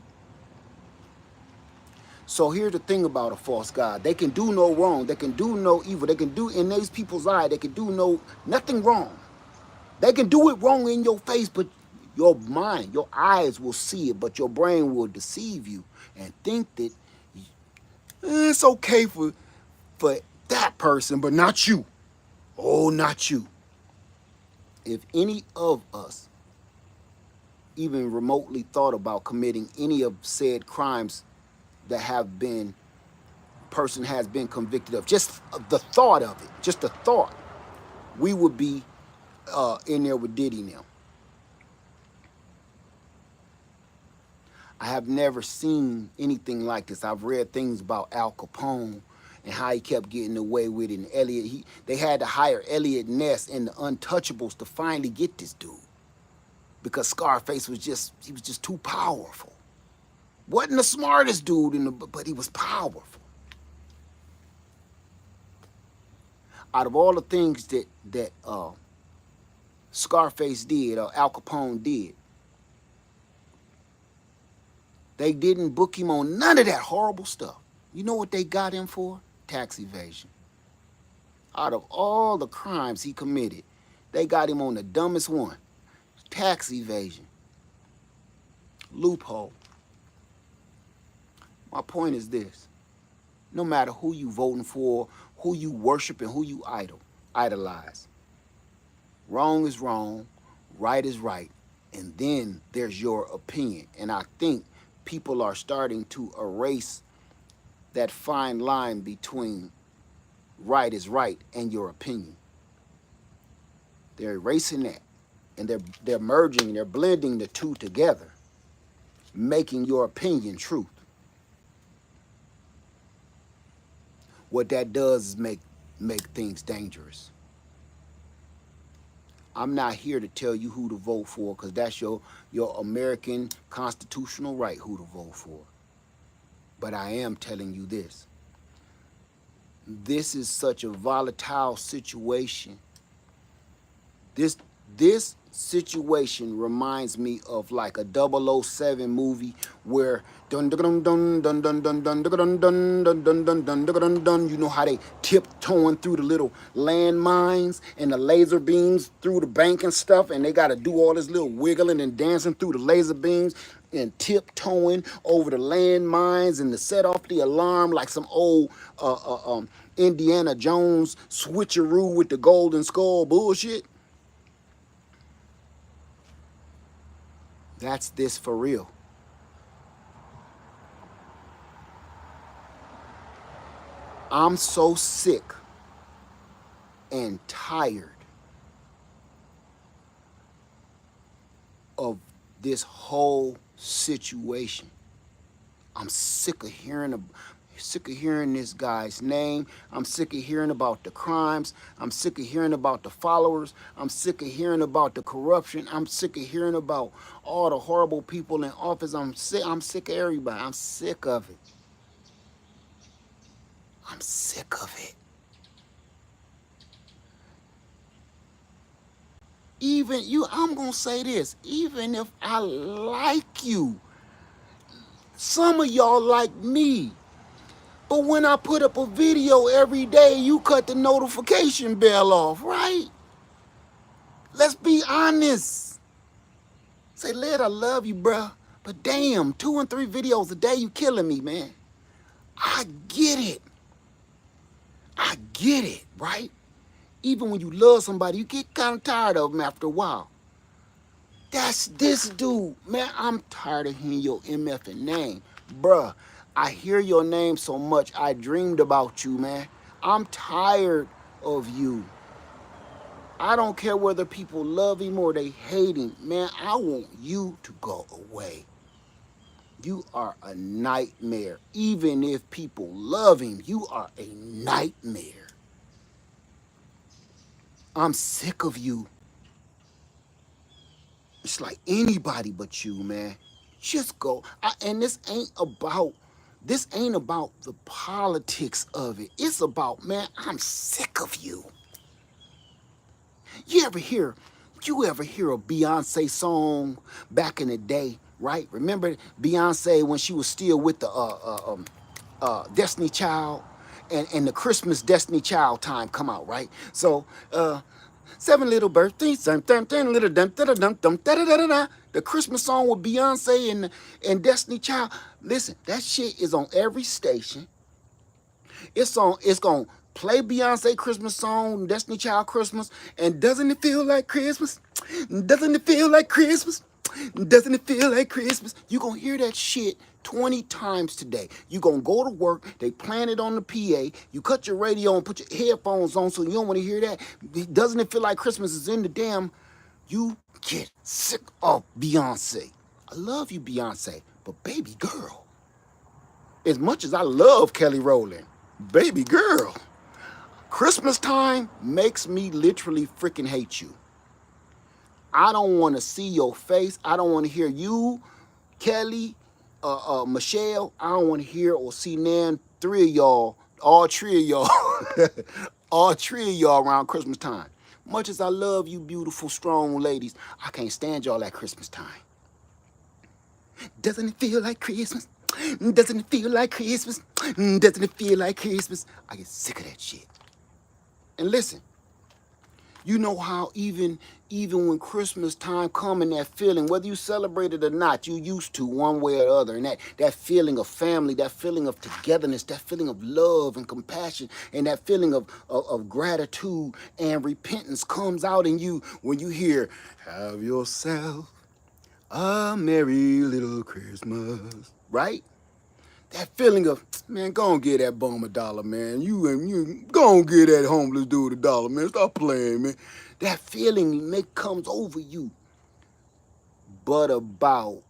So here's the thing about a false god. They can do no wrong. They can do no evil. They can do, in these people's eye, they can do nothing wrong. They can do it wrong in your face, but your mind, your eyes will see it, but your brain will deceive you and think that it's okay for that person, but not you. Oh, not you. If any of us even remotely thought about committing any of said crimes that person has been convicted of, just the thought of it, just the thought, we would be in there with Diddy now. I have never seen anything like this. I've read things about Al Capone and how he kept getting away with it. And they had to hire Elliot Ness and the Untouchables to finally get this dude, because Scarface was just too powerful. Wasn't the smartest dude but he was powerful. Out of all the things that Scarface did, or Al Capone did, they didn't book him on none of that horrible stuff. You know what they got him for? Tax evasion. Out of all the crimes he committed, they got him on the dumbest one. Tax evasion. Loophole. My point is this. No matter who you voting for, who you worship, and who you idolize, wrong is wrong, right is right. and then there's your opinion. And I think people are starting to erase that fine line between right is right and your opinion. They're erasing that, and they're merging, they're blending the two together, making your opinion truth. What that does is make things dangerous. I'm not here to tell you who to vote for, because that's your American constitutional right who to vote for. But I am telling you this. This is such a volatile situation. This situation reminds me of like a 007 movie where dun dun dun dun dun dun dun dun dun dun dun dun dun dun dun. You know how they tiptoeing through the little landmines and the laser beams through the bank and stuff, and they got to do all this little wiggling and dancing through the laser beams and tiptoeing over the landmines and to set off the alarm like some old Indiana Jones switcheroo with the golden skull bullshit. That's this for real. I'm so sick and tired of this whole situation. I'm sick of hearing this guy's name. I'm sick of hearing about the crimes. I'm sick of hearing about the followers. I'm sick of hearing about the corruption. I'm sick of hearing about all the horrible people in office. I'm sick of everybody. I'm sick of it. I'm sick of it. Even you, I'm gonna say this, even if I like you, some of y'all like me. But when I put up a video every day, you cut the notification bell off, right? Let's be honest. Say, Led, I love you, bruh. But damn, 2 and 3 videos a day, you killing me, man. I get it. I get it, right? Even when you love somebody, you get kind of tired of them after a while. That's this dude. Man, I'm tired of hearing your MFing name. Bruh, I hear your name so much, I dreamed about you, man. I'm tired of you. I don't care whether people love him or they hate him. Man, I want you to go away. You are a nightmare. Even if people love him, you are a nightmare. I'm sick of you. It's like anybody but you, man. Just go. And this ain't about the politics of it. It's about, man, I'm sick of you. You ever hear a Beyonce song back in the day, right? Remember Beyonce when she was still with the Destiny Child, and the Christmas Destiny Child time come out, right? So 7 little birthdays, little the Christmas song with Beyonce and Destiny Child. Listen, that shit is on every station. It's gonna play Beyonce Christmas song, Destiny Child Christmas, and doesn't it feel like Christmas? Doesn't it feel like Christmas? Doesn't it feel like Christmas? You gonna hear that shit 20 times today. You gonna go to work, they playing it on the PA, you cut your radio and put your headphones on so you don't wanna hear that. Doesn't it feel like Christmas is in the damn, you get sick of Beyonce. I love you, Beyonce, but baby girl, as much as I love Kelly Rowland, baby girl, Christmas time makes me literally freaking hate you. I don't want to see your face. I don't want to hear you, Kelly, Michelle. I don't want to hear or see none 3 of y'all, all 3 of y'all, all 3 of y'all around Christmas time. Much as I love you beautiful, strong ladies, I can't stand y'all at Christmas time. Doesn't it feel like Christmas? Doesn't it feel like Christmas? Doesn't it feel like Christmas? I get sick of that shit. And listen, you know how even when Christmas time come and that feeling, whether you celebrate it or not, you used to one way or other. And that feeling of family, that feeling of togetherness, that feeling of love and compassion, and that feeling of gratitude and repentance comes out in you when you hear, have yourself A merry little Christmas, right? That feeling of, man, go and get that bum $1, man. You go and get that homeless dude $1, man. Stop playing, man. That feeling comes over you. But about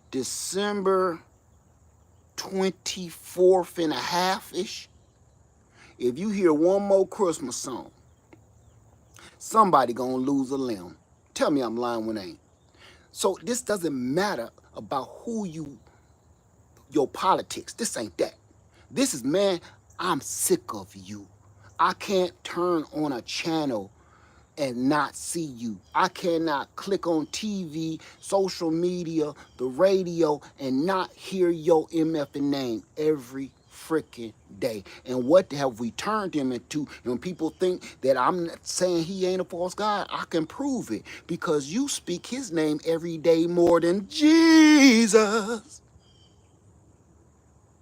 December 24th and a half-ish, if you hear one more Christmas song, somebody gonna lose a limb. Tell me I'm lying when I ain't. So this doesn't matter about your politics. This ain't that. This is, man, I'm sick of you. I can't turn on a channel and not see you. I cannot click on TV, social media, the radio, and not hear your MFing name every freaking day. And what have we turned him into? And when people think that I'm not saying he ain't a false God, I can prove it, because you speak his name every day more than Jesus.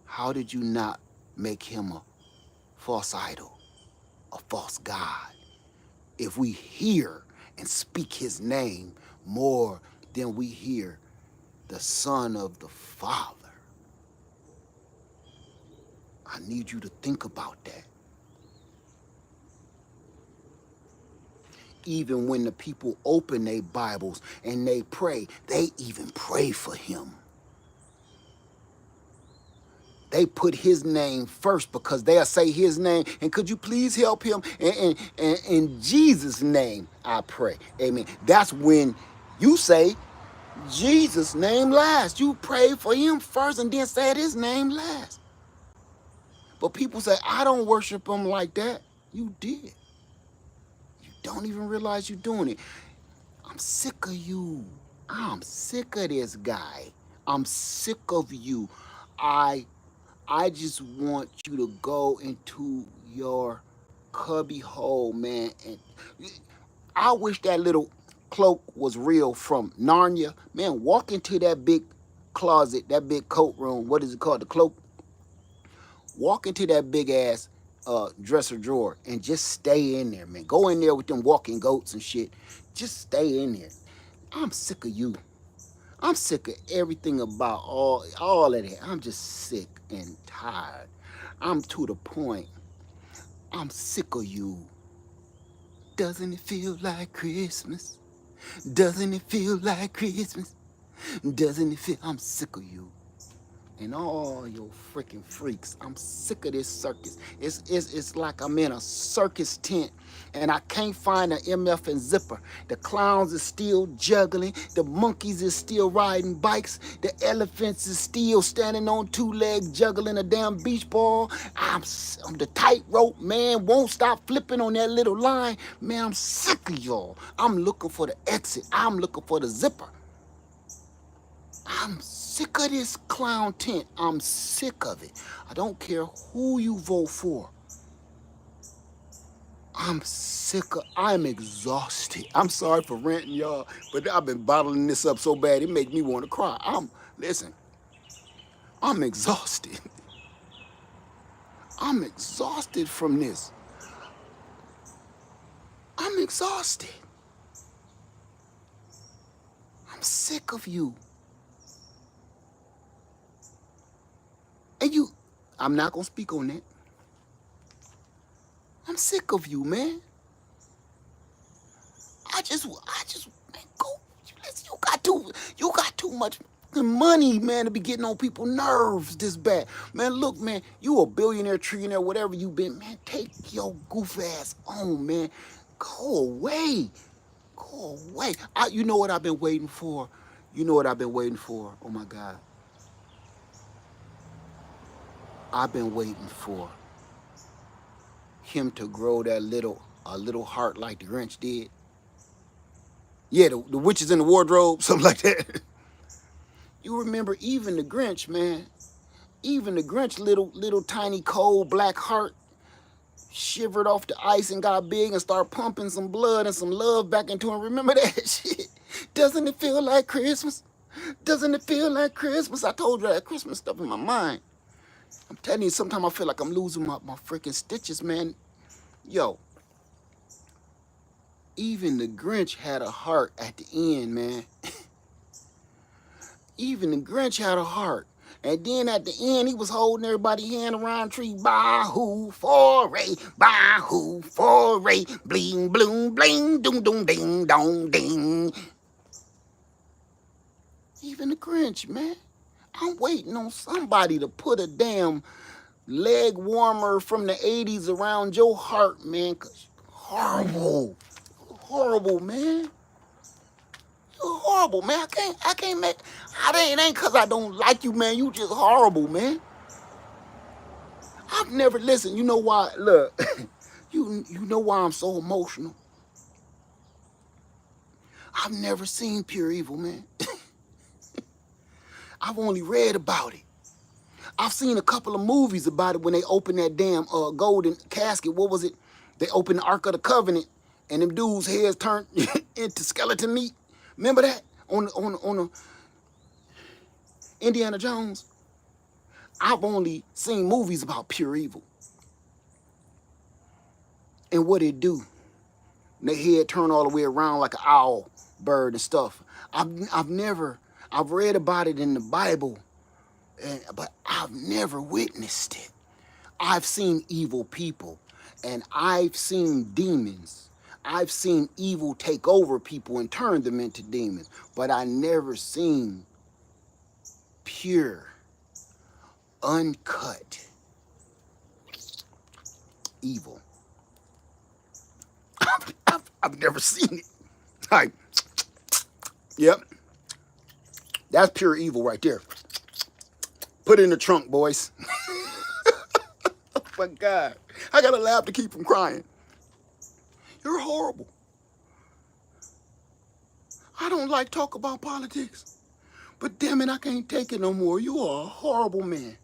How did you not make him a false idol, a false God, if we hear and speak his name more than we hear the Son of the Father? I need you to think about that. Even when the people open their Bibles and they pray, they even pray for him. They put his name first, because they'll say his name, and could you please help him? And in Jesus' name, I pray. Amen. That's when you say Jesus' name last. You pray for him first and then say his name last. But people say, I don't worship him like that. You did. You don't even realize you're doing it. I'm sick of you. I'm sick of this guy. I'm sick of you. I just want you to go into your cubby hole, man. And I wish that little cloak was real from Narnia. Man, walk into that big closet, that big coat room. What is it called? The cloak. Walk into that big ass dresser drawer and just stay in there, man. Go in there with them walking goats and shit. Just stay in there. I'm sick of you. I'm sick of everything about all of that. I'm just sick and tired. I'm to the point. I'm sick of you. Doesn't it feel like Christmas? Doesn't it feel like Christmas? Doesn't it feel? I'm sick of you and all your freaking freaks. I'm sick of this circus. It's like I'm in a circus tent and I can't find an MF and zipper. The clowns is still juggling. The monkeys is still riding bikes. The elephants is still standing on 2 legs juggling a damn beach ball. I'm the tightrope man won't stop flipping on that little line. Man, I'm sick of y'all. I'm looking for the exit. I'm looking for the zipper. I'm sick of this clown tent. I'm sick of it. I don't care who you vote for. I'm exhausted. I'm sorry for ranting, y'all, but I've been bottling this up so bad it makes me want to cry. Listen, I'm exhausted. I'm exhausted from this. I'm exhausted. I'm sick of you. And I'm not going to speak on that. I'm sick of you, man. Man, go. You got too much money, man, to be getting on people's nerves this bad. Man, look, man, you a billionaire, trillionaire, whatever you been, man, take your goof ass on, man. Go away. Go away. You know what I've been waiting for? You know what I've been waiting for? Oh, my God. I've been waiting for him to grow a little heart like the Grinch did. Yeah, the witches in the wardrobe, something like that. You remember even the Grinch, man. Even the Grinch, little tiny cold black heart shivered off the ice and got big and started pumping some blood and some love back into him. Remember that shit? Doesn't it feel like Christmas? Doesn't it feel like Christmas? I told you that Christmas stuff in my mind. I'm telling you, sometimes I feel like I'm losing my freaking stitches, man. Yo, Even the Grinch had a heart at the end, man. Even the Grinch had a heart. And then at the end, he was holding everybody's hand around the tree. Bah-hoo, foray, bah-hoo, foray, bling, bloom, bling, doom, doom, ding, dong, ding. Even the Grinch, man. I'm waiting on somebody to put a damn leg warmer from the 80s around your heart, man. 'Cause horrible. Horrible, man. You're horrible, man. I can't make. It ain't cause I don't like you, man. You just horrible, man. I've never listened. You know why? Look, you know why I'm so emotional. I've never seen Pure Evil, man. I've only read about it. I've seen a couple of movies about it when they opened that damn golden casket. What was it? They opened the Ark of the Covenant, and them dudes' heads turned into skeleton meat. Remember that on the Indiana Jones? I've only seen movies about Pure Evil and what it do. Their head turn all the way around like an owl bird and stuff. I've read about it in the Bible, but I've never witnessed it. I've seen evil people, and I've seen demons. I've seen evil take over people and turn them into demons, but I never seen pure, uncut evil. I've never seen it. Like, yep, that's pure evil right there. Put it in the trunk, boys. Oh my God, I gotta laugh to keep from crying. You're horrible. I don't like talk about politics, but damn it, I can't take it no more. You are a horrible man.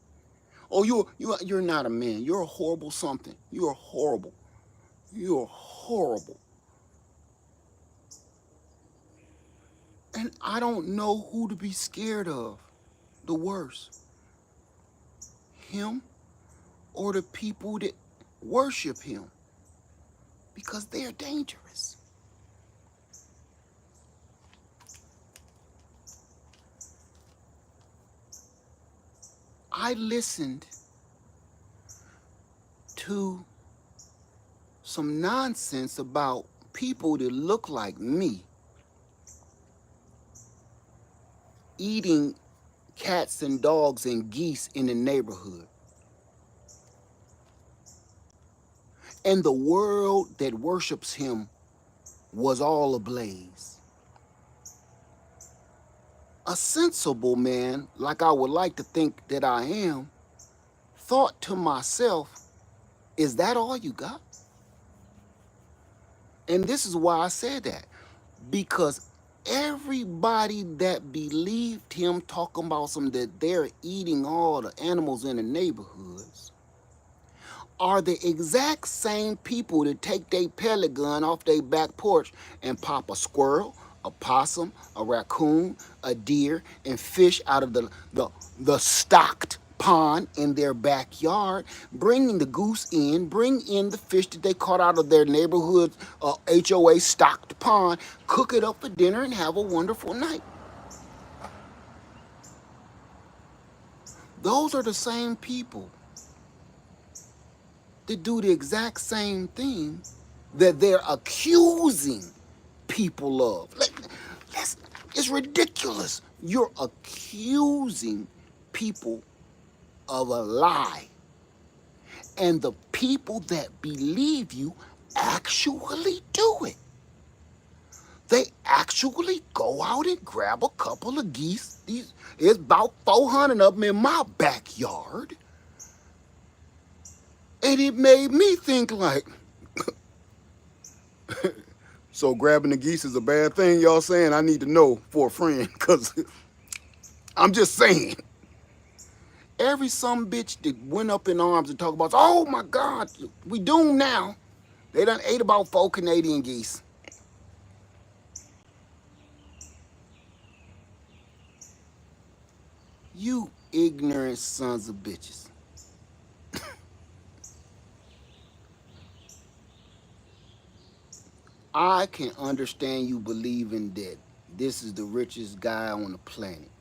Oh, you're not a man. You're a horrible something. You're horrible. You're horrible. And I don't know who to be scared of the worst. Him or the people that worship him, because they're dangerous. I listened to some nonsense about people that look like me eating cats and dogs and geese in the neighborhood. And the world that worships him was all ablaze. A sensible man, like I would like to think that I am, thought to myself, is that all you got? And this is why I said that. Because everybody that believed him talking about that they're eating all the animals in the neighborhoods are the exact same people that take their pellet gun off their back porch and pop a squirrel, a possum, a raccoon, a deer, and fish out of the stocked pond in their backyard, bringing the goose in, bring in the fish that they caught out of their neighborhood HOA stocked pond, cook it up for dinner, and have a wonderful night. Those are the same people that do the exact same thing that they're accusing people of. It's ridiculous. You're accusing people of a lie. And the people that believe you actually do it. They actually go out and grab a couple of geese. There's about 400 of them in my backyard. And it made me think like, so grabbing the geese is a bad thing, y'all saying? I need to know for a friend, because I'm just saying. Every sumbitch that went up in arms and talked about, oh my God, we doomed now. They done ate about 4 Canadian geese. You ignorant sons of bitches. I can understand you believing that this is the richest guy on the planet.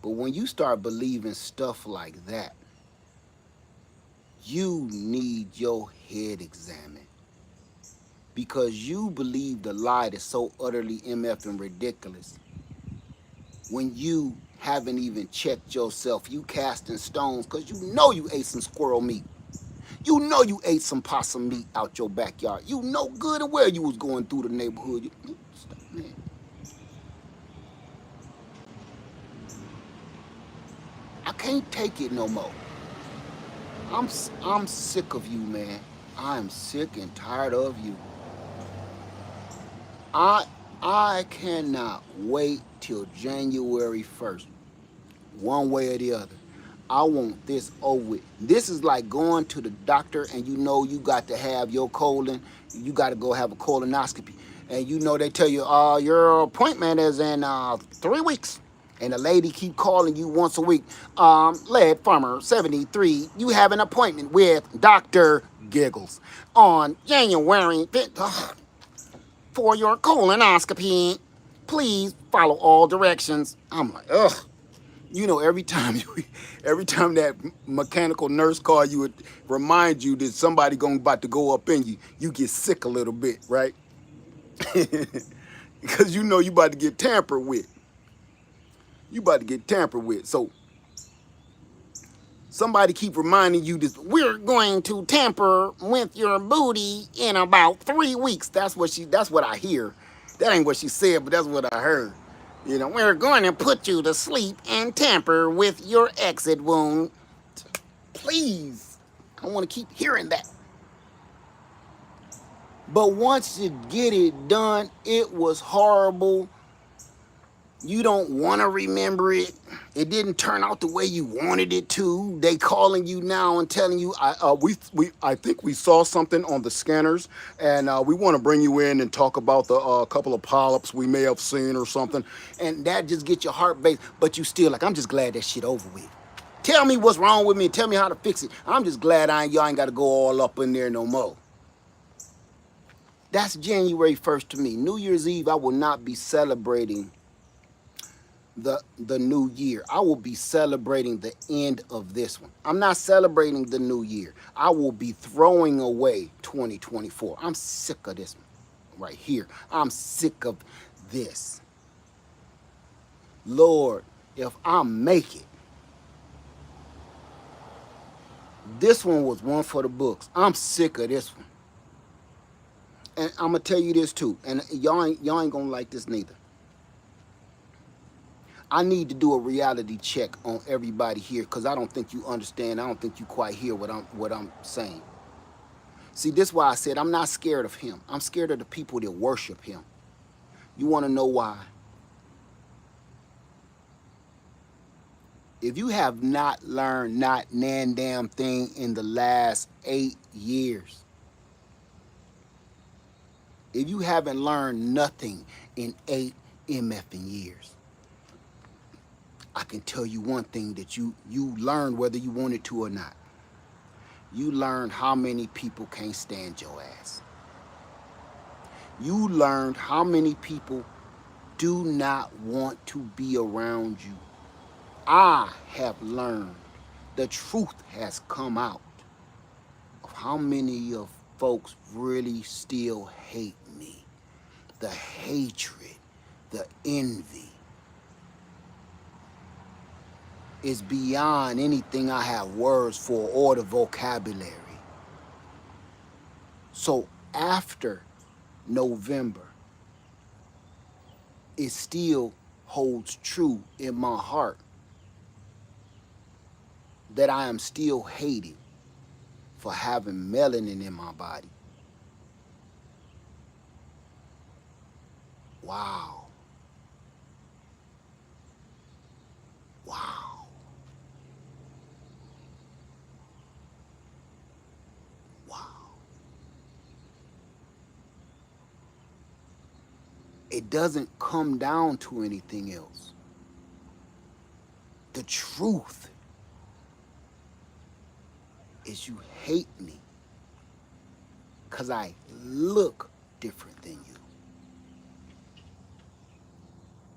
But when you start believing stuff like that, you need your head examined. Because you believe the lie that's so utterly MF and ridiculous. When you haven't even checked yourself, you casting stones because you know you ate some squirrel meat. You know you ate some possum meat out your backyard. You know good and well you was going through the neighborhood. Stop, man. I can't take it no more. I'm sick of you, man. I'm sick and tired of you. I I cannot wait till January 1st. One way or the other. I want this over with. This is like going to the doctor and you know you got to have your colon, you got to go have a colonoscopy. And you know they tell you, your appointment is in 3 weeks. And the lady keep calling you once a week. Lead Farmer 73, you have an appointment with Dr. Giggles on January 5th for your colonoscopy. Please follow all directions. I'm like, ugh. You know, every time that mechanical nurse call you, would remind you that somebody about to go up in you. You get sick a little bit, right? Because you know you about to get tampered with. You about to get tampered with. So somebody keep reminding you that we're going to tamper with your booty in about 3 weeks. That's what I hear. That ain't what she said, but that's what I heard. You know, we're going to put you to sleep and tamper with your exit wound. Please. I want to keep hearing that. But once you get it done, it was horrible. You don't want to remember it. It didn't turn out the way you wanted it to. They calling you now and telling you, I think we saw something on the scanners, and we want to bring you in and talk about the couple of polyps we may have seen or something. And that just gets your heart beat. But you still like, I'm just glad that shit over with. Tell me what's wrong with me. Tell me how to fix it. I'm just glad y'all ain't got to go all up in there no more. That's January 1st to me. New Year's Eve, I will not be celebrating the new year. I will be celebrating the end of this one. I'm not celebrating the new year. I will be throwing away 2024. I'm sick of this one right here. I'm sick of this. Lord, if I make it, this one was one for the books. I'm sick of this one. And I'm gonna tell you this too, and y'all ain't gonna like this neither. I need to do a reality check on everybody here because I don't think you understand. I don't think you quite hear what I'm saying. See, this is why I said I'm not scared of him. I'm scared of the people that worship him. You want to know why? If you have not learned not nan damn thing in the last 8 years, if you haven't learned nothing in 8 MFing years, I can tell you one thing that you learned whether you wanted to or not. You learned how many people can't stand your ass. You learned how many people do not want to be around you. I have learned, the truth has come out of how many of folks really still hate me. The hatred, the envy is beyond anything I have words for or the vocabulary. So after November, it still holds true in my heart that I am still hated for having melanin in my body. Wow. Wow. Wow. It doesn't come down to anything else. The truth is you hate me because I look different than you.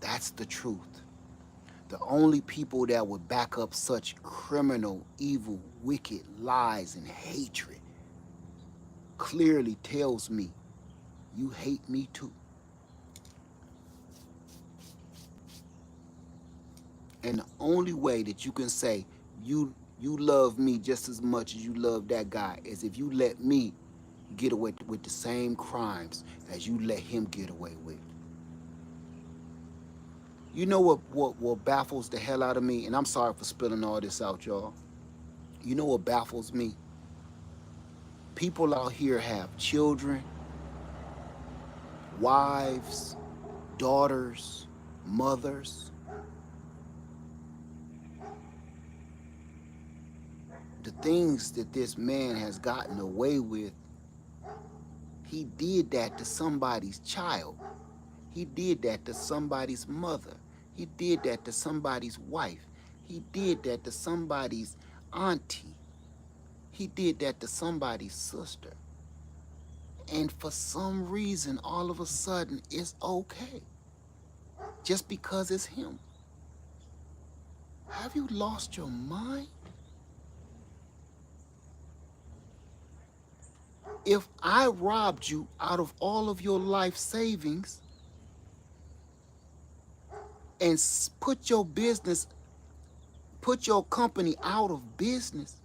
That's the truth. The only people that would back up such criminal, evil, wicked lies and hatred clearly tells me you hate me too. And the only way that you can say you love me just as much as you love that guy is if you let me get away with the same crimes as you let him get away with. You know what baffles the hell out of me? And I'm sorry for spilling all this out, y'all. You know what baffles me? People out here have children, wives, daughters, mothers. The things that this man has gotten away with, he did that to somebody's child. He did that to somebody's mother. He did that to somebody's wife. He did that to somebody's auntie. He did that to somebody's sister. And for some reason, all of a sudden, it's okay. Just because it's him. Have you lost your mind? If I robbed you out of all of your life savings and put your company out of business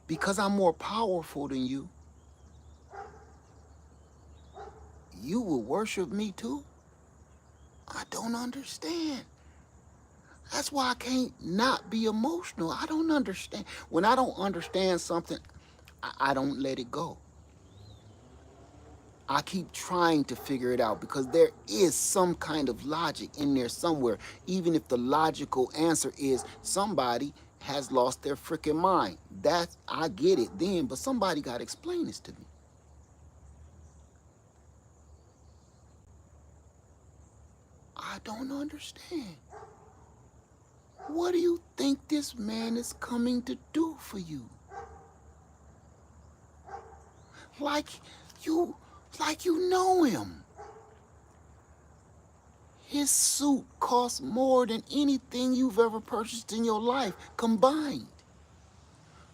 because I'm more powerful than you, you will worship me too? I don't understand. That's why I can't not be emotional. I don't understand. When I don't understand something, I don't let it go. I keep trying to figure it out because there is some kind of logic in there somewhere, even if the logical answer is somebody has lost their freaking mind. I get it then, but somebody got to explain this to me. I don't understand. What do you think this man is coming to do for you? Like you know him. His suit costs more than anything you've ever purchased in your life combined.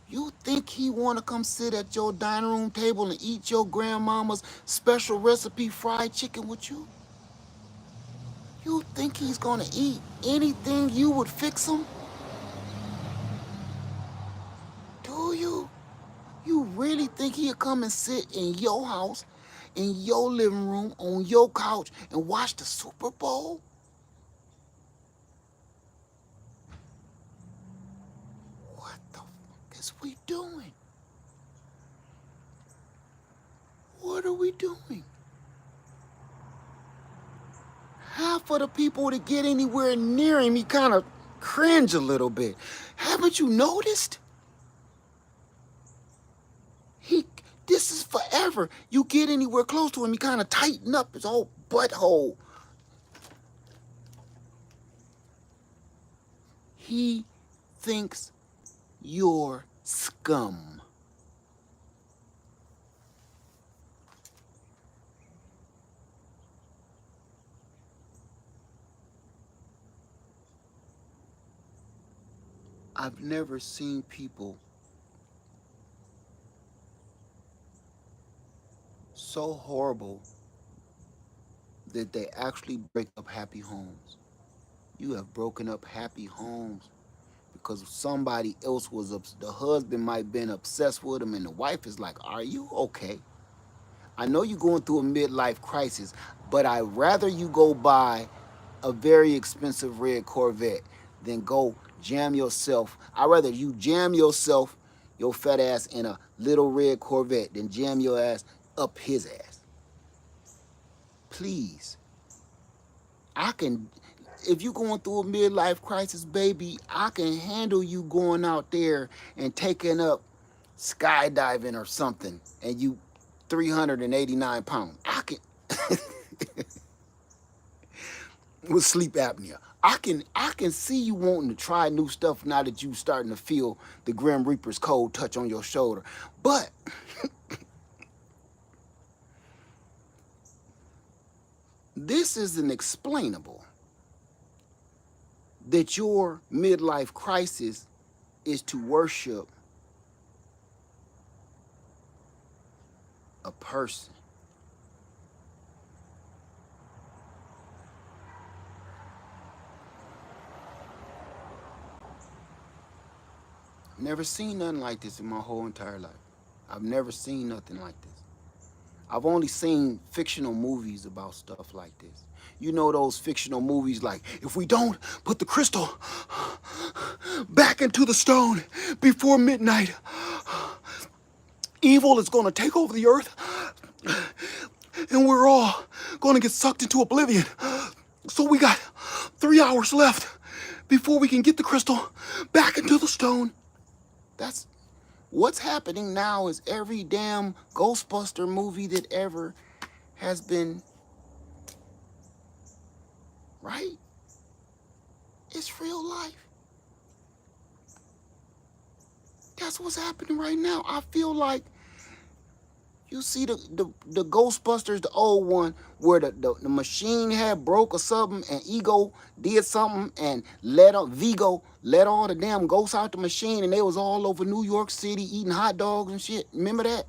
You think he want to come sit at your dining room table and eat your grandmama's special recipe fried chicken with you? You think he's going to eat anything you would fix him? Do you? You really think he'll come and sit in your house, in your living room, on your couch, and watch the Super Bowl? What the fuck is we doing? What are we doing? Half of the people that get anywhere near him, he kind of cringe a little bit. Haven't you noticed? This is forever. You get anywhere close to him, he kind of tighten up his whole butthole. He thinks you're scum. I've never seen people so horrible that they actually break up happy homes. You have broken up happy homes because somebody else the husband might have been obsessed with him and the wife is like, are you okay? I know you're going through a midlife crisis, but I'd rather you go buy a very expensive red Corvette than go jam yourself. I'd rather you jam yourself, your fat ass, in a little red Corvette than jam your ass up his ass. Please. If you're going through a midlife crisis, baby, I can handle you going out there and taking up skydiving or something, and you 389 pounds. I can, with sleep apnea. I can see you wanting to try new stuff now that you starting to feel the Grim Reaper's cold touch on your shoulder. But This is inexplainable that your midlife crisis is to worship a person. Never seen nothing like this in my whole entire life. I've never seen nothing like this. I've only seen fictional movies about stuff like this. You know those fictional movies like, if we don't put the crystal back into the stone before midnight, evil is going to take over the earth and we're all going to get sucked into oblivion. So we got 3 hours left before we can get the crystal back into the stone. That's what's happening now. Is every damn Ghostbuster movie that ever has been, right? It's real life. That's what's happening right now. I feel like you see the Ghostbusters, the old one, where the machine had broke or something, and Ego did something and Vigo let all the damn ghosts out the machine, and they was all over New York City eating hot dogs and shit. Remember that?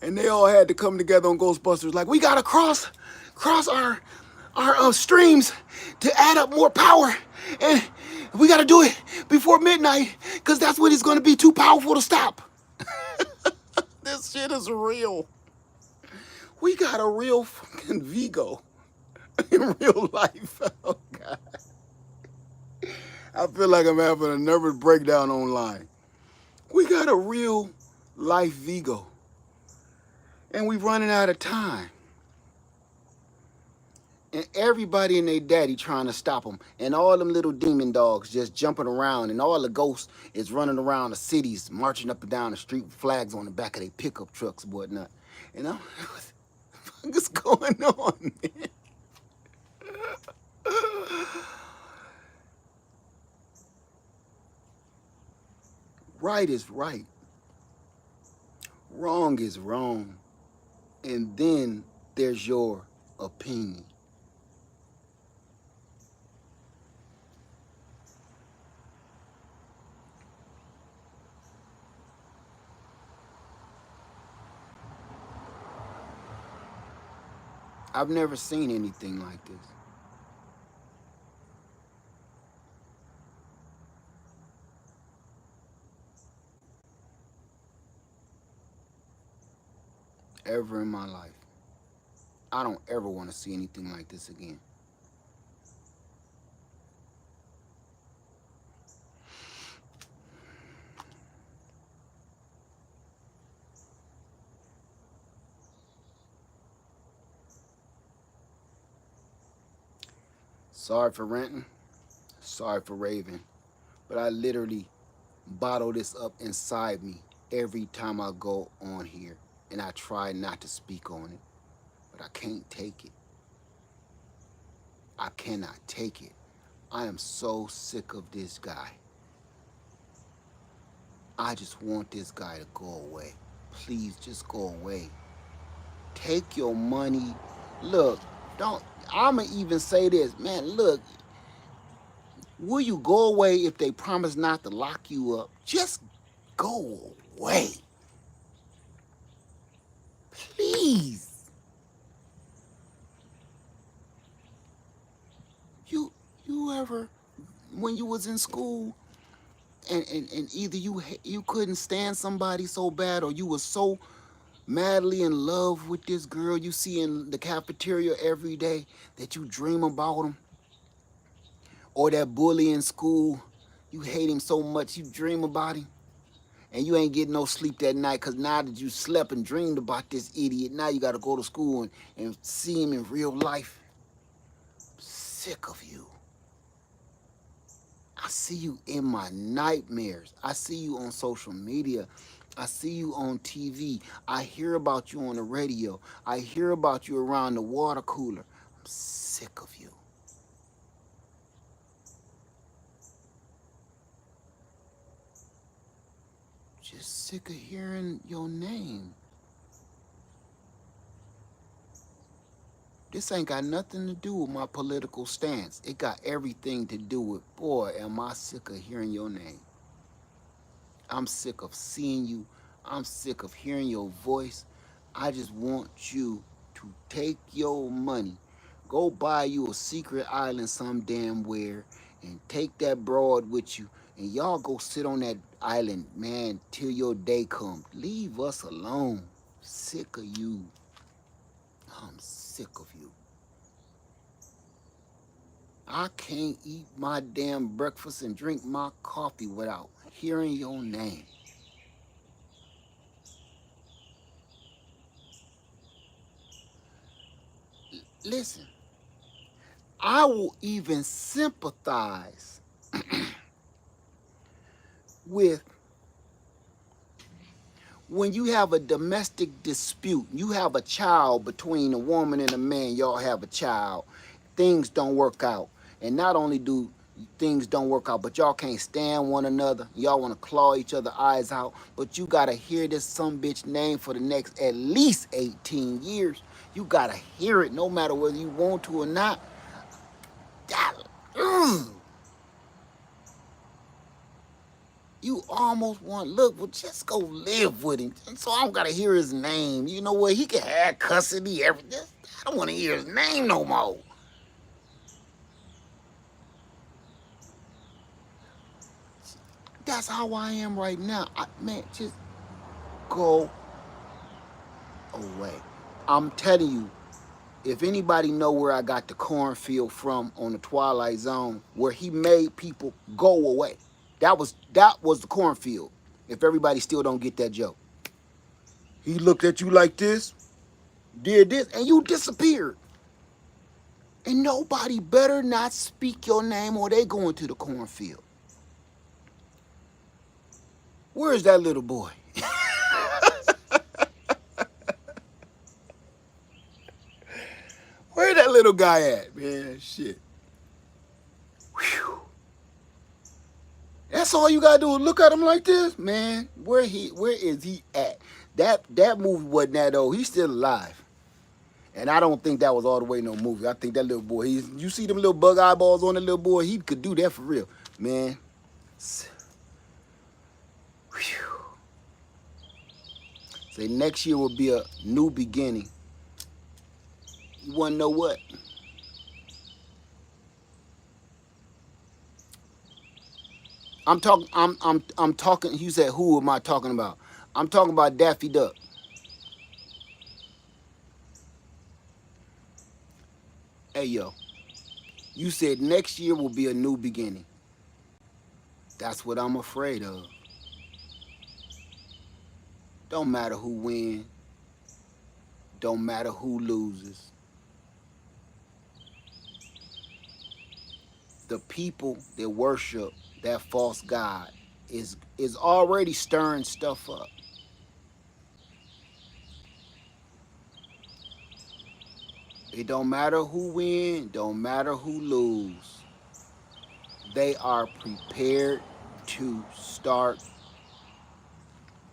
And they all had to come together on Ghostbusters, like, we gotta cross our streams to add up more power, and we gotta do it before midnight, because that's when it's gonna be too powerful to stop. This shit is real. We got a real fucking Vigo in real life. Oh God. I feel like I'm having a nervous breakdown online. We got a real life Vigo. And we running out of time. And everybody and their daddy trying to stop them. And all them little demon dogs just jumping around. And all the ghosts is running around the cities, marching up and down the street with flags on the back of their pickup trucks and whatnot. And I'm like, what the fuck is going on, man? Right is right. Wrong is wrong. And then there's your opinion. I've never seen anything like this. Ever in my life. I don't ever want to see anything like this again. Sorry for ranting. Sorry for raving. But I literally bottle this up inside me every time I go on here. And I try not to speak on it. But I can't take it. I cannot take it. I am so sick of this guy. I just want this guy to go away. Please just go away. Take your money. Look, I'ma even say this, man, look, will you go away if they promise not to lock you up? Just go away. Please. You ever, when you was in school, and either you couldn't stand somebody so bad, or you were so madly in love with this girl you see in the cafeteria every day that you dream about him, or that bully in school, you hate him so much you dream about him, and you ain't getting no sleep that night because now that you slept and dreamed about this idiot, now you got to go to school and see him in real life. I'm sick of you. I see you in my nightmares. I see you on social media. I see you on TV. I hear about you on the radio. I hear about you around the water cooler. I'm sick of you. just sick of hearing your name. This ain't got nothing to do with my political stance. It got everything to do with, boy, am I sick of hearing your name. I'm sick of seeing you. I'm sick of hearing your voice. I just want you to take your money, go buy you a secret island some damn where, and take that broad with you, and y'all go sit on that island, man, till your day comes. Leave us alone. Sick of you. I'm sick of you. I can't eat my damn breakfast and drink my coffee without hearing your name. Listen, I will even sympathize with when you have a domestic dispute, you have a child between a woman and a man, y'all have a child, things don't work out. And not only do things don't work out, but y'all can't stand one another. Y'all want to claw each other eyes out, but you got to hear this sumbitch name for the next at least 18 years. You got to hear it no matter whether you want to or not. You almost want, look, well, just go live with him. And so I don't gotta hear his name. You know what? He can have custody, everything. I don't want to hear his name no more. That's how I am right now. Man, just go away. I'm telling you, if anybody know where I got the cornfield from on the Twilight Zone, where he made people go away, that was the cornfield. If everybody still don't get that joke, he looked at you like this, did this, and you disappeared. And nobody better not speak your name or they going to the cornfield. Where's that little boy? Where that little guy at, man? Shit. Whew. That's all you gotta do is look at him like this, man. Where is he at? That movie wasn't that old. He's still alive. And I don't think that was all the way no movie. I think that little boy, you see them little bug eyeballs on the little boy, he could do that for real. Man. Whew. Say next year will be a new beginning. You wanna know what? I'm talking, you said who am I talking about? I'm talking about Daffy Duck. Hey yo, you said next year will be a new beginning. That's what I'm afraid of. Don't matter who wins. Don't matter who loses. The people that worship that false god is already stirring stuff up. It don't matter who win, don't matter who lose. They are prepared to start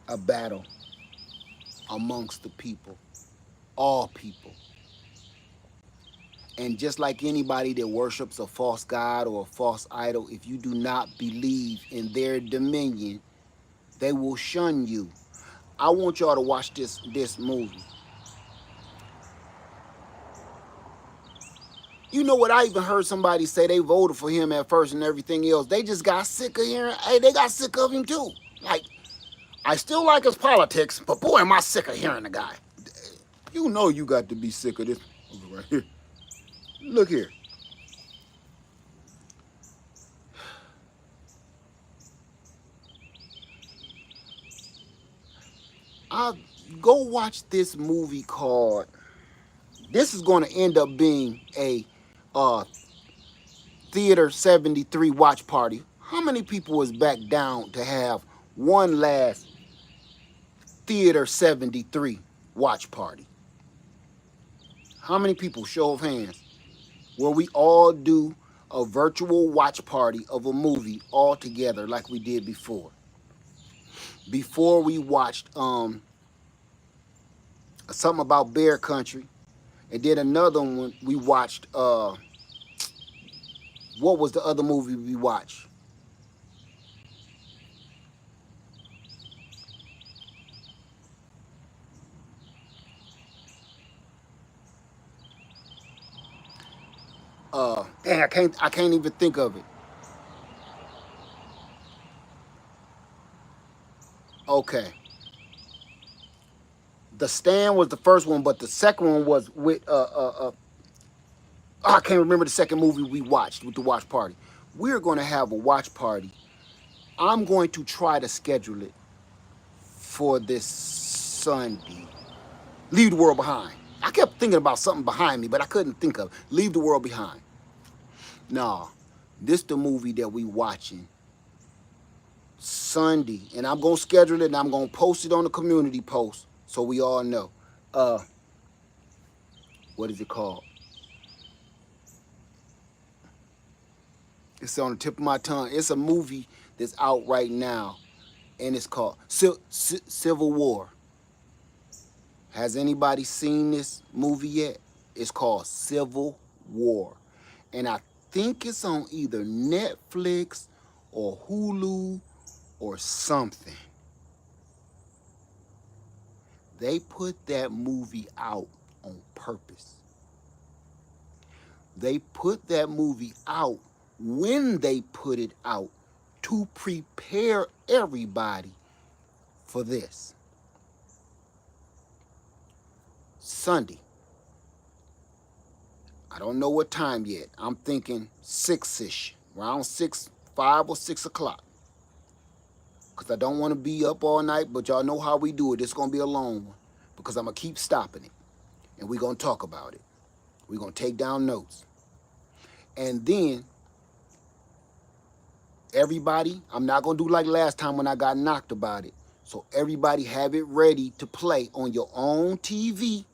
a battle amongst the people, all people. And just like anybody that worships a false god or a false idol, if you do not believe in their dominion, they will shun you. I want y'all to watch this movie. You know what? I even heard somebody say they voted for him at first and everything else. They just got sick of hearing, hey, they got sick of him too. Like, I still like his politics, but boy, am I sick of hearing the guy. You know you got to be sick of this right here. Look here. I go watch this movie called, this is going to end up being a Theater 73 watch party. How many people was back down to have one last Theater 73 watch party? How many people? Show of hands. Where we all do a virtual watch party of a movie all together like we did before. Before we watched something about Bear Country, and then another one we watched. What was the other movie we watched? Dang, I can't even think of it. Okay, The Stand was the first one, but the second one was with I can't remember the second movie we watched with the watch party. We're going to have a watch party. I'm going to try to schedule it for this Sunday. Leave the World Behind. I kept thinking about something behind me, but I couldn't think of it. Leave the World Behind. Nah, this the movie that we watching Sunday, and I'm gonna schedule it and I'm gonna post it on the community post so we all know. Uh, what is it called? It's on the tip of my tongue. It's a movie that's out right now, and it's called Civil War. Has anybody seen this movie yet? It's called Civil War, and I think it's on either Netflix or Hulu or something. They put that movie out on purpose. They put that movie out when they put it out to prepare everybody for this. Sunday. I don't know what time yet. I'm thinking 6-ish, around 6, 5 or 6 o'clock. Because I don't want to be up all night, but y'all know how we do it. It's going to be a long one because I'm going to keep stopping it. And we're going to talk about it. We're going to take down notes. And then everybody, I'm not going to do like last time when I got knocked about it. So everybody have it ready to play on your own TV.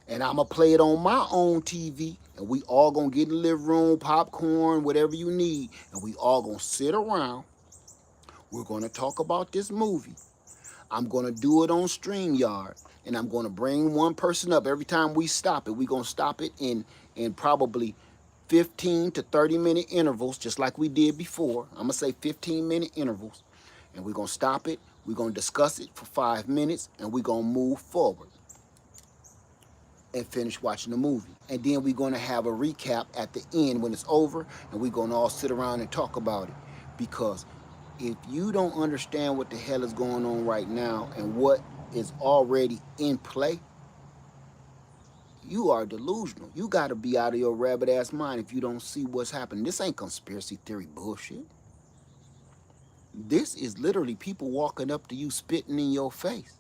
And I'm going to play it on my own TV. And we all going to get in the living room, popcorn, whatever you need. And we all going to sit around. We're going to talk about this movie. I'm going to do it on StreamYard. And I'm going to bring one person up every time we stop it. We're going to stop it in probably 15 to 30-minute intervals, just like we did before. I'm going to say 15-minute intervals. And we're going to stop it. We're going to discuss it for 5 minutes. And we're going to move forward and finish watching the movie. And then we're going to have a recap at the end when it's over. And we're going to all sit around and talk about it. Because if you don't understand what the hell is going on right now and what is already in play, you are delusional. You got to be out of your rabbit ass mind if you don't see what's happening. This ain't conspiracy theory bullshit. This is literally people walking up to you spitting in your face.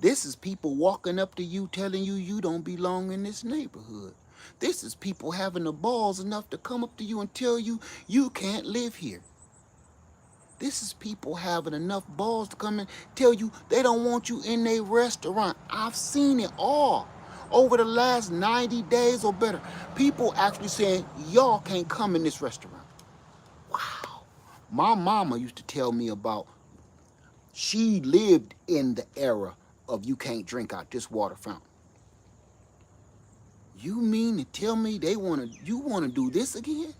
This is people walking up to you telling you you don't belong in this neighborhood. This is people having the balls enough to come up to you and tell you you can't live here. This is people having enough balls to come and tell you they don't want you in their restaurant. I've seen it all over the last 90 days or better. People actually saying, y'all can't come in this restaurant. Wow. My mama used to tell me about, she lived in the era of you can't drink out this water fountain. You mean to tell me you want to do this again?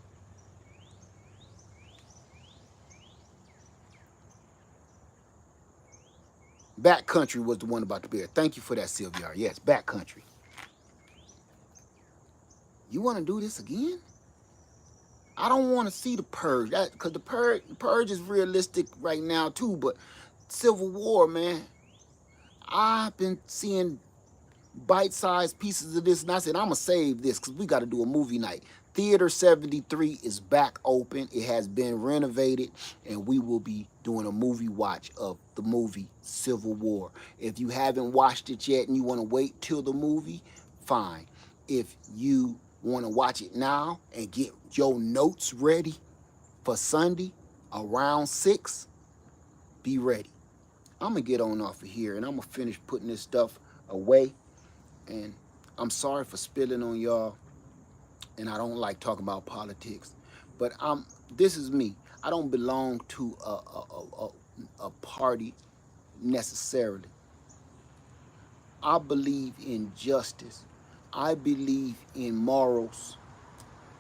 Backcountry was the one about the bear. Thank you for that, Sylvia. Yes, Backcountry. You want to do this again? I don't want to see the Purge, because the Purge is realistic right now too. But Civil War, man, I've been seeing bite-sized pieces of this, and I said I'm gonna save this because we got to do a movie night. Theater 73 is back open. It has been renovated, and we will be doing a movie watch of the movie Civil War. If you haven't watched it yet and you want to wait till the movie, fine. If you want to watch it now and get your notes ready for Sunday around 6, be ready. I'm gonna get on off of here and I'm gonna finish putting this stuff away. And I'm sorry for spilling on y'all, and I don't like talking about politics, but this is me. I don't belong to a party necessarily. I believe in justice. I believe in morals.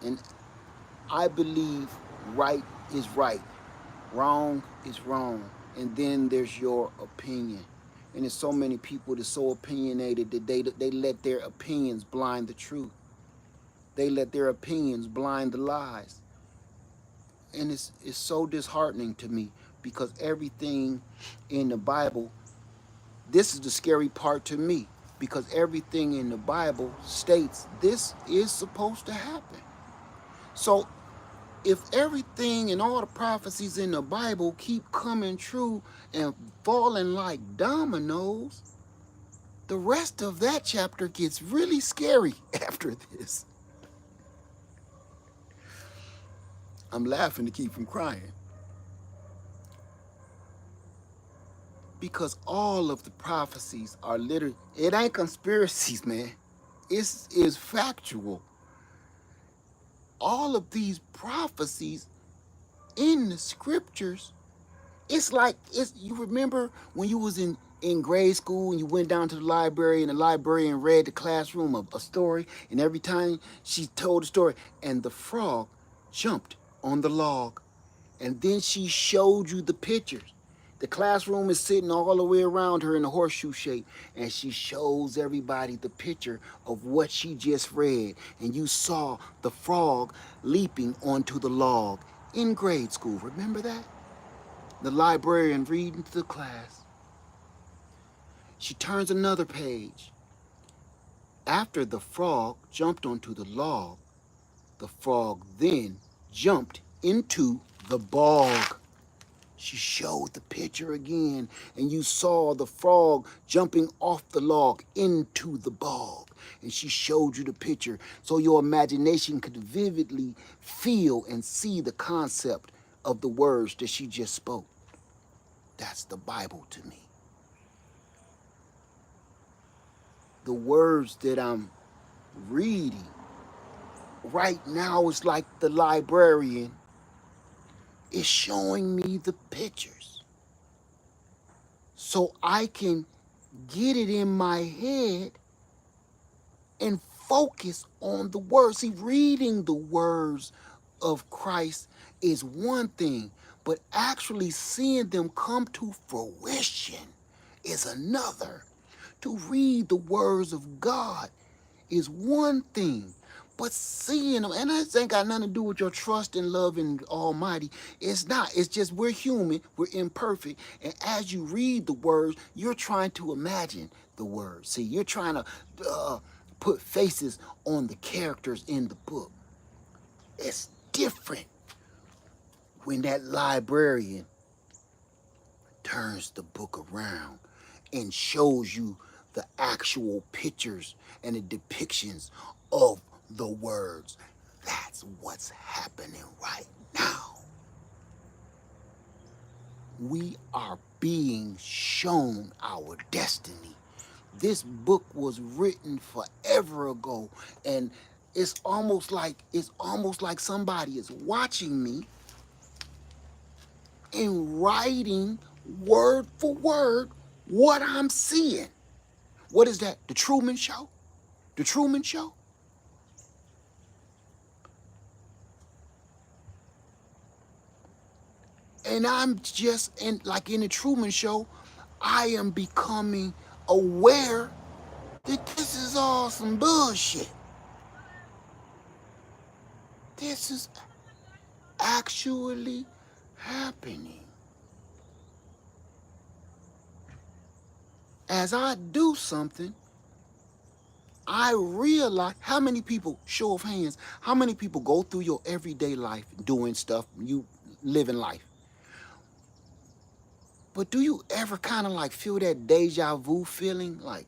And I believe right is right, wrong is wrong. And then there's your opinion. And there's so many people that's so opinionated that they let their opinions blind the truth. They let their opinions blind the lies. And it's so disheartening to me because everything in the Bible, this is the scary part to me, because everything in the Bible states this is supposed to happen. So if everything and all the prophecies in the Bible keep coming true and falling like dominoes, the rest of that chapter gets really scary after this. I'm laughing to keep from crying. Because all of the prophecies are literally, it ain't conspiracies, man. It's factual. All of these prophecies in the scriptures, it's like, you remember when you was in grade school and you went down to the library and the librarian read the classroom a story, and every time she told the story and the frog jumped on the log, and then she showed you the pictures. The classroom is sitting all the way around her in a horseshoe shape, and she shows everybody the picture of what she just read, and you saw the frog leaping onto the log in grade school. Remember that? The librarian reading to the class. She turns another page. After the frog jumped onto the log, the frog then jumped into the bog. She showed the picture again, and you saw the frog jumping off the log into the bog. And she showed you the picture so your imagination could vividly feel and see the concept of the words that she just spoke. That's the Bible to me. The words that I'm reading right now is like the librarian is showing me the pictures, so I can get it in my head and focus on the words. See, reading the words of Christ is one thing, but actually seeing them come to fruition is another. To read the words of God is one thing, but seeing them, and that ain't got nothing to do with your trust and love in Almighty. It's not. It's just we're human, we're imperfect, and as you read the words, you're trying to imagine the words. See, you're trying to put faces on the characters in the book. It's different when that librarian turns the book around and shows you the actual pictures and the depictions of the words. That's what's happening right now. We are being shown our destiny. This book was written forever ago, and it's almost like somebody is watching me and writing word for word what I'm seeing. What is that? The Truman Show? The Truman Show? And I'm just, like in the Truman Show, I am becoming aware that this is all some bullshit. This is actually happening. As I do something, I realize how many people, show of hands, how many people go through your everyday life doing stuff, you living life. But do you ever kind of like feel that deja vu feeling? Like,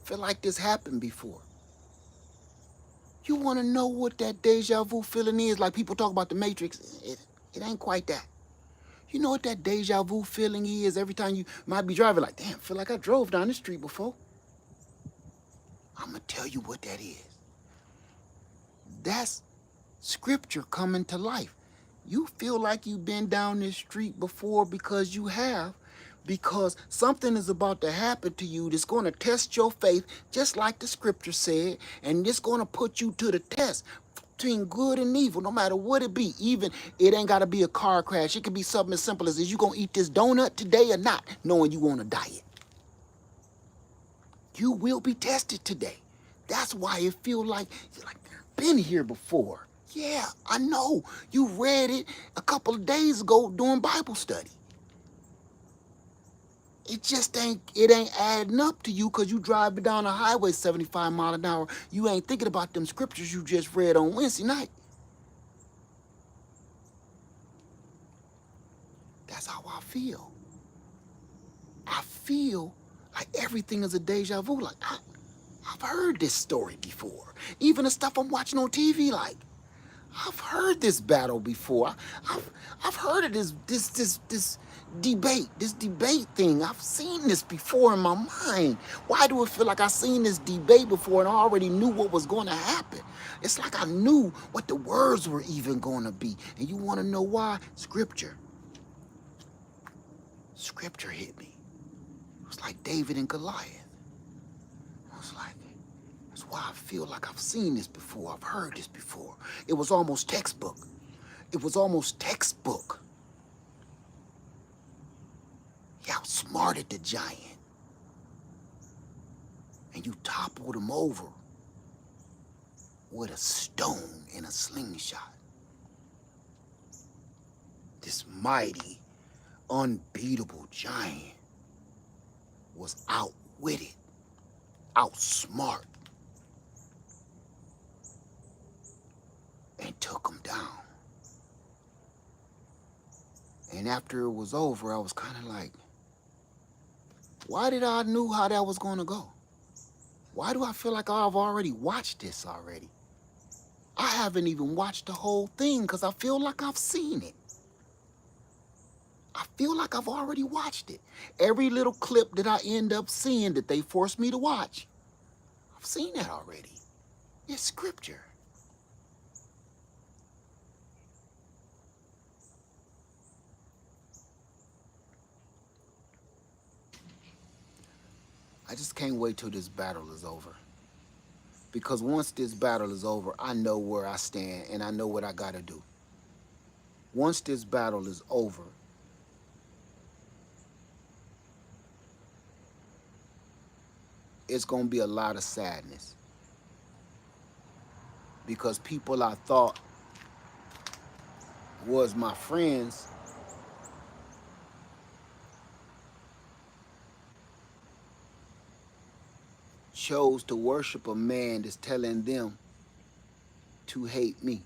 feel like this happened before. You want to know what that deja vu feeling is? Like people talk about the Matrix. It ain't quite that. You know what that deja vu feeling is? Every time you might be driving, like, damn, feel like I drove down this street before. I'm going to tell you what that is. That's scripture coming to life. You feel like you've been down this street before because you have, because something is about to happen to you that's going to test your faith, just like the scripture said, and it's going to put you to the test between good and evil, no matter what it be. Even it ain't got to be a car crash. It could be something as simple as, is you going to eat this donut today or not, knowing you on a diet. You will be tested today. That's why it feels like you're like, I've been here before. Yeah, I know. You read it a couple of days ago during Bible study. It ain't adding up to you because you driving down the highway 75 miles an hour. You ain't thinking about them scriptures you just read on Wednesday night. That's how I feel. I feel like everything is a deja vu. Like, I've heard this story before. Even the stuff I'm watching on TV, like, I've heard this battle before. I've heard of this debate thing. I've seen this before in my mind. Why do it feel like I've seen this debate before and I already knew what was going to happen? It's like I knew what the words were even going to be. And you want to know why? Scripture. Scripture hit me. It was like David and Goliath. I was like, that's why I feel like I've seen this before. I've heard this before. It was almost textbook. It was almost textbook. He outsmarted the giant. And you toppled him over with a stone and a slingshot. This mighty, unbeatable giant was outwitted, outsmart, and took him down. And after it was over, I was kind of like, why did I knew how that was going to go? Why do I feel like I've already watched this already? I haven't even watched the whole thing because I feel like I've seen it. I feel like I've already watched it. Every little clip that I end up seeing that they force me to watch, I've seen that already. It's scripture. I just can't wait till this battle is over. Because once this battle is over, I know where I stand and I know what I gotta do. Once this battle is over, it's gonna be a lot of sadness. Because people I thought was my friends chose to worship a man that's telling them to hate me.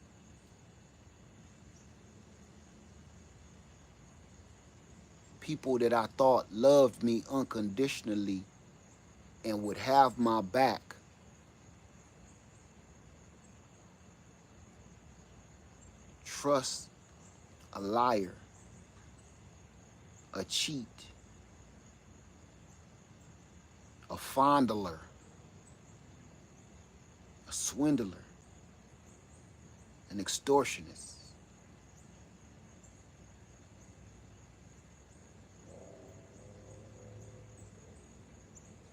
People that I thought loved me unconditionally and would have my back trust a liar, a cheat, a fondler, a swindler, an extortionist.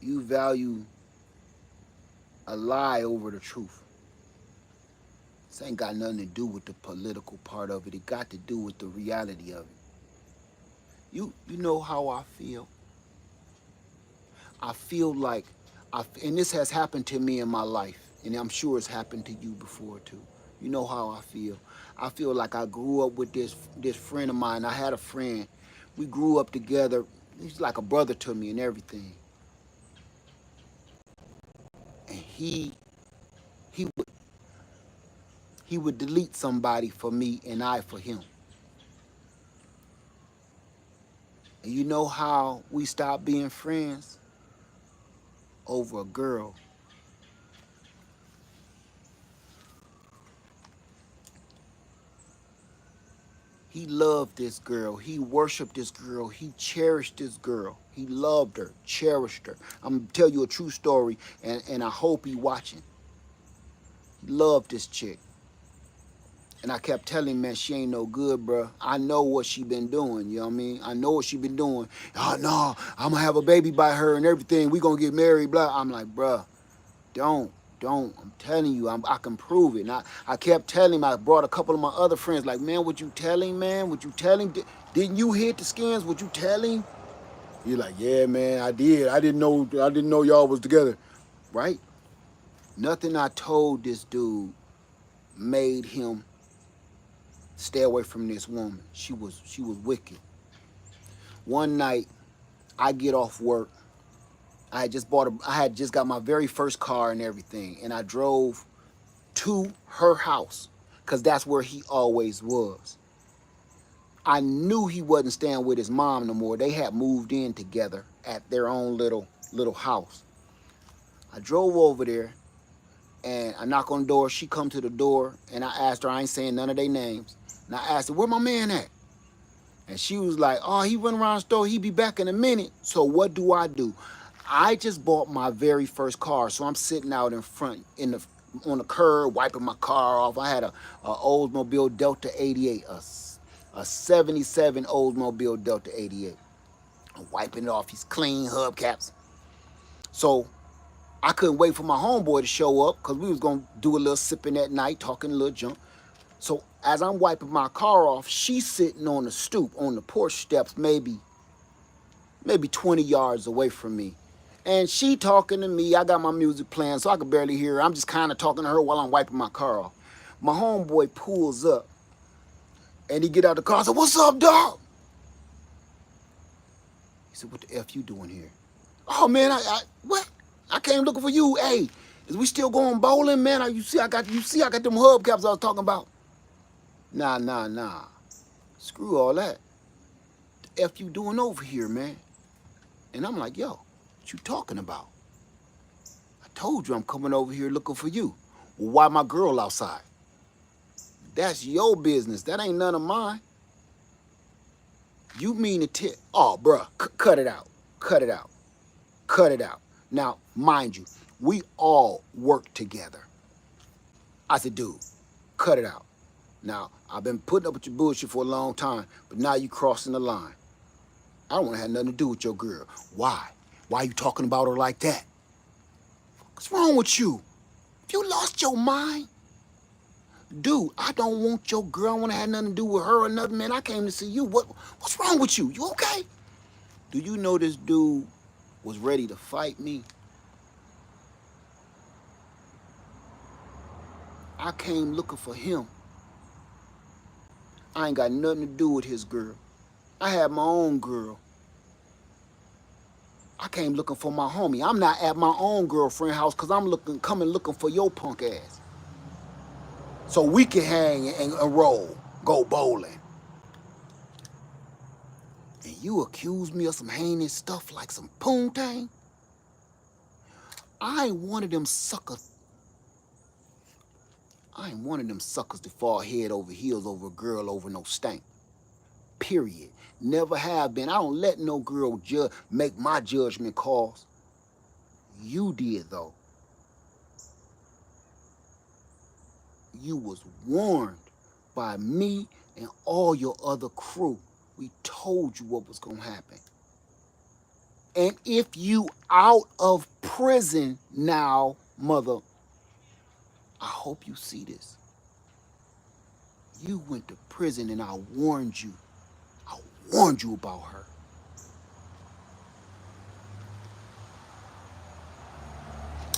You value a lie over the truth. This ain't got nothing to do with the political part of it. It got to do with the reality of it. You know how I feel. I feel like, and this has happened to me in my life, and I'm sure it's happened to you before too. You know how I feel. I feel like I grew up with this friend of mine. I had a friend. We grew up together. He's like a brother to me and everything. And he would delete somebody for me and I for him. And you know how we stopped being friends? Over a girl. He loved this girl. He worshiped this girl. He cherished this girl. He loved her, cherished her. I'm going to tell you a true story, and I hope he watching. He loved this chick. And I kept telling him, man, she ain't no good, bro. I know what she been doing, you know what I mean? I know what she been doing. Oh, no, I'm going to have a baby by her and everything. We going to get married, blah. I'm like, bro, don't. I'm telling you, I can prove it. And I kept telling him, I brought a couple of my other friends, like, man, would you tell him, man? Would you tell him? Didn't you hit the skins? Would you tell him? You're like, yeah, man, I did. I didn't know y'all was together. Right? Nothing I told this dude made him stay away from this woman. She was wicked. One night, I get off work. I had just got my very first car and everything, and I drove to her house, because that's where he always was. I knew he wasn't staying with his mom no more. They had moved in together at their own little house. I drove over there, and I knock on the door. She come to the door, and I asked her, I ain't saying none of their names, and I asked her, where my man at? And she was like, oh, he run around the store. He be back in a minute. So what do? I just bought my very first car, so I'm sitting out in front on the curb, wiping my car off. I had a Oldsmobile Delta 88, a 77 Oldsmobile Delta 88. I'm wiping it off. He's clean hubcaps. So I couldn't wait for my homeboy to show up, because we was going to do a little sipping that night, talking a little junk. So as I'm wiping my car off, she's sitting on the stoop, on the porch steps, maybe 20 yards away from me. And she talking to me. I got my music playing, so I could barely hear her. I'm just kind of talking to her while I'm wiping my car off. My homeboy pulls up, and he get out the car. I said, what's up, dog? He said, what the F you doing here? Oh, man, what? I came looking for you. Hey, is we still going bowling, man? You see I got them hubcaps I was talking about. Nah. Screw all that. The F you doing over here, man? And I'm like, yo, what you talking about? I told you I'm coming over here looking for you. Well, why my girl outside? That's your business. That ain't none of mine. You mean to tell? Oh, bruh, cut it out. Cut it out. Cut it out. Now, mind you, we all work together. I said, dude, cut it out. Now, I've been putting up with your bullshit for a long time, but now you crossing the line. I don't want to have nothing to do with your girl. Why? Why you talking about her like that? What's wrong with you? Have you lost your mind? Dude, I don't want your girl. I don't want to have nothing to do with her or nothing, man. I came to see you. What's wrong with you? You okay? Do you know this dude was ready to fight me? I came looking for him. I ain't got nothing to do with his girl. I had my own girl. I came looking for my homie. I'm not at my own girlfriend's house because I'm coming looking for your punk ass. So we can hang and roll, go bowling. And you accuse me of some heinous stuff like some poontang? I ain't one of them suckers. I ain't one of them suckers to fall head over heels over a girl over no stank. Period. Never have been. I don't let no girl make my judgment calls. You did, though. You was warned by me and all your other crew. We told you what was going to happen. And if you out of prison now, mother, I hope you see this. You went to prison and I warned you. I warned you about her.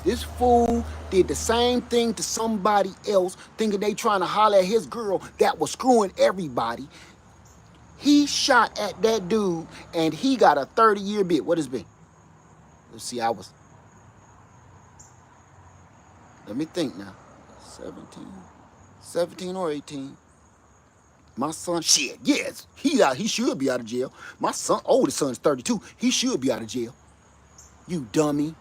This fool did the same thing to somebody else, thinking they trying to holler at his girl that was screwing everybody. He shot at that dude, and he got a 30-year bid. What has been? Let's see, let me think now. 17 or 18. My son, shit, yes, he should be out of jail. My son, oldest son's 32. He should be out of jail. You dummy.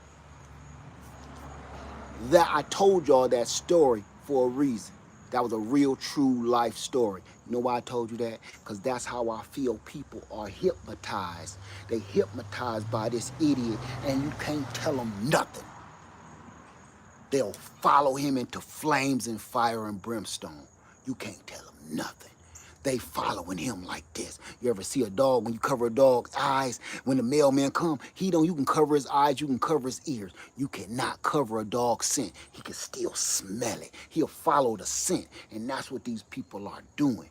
That I told y'all that story for a reason. That was a real, true life story. You know why I told you that? Because that's how I feel people are hypnotized. They hypnotized by this idiot, and you can't tell them nothing. They'll follow him into flames and fire and brimstone. You can't tell them nothing. They following him like this. You ever see a dog, when you cover a dog's eyes, when the mailman come, you can cover his eyes, you can cover his ears. You cannot cover a dog's scent. He can still smell it. He'll follow the scent. And that's what these people are doing,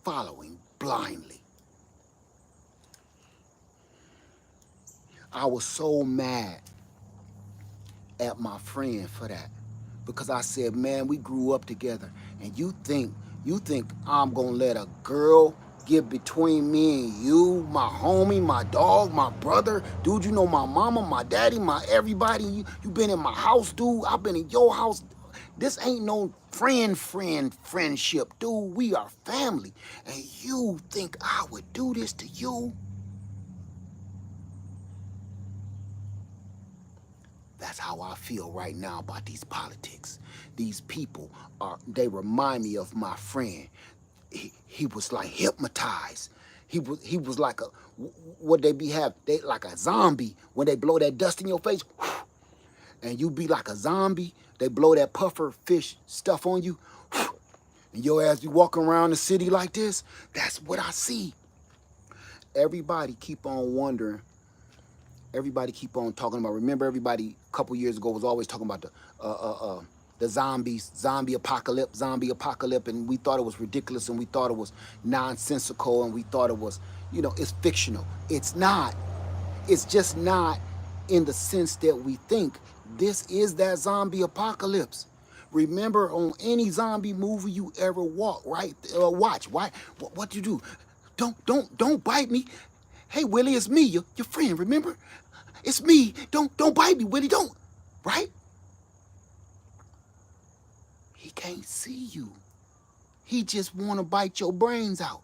following blindly. I was so mad at my friend for that, because I said, man, we grew up together, and you think I'm gonna let a girl get between me and you, my homie, my dog, my brother? Dude, you know my mama, my daddy, my everybody. You been in my house, dude. I've been in your house. This ain't no friendship, dude. We are family. And you think I would do this to you? That's how I feel right now about these politics. These people they remind me of my friend. He was like hypnotized. He was like what they they like a zombie when they blow that dust in your face, and you be like a zombie. They blow that puffer fish stuff on you, and your ass be walking around the city like this. That's what I see. Everybody keep on wondering. Everybody keep on talking about. Remember, everybody a couple years ago was always talking about the zombies, zombie apocalypse, and we thought it was ridiculous, and we thought it was nonsensical, and we thought it was, it's fictional. It's not. It's just not in the sense that we think. This is that zombie apocalypse. Remember, on any zombie movie you ever watch, right? What you do? Don't bite me. Hey, Willie, it's me, your friend, remember? It's me. Don't bite me, Willie, don't. Right? He can't see you. He just want to bite your brains out.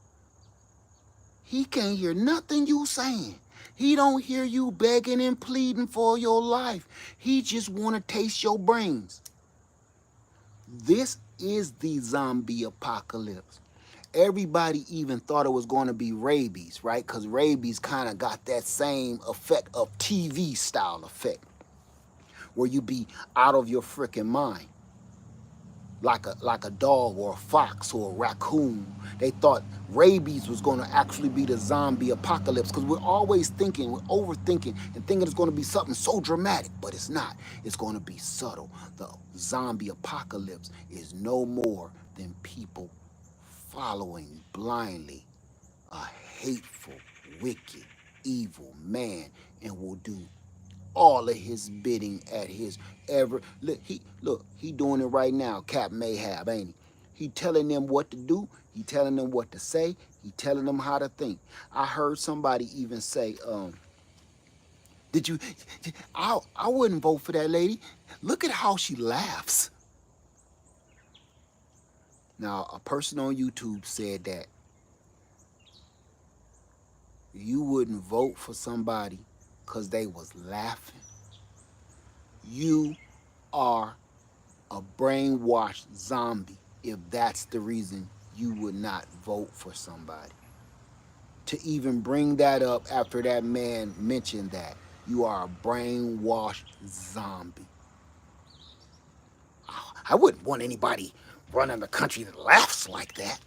He can't hear nothing you saying. He don't hear you begging and pleading for your life. He just want to taste your brains. This is the zombie apocalypse. Everybody even thought it was going to be rabies, right? Because rabies kind of got that same effect of TV style effect, where you be out of your freaking mind, like a dog or a fox or a raccoon. They thought rabies was going to actually be the zombie apocalypse, because we're always thinking, we're overthinking and thinking it's going to be something so dramatic, but it's not. It's going to be subtle. The zombie apocalypse is no more than people following blindly a hateful, wicked, evil man, and will do all of his bidding at his he doing it right now. Cap Mayhab, ain't he? He telling them what to do. He telling them what to say. He telling them how to think. I heard somebody even say, did you? I wouldn't vote for that lady. Look at how she laughs. Now, a person on YouTube said that you wouldn't vote for somebody because they was laughing. You are a brainwashed zombie if that's the reason you would not vote for somebody. To even bring that up after that man mentioned that, you are a brainwashed zombie. I wouldn't want anybody running the country that laughs like that.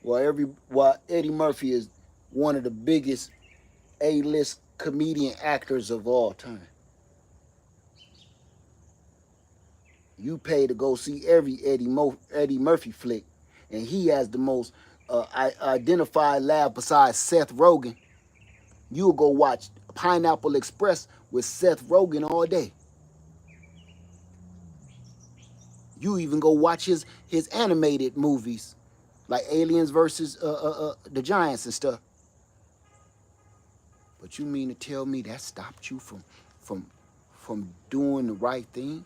Well, Eddie Murphy is one of the biggest A-list comedian actors of all time. You pay to go see every Eddie Murphy flick, and he has the most identified laugh besides Seth Rogen. You'll go watch Pineapple Express with Seth Rogen all day. You even go watch his animated movies, like Aliens versus the Giants and stuff. But you mean to tell me that stopped you from doing the right thing?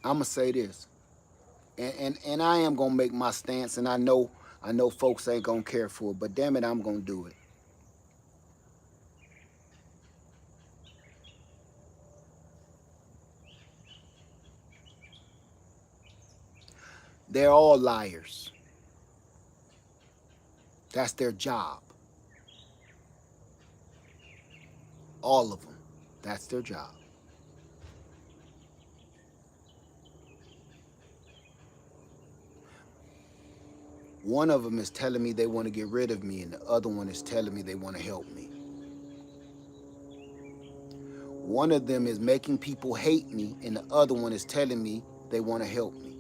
I'ma say this, and I am gonna make my stance, and I know folks ain't gonna care for it, but damn it, I'm gonna do it. They're all liars. That's their job. All of them. That's their job. One of them is telling me they want to get rid of me, and the other one is telling me they want to help me. One of them is making people hate me, and the other one is telling me they want to help me.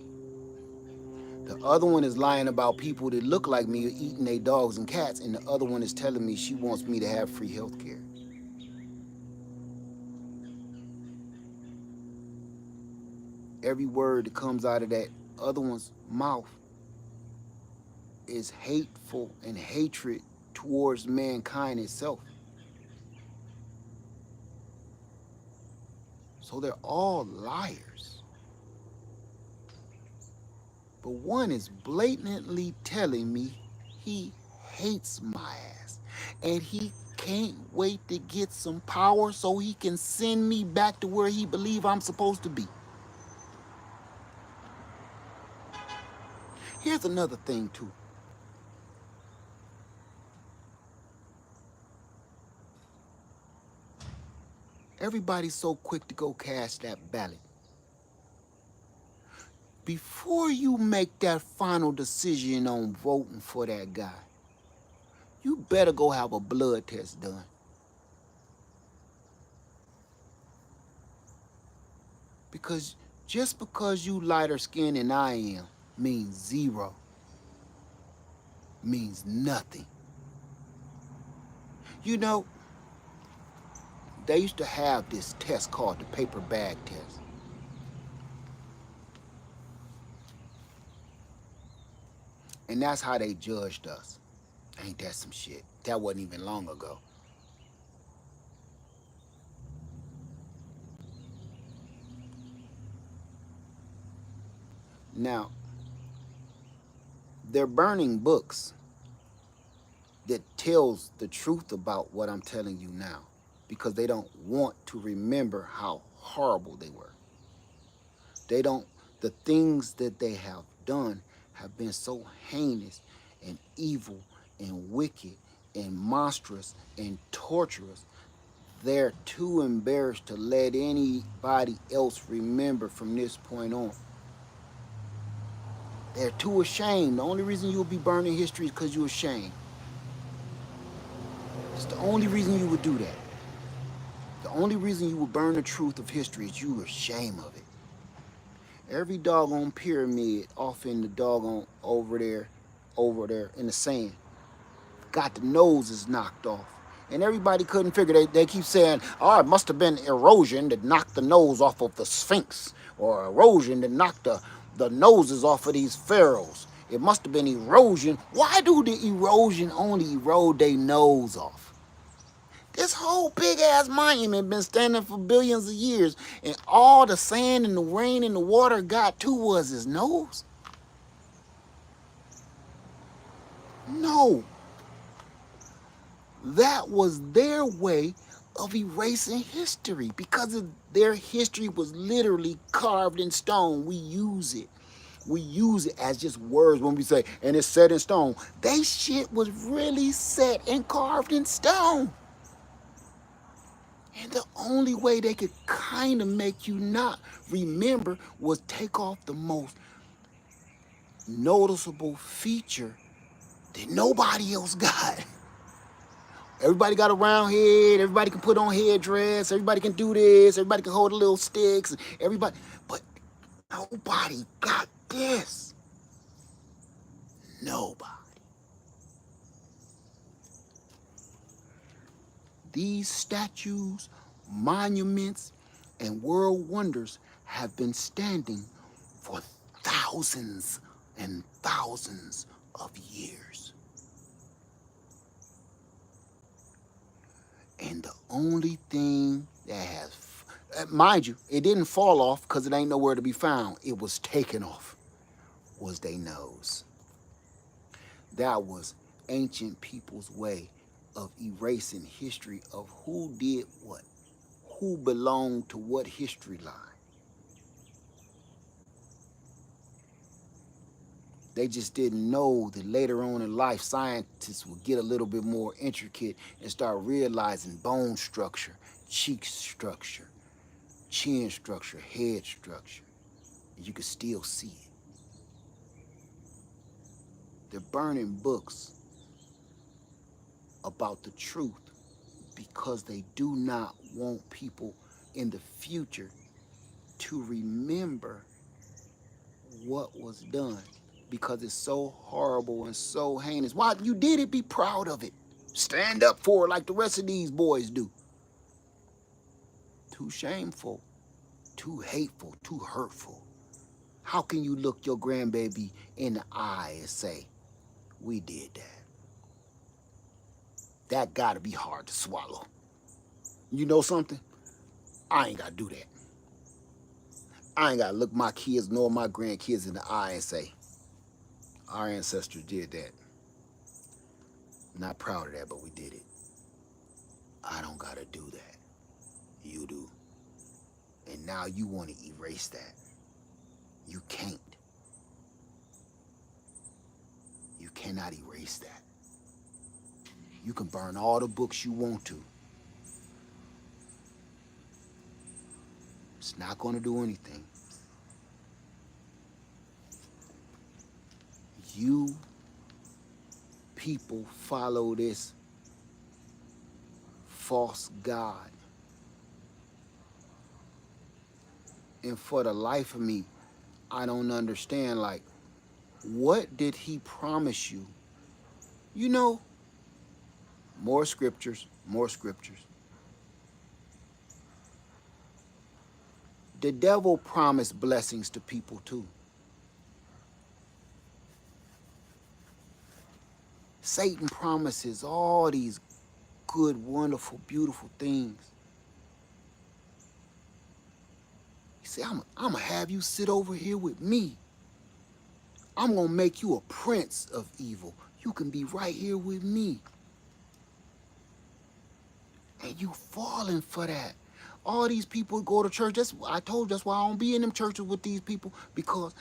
The other one is lying about people that look like me eating their dogs and cats, and the other one is telling me she wants me to have free health care. Every word that comes out of that other one's mouth is hateful and hatred towards mankind itself. So they're all liars. But one is blatantly telling me he hates my ass, and he can't wait to get some power so he can send me back to where he believes I'm supposed to be. Here's another thing too. Everybody's so quick to go cast that ballot. Before you make that final decision on voting for that guy, you better go have a blood test done. Because just because you lighter skinned than I am means zero. Means nothing. You know, they used to have this test called the paper bag test. And that's how they judged us. Ain't that some shit? That wasn't even long ago. Now, they're burning books that tells the truth about what I'm telling you now, because they don't want to remember how horrible they were. They don't, the things that they have done have been so heinous and evil and wicked and monstrous and torturous, they're too embarrassed to let anybody else remember from this point on. They're too ashamed. The only reason you'll be burning history is because you're ashamed. It's the only reason you would do that. The only reason you would burn the truth of history is you were ashamed of it. Every doggone pyramid off in the doggone over there in the sand got the noses knocked off. And everybody couldn't figure. They keep saying, oh, it must have been erosion that knocked the nose off of the Sphinx, or erosion that knocked the noses off of these pharaohs. It must have been erosion. Why do the erosion only erode their nose off? This whole big-ass monument been standing for billions of years, and all the sand and the rain and the water got to was his nose? No. That was their way of erasing history, because their history was literally carved in stone. We use it. We use it as just words when we say, and it's set in stone. They shit was really set and carved in stone. And the only way they could kind of make you not remember was take off the most noticeable feature that nobody else got. Everybody got a round head, everybody can put on headdress, everybody can do this, everybody can hold a little sticks, everybody, but nobody got this. Nobody. These statues, monuments, and world wonders have been standing for thousands and thousands of years. And the only thing that has, mind you, it didn't fall off because it ain't nowhere to be found. It was taken off, was their nose. That was ancient people's way of erasing history of who did what, who belonged to what history line. They just didn't know that later on in life, scientists would get a little bit more intricate and start realizing bone structure, cheek structure, chin structure, head structure. And you could still see it. They're burning books about the truth because they do not want people in the future to remember what was done because it's so horrible and so heinous. Why you did it, be proud of it. Stand up for it like the rest of these boys do. Too shameful, too hateful, too hurtful. How can you look your grandbaby in the eye and say, we did that? That gotta be hard to swallow. You know something? I ain't gotta do that. I ain't gotta look my kids nor my grandkids in the eye and say, our ancestors did that. Not proud of that, but we did it. I don't gotta do that. You do. And now you want to erase that. You can't. You cannot erase that. You can burn all the books you want to. It's not going to do anything. You people follow this false god. And for the life of me, I don't understand, like, what did he promise you? You know, more scriptures, more scriptures. The devil promised blessings to people too. Satan promises all these good, wonderful, beautiful things. He said, I'm gonna have you sit over here with me. I'm gonna make you a prince of evil. You can be right here with me. And you falling for that. All these people go to church. I told you, that's why I don't be in them churches with these people, because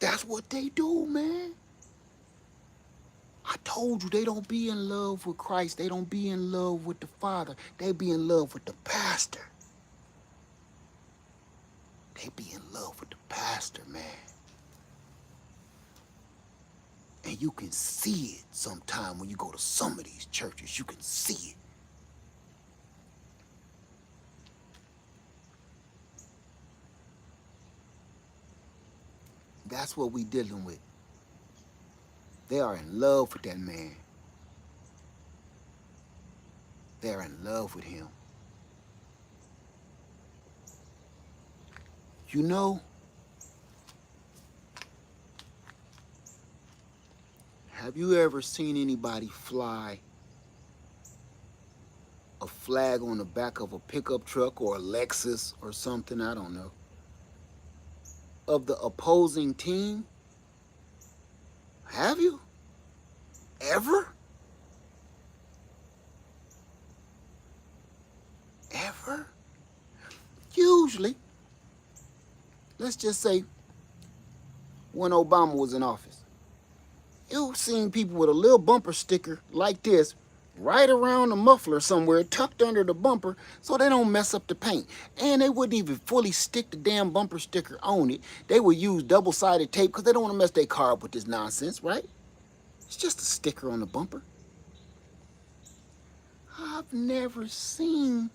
that's what they do, man. I told you, they don't be in love with Christ. They don't be in love with the Father. They be in love with the pastor. They be in love with the pastor, man. And you can see it sometime when you go to some of these churches. You can see it. That's what we dealing with. They are in love with that man. They're in love with him. You know, have you ever seen anybody fly a flag on the back of a pickup truck or a Lexus or something? I don't know. Of the opposing team? Have you? Ever? Ever? Usually, let's just say when Obama was in office, you've seen people with a little bumper sticker like this right around the muffler somewhere, tucked under the bumper, so they don't mess up the paint. And they wouldn't even fully stick the damn bumper sticker on it. They would use double-sided tape because they don't want to mess their car up with this nonsense, right? It's just a sticker on the bumper. I've never seen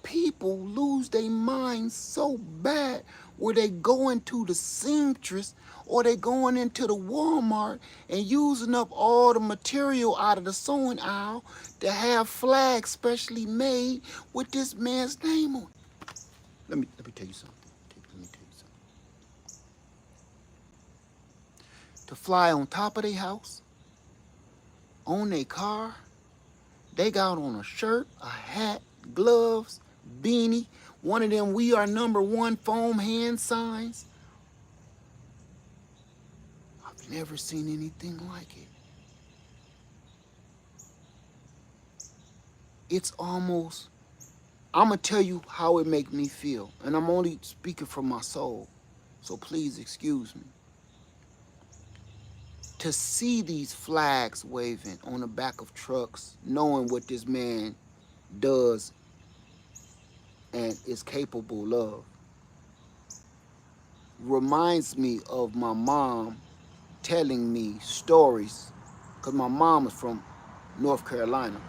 people lose their minds so bad where they go into the seamstress or they going into the Walmart and using up all the material out of the sewing aisle to have flags specially made with this man's name on it. Let me tell you something. Let me tell you something. To fly on top of their house, on their car, they got on a shirt, a hat, gloves, beanie, one of them "We Are #1" foam hand signs. I've never seen anything like it. It's almost, I'm going to tell you how it make me feel, and I'm only speaking from my soul, so please excuse me. To see these flags waving on the back of trucks, knowing what this man does and is capable of, reminds me of my mom telling me stories, because my mom is from North Carolina,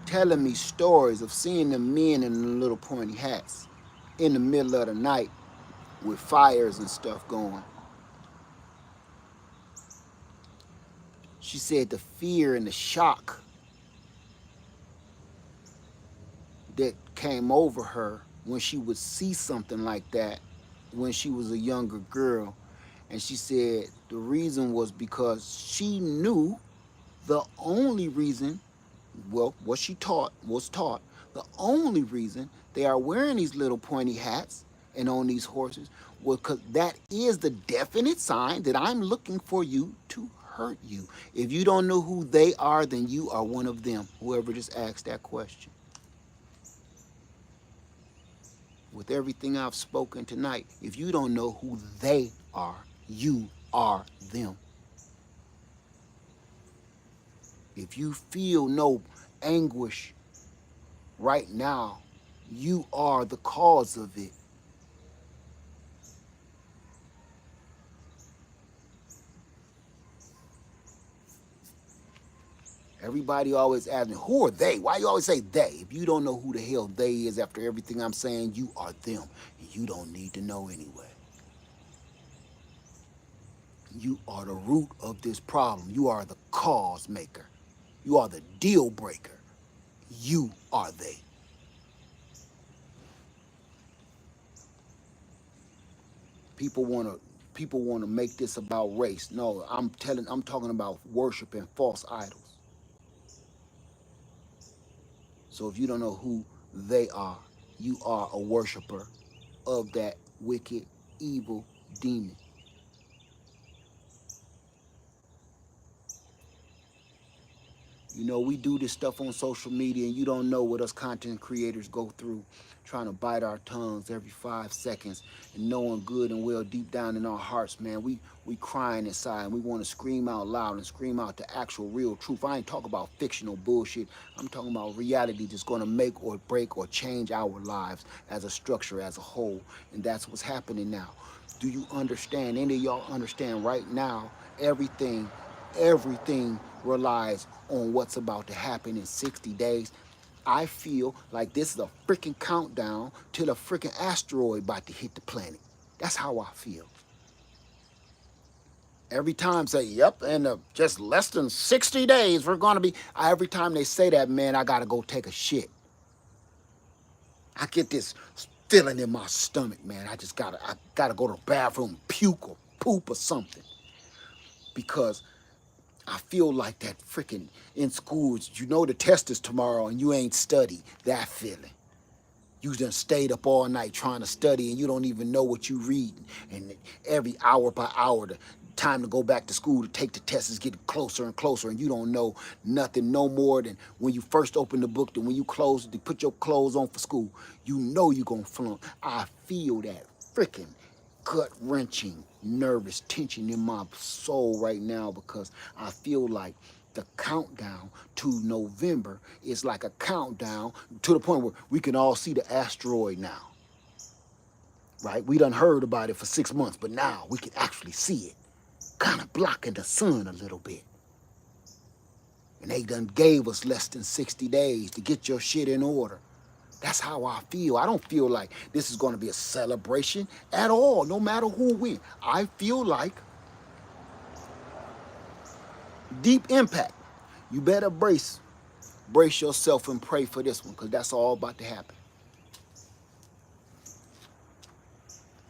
telling me stories of seeing the men in the little pointy hats in the middle of the night with fires and stuff going. She said the fear and the shock that came over her when she would see something like that when she was a younger girl. And she said the reason was because she knew the only reason, well, what she was taught, the only reason they are wearing these little pointy hats and on these horses was because that is the definite sign that I'm looking for you to hurt you. If you don't know who they are, then you are one of them, whoever just asked that question. With everything I've spoken tonight, if you don't know who they are, you are them. If you feel no anguish right now, you are the cause of it. Everybody always asks me, who are they? Why you always say they? If you don't know who the hell they is after everything I'm saying, you are them. And you don't need to know anyway. You are the root of this problem. You are the cause maker. You are the deal breaker. You are they. People want to make this about race. No, I'm talking about worshiping false idols. So if you don't know who they are, you are a worshiper of that wicked, evil demon. You know, we do this stuff on social media, and you don't know what us content creators go through, trying to bite our tongues every 5 seconds, and knowing good and well deep down in our hearts, man, we crying inside, and we want to scream out loud and scream out the actual real truth. I ain't talking about fictional bullshit. I'm talking about reality that's going to make or break or change our lives as a structure, as a whole, and that's what's happening now. Do you understand? Any of y'all understand right now? Everything relies on what's about to happen in 60 days. I feel like this is a freaking countdown till a freaking asteroid about to hit the planet. That's how I feel. Every time say, yep, in just less than 60 days, we're going to be, every time they say that, man, I got to go take a shit. I get this feeling in my stomach, man. I gotta go to the bathroom, puke or poop or something. Because I feel like that freaking in school, you know the test is tomorrow and you ain't studied. That feeling. You done stayed up all night trying to study and you don't even know what you reading. And every hour by hour, the time to go back to school to take the test is getting closer and closer, and you don't know nothing no more than when you first open the book than when you close to put your clothes on for school. You know you're gonna flunk. I feel that freaking gut-wrenching, nervous tension in my soul right now, because I feel like the countdown to November is like a countdown to the point where we can all see the asteroid now. Right? We done heard about it for 6 months, but now we can actually see it. Kind of blocking the sun a little bit. And they done gave us less than 60 days to get your shit in order. That's how I feel. I don't feel like this is going to be a celebration at all, no matter who wins. I feel like deep impact. You better brace yourself and pray for this one, because that's all about to happen.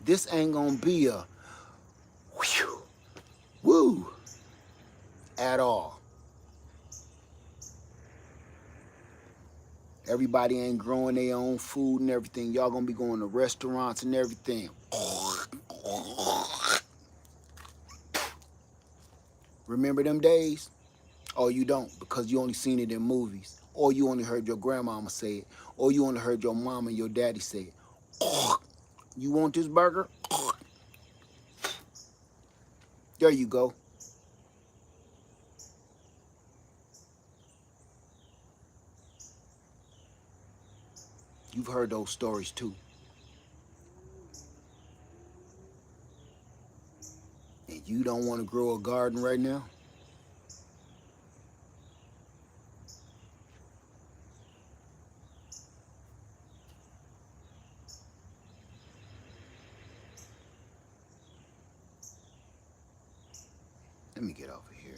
This ain't going to be a whew, woo at all. Everybody ain't growing their own food and everything. Y'all gonna be going to restaurants and everything. Remember them days? Or you don't, because you only seen it in movies. Or you only heard your grandmama say it. Or you only heard your mom and your daddy say it. You want this burger? There you go. You've heard those stories too. And you don't want to grow a garden right now? Let me get over here.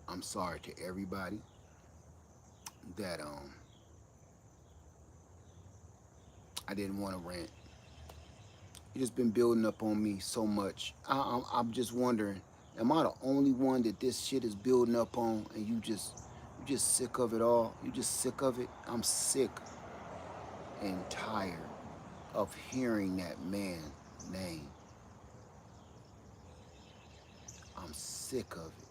I'm sorry to everybody that I didn't want to rant. You just been building up on me so much. I'm just wondering, am I the only one that this shit is building up on, and you just sick of it all? You just sick of it? I'm sick and tired of hearing that man's name. I'm sick of it.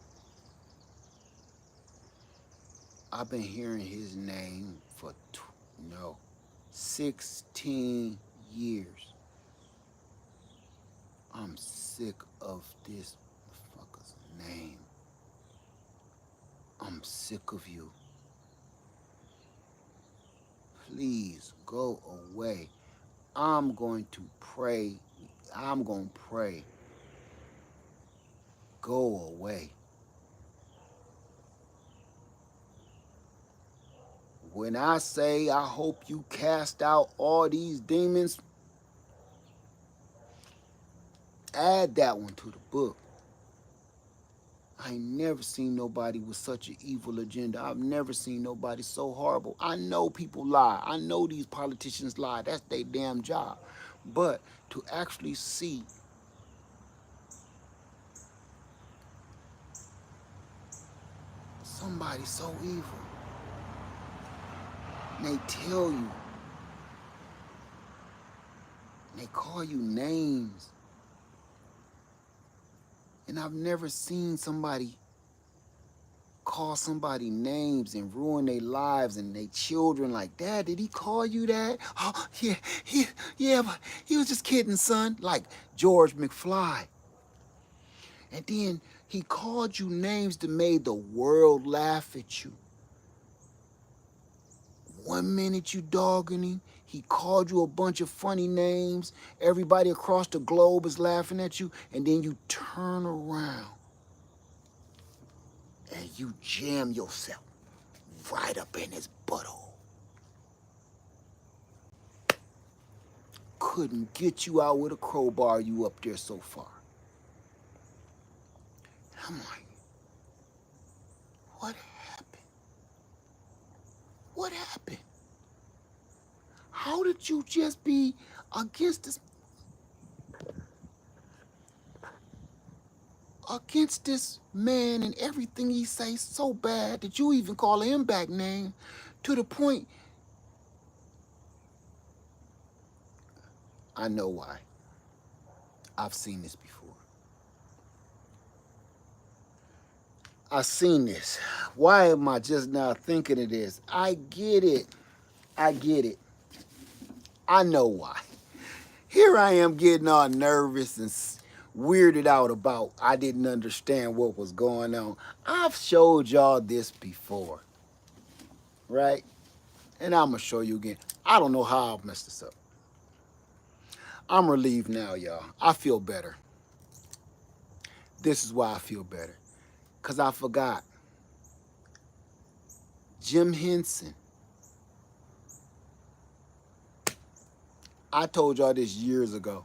I've been hearing his name for 16 years. I'm sick of this motherfucker's name. I'm sick of you. Please go away. I'm going to pray. I'm going to pray. Go away. When I say I hope you cast out all these demons, add that one to the book. I ain't never seen nobody with such an evil agenda. I've never seen nobody so horrible. I know people lie. I know these politicians lie. That's their damn job. But to actually see somebody so evil, and they tell you, and they call you names, and I've never seen somebody call somebody names and ruin their lives and their children like, Dad, did he call you that? Oh, yeah, but he was just kidding, son. Like George McFly. And then he called you names that made the world laugh at you. One minute you dogging him, he called you a bunch of funny names. Everybody across the globe is laughing at you, and then you turn around and you jam yourself right up in his butthole. Couldn't get you out with a crowbar, you up there so far. I'm like, what happened? What happened? How did you just be against this man and everything he say so bad that you even call him back name, to the point I know why. I've seen this before. I've seen this. Why am I just now thinking of this? I get it. I get it. I know why. Here I am getting all nervous and weirded out about I didn't understand what was going on. I've showed y'all this before, right? And I'm going to show you again. I don't know how I messed this up. I'm relieved now, y'all. I feel better. This is why I feel better. Because I forgot. Jim Henson. I told y'all this years ago.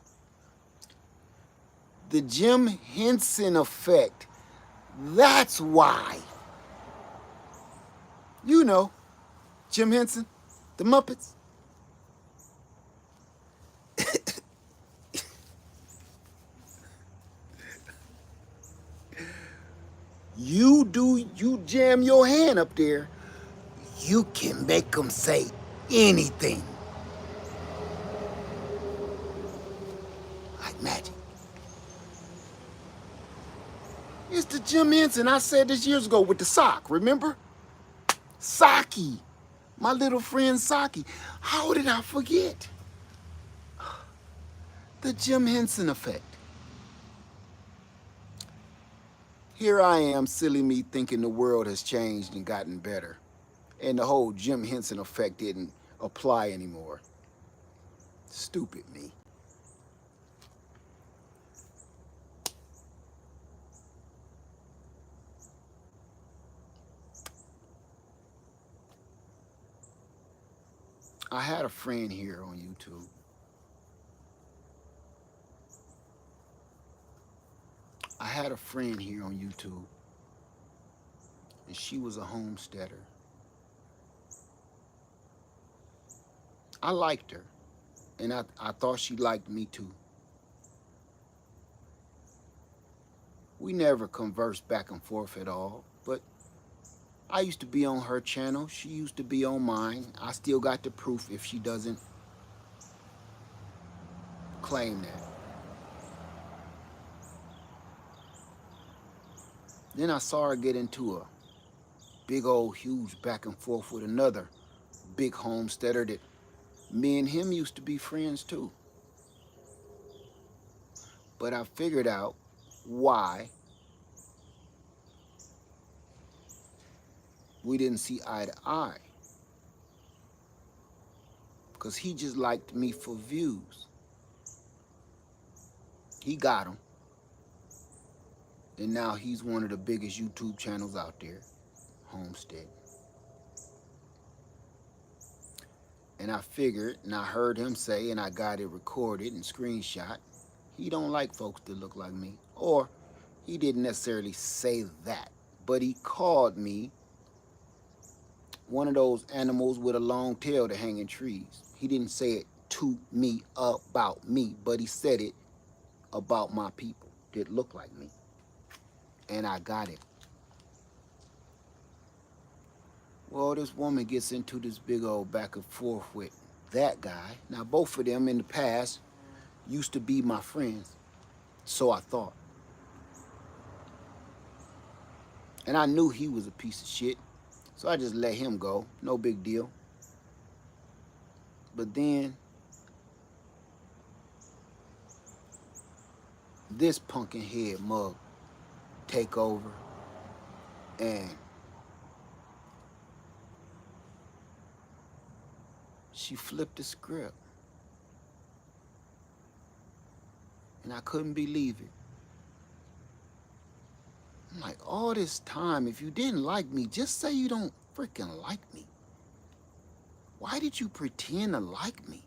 The Jim Henson effect. That's why. You know, Jim Henson, the Muppets. You jam your hand up there, you can make them say anything. Like magic. It's the Jim Henson I said this years ago with the sock, remember? Saki. My little friend Saki. How did I forget? The Jim Henson effect. Here I am, silly me, thinking the world has changed and gotten better. And the whole Jim Henson effect didn't apply anymore. Stupid me. I had a friend here on YouTube. I had a friend here on YouTube, and she was a homesteader. I liked her, and I thought she liked me too. We never conversed back and forth at all, but I used to be on her channel. She used to be on mine. I still got the proof if she doesn't claim that. Then I saw her get into a big old huge back and forth with another big homesteader that me and him used to be friends too. But I figured out why we didn't see eye to eye. Because he just liked me for views. He got them. And now he's one of the biggest YouTube channels out there, Homestead. And I figured, and I heard him say, and I got it recorded and screenshot, he don't like folks that look like me. Or he didn't necessarily say that, but he called me one of those animals with a long tail that hang in trees. He didn't say it to me about me, but he said it about my people that look like me. And I got it. Well, this woman gets into this big old back and forth with that guy. Now, both of them in the past used to be my friends, so I thought. And I knew he was a piece of shit, so I just let him go. No big deal. But then, this pumpkin head mug take over, and she flipped the script. And I couldn't believe it. I'm like, all this time, if you didn't like me, just say you don't freaking like me. Why did you pretend to like me?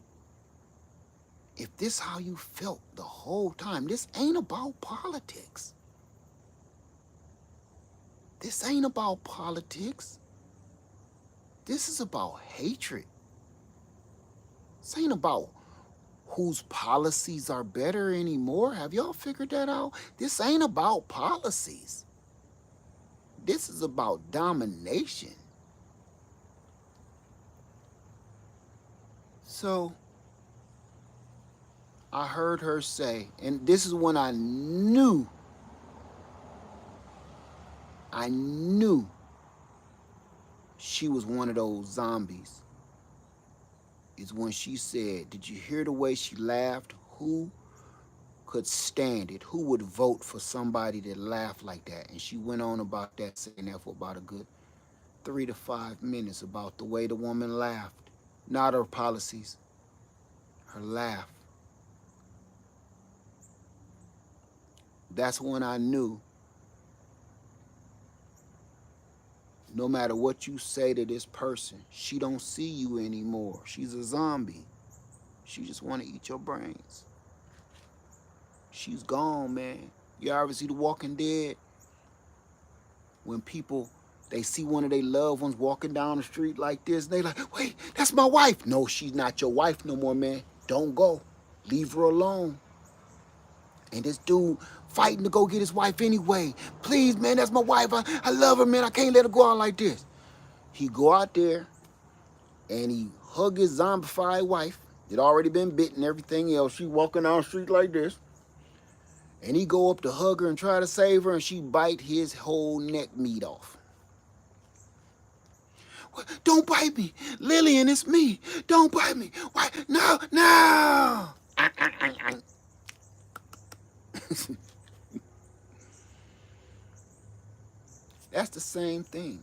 If this how you felt the whole time, this ain't about politics. This ain't about politics. This is about hatred. This ain't about whose policies are better anymore. Have y'all figured that out? This ain't about policies. This is about domination. So I heard her say, and this is when I knew she was one of those zombies. Is when she said, did you hear the way she laughed? Who could stand it? Who would vote for somebody that laughed like that? And she went on about that, saying that for about a good 3 to 5 minutes about the way the woman laughed. Not her policies, her laugh. That's when I knew no matter what you say to this person, she don't see you anymore. She's a zombie. She just want to eat your brains. She's gone, man. You ever see The Walking Dead? When people, they see one of their loved ones walking down the street like this, and they like, wait, that's my wife. No, she's not your wife no more, man. Don't go. Leave her alone. And this dude fighting to go get his wife anyway. Please, man, that's my wife. I love her, man. I can't let her go out like this. He go out there and he hug his zombified wife. It already been bitten and everything else. She walking down the street like this. And he go up to hug her and try to save her, and she bite his whole neck meat off. Don't bite me. Lillian, it's me. Don't bite me. Why? No, no. That's the same thing.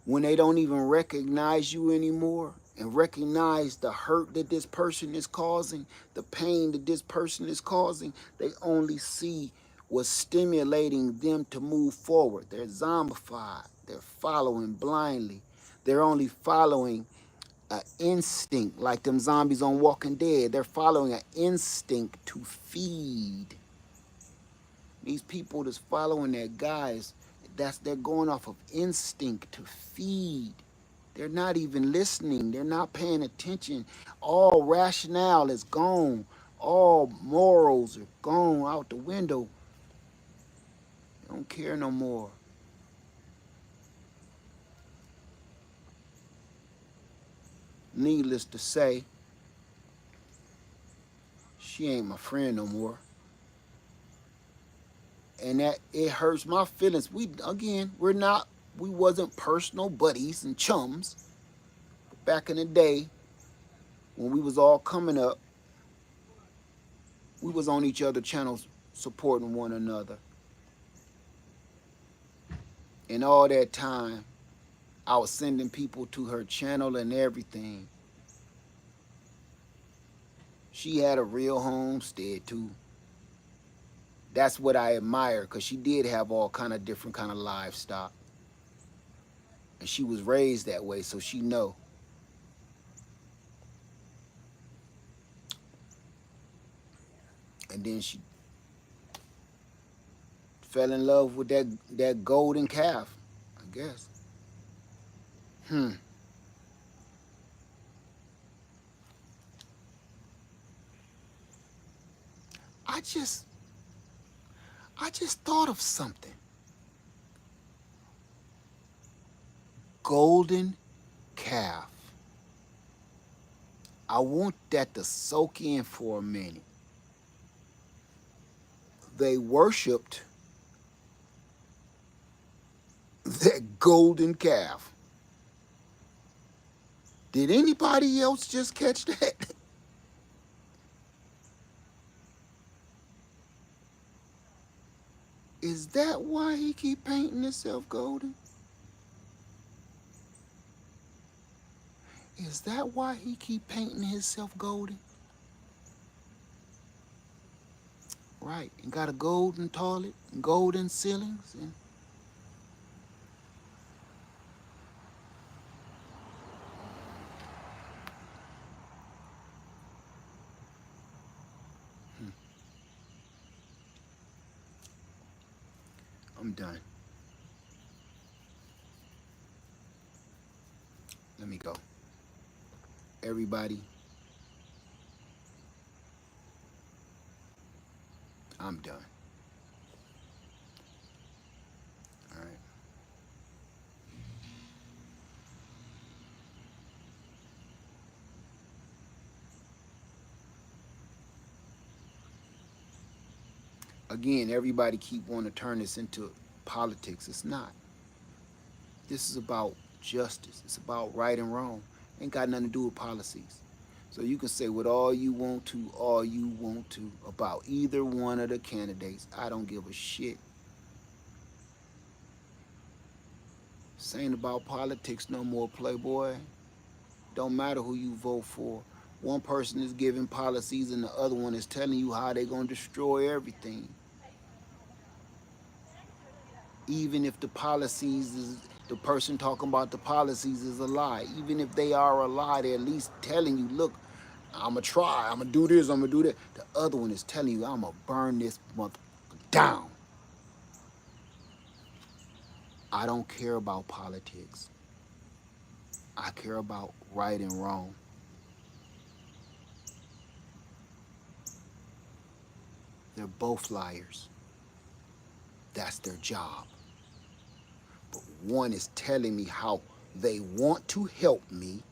When they don't even recognize you anymore and recognize the hurt that this person is causing, the pain that this person is causing, they only see what's stimulating them to move forward. They're zombified. They're following blindly. They're only following an instinct, like them zombies on Walking Dead. They're following an instinct to feed. These people that's following their guys, they're going off of instinct to feed. They're not even listening. They're not paying attention. All rationale is gone. All morals are gone out the window. They don't care no more. Needless to say, she ain't my friend no more. And that it hurts my feelings. We wasn't personal buddies and chums. Back in the day, when we was all coming up, we was on each other's channels supporting one another. And all that time, I was sending people to her channel and everything. She had a real homestead too. That's what I admire, because she did have all kind of different kind of livestock. And she was raised that way, so she know. And then she fell in love with that golden calf, I guess. I just thought of something. Golden calf. I want that to soak in for a minute. They worshipped that golden calf. Did anybody else just catch that? Is that why he keep painting himself golden? Is that why he keep painting himself golden? Right, and got a golden toilet, and golden ceilings, and I'm done. Let me go. Everybody, I'm done. All right. Again, everybody keep wanting to turn this into politics. It's not. This is about justice. It's about right and wrong. Ain't got nothing to do with policies. So you can say what all you want to about either one of the candidates. I don't give a shit. This ain't about politics no more, playboy. Don't matter who you vote for. One person is giving policies and the other one is telling you how they're going to destroy everything. Even if the policies is, the person talking about the policies is a lie. Even if they are a lie, they're at least telling you, look, I'm going to try. I'm going to do this. I'm going to do that. The other one is telling you, I'm going to burn this motherfucker down. I don't care about politics. I care about right and wrong. They're both liars. That's their job. But one is telling me how they want to help me,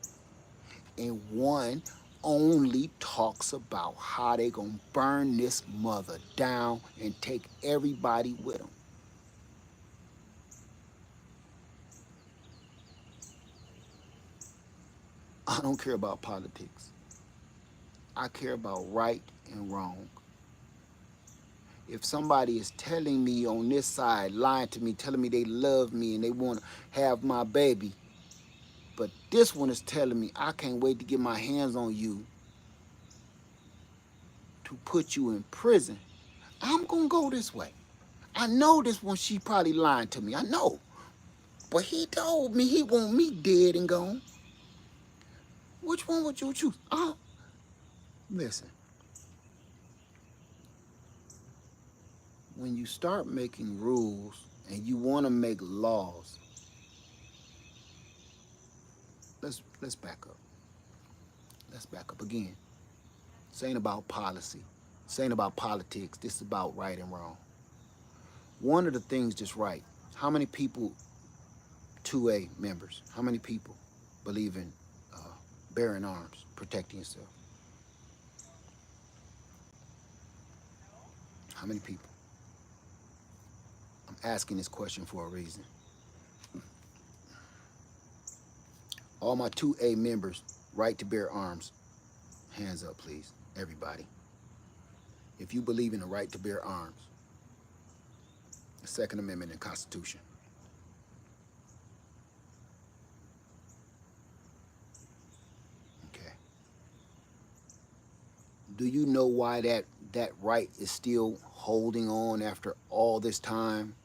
and one only talks about how they gonna burn this mother down and take everybody with them. I don't care about politics. I care about right and wrong. If somebody is telling me on this side, lying to me, telling me they love me and they want to have my baby, but this one is telling me I can't wait to get my hands on you to put you in prison, I'm going to go this way. I know this one, she probably lying to me. I know. But he told me he want me dead and gone. Which one would you choose? Listen. When you start making rules and you want to make laws, let's back up. Let's back up again. This ain't about policy. This ain't about politics. This is about right and wrong. One of the things that's right. How many people, 2A members, how many people believe in bearing arms, protecting yourself? How many people? I'm asking this question for a reason. All my 2A members, right to bear arms, hands up, please, everybody. If you believe in the right to bear arms, the Second Amendment and Constitution. Okay. Do you know why that right is still holding on after all this time?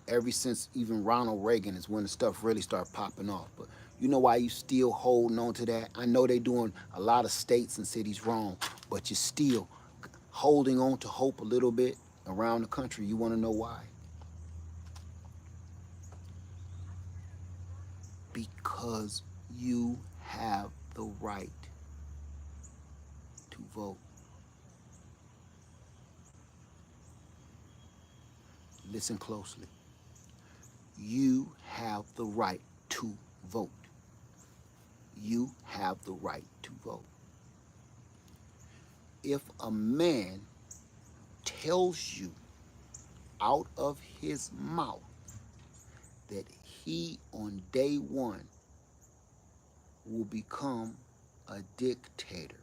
Ever since even Ronald Reagan is when the stuff really started popping off. But you know why you still holding on to that? I know they doing a lot of states and cities wrong, but you're still holding on to hope a little bit around the country. You want to know why? Because you have the right to vote. Listen closely. You have the right to vote. You have the right to vote. If a man tells you out of his mouth that he on day one will become a dictator,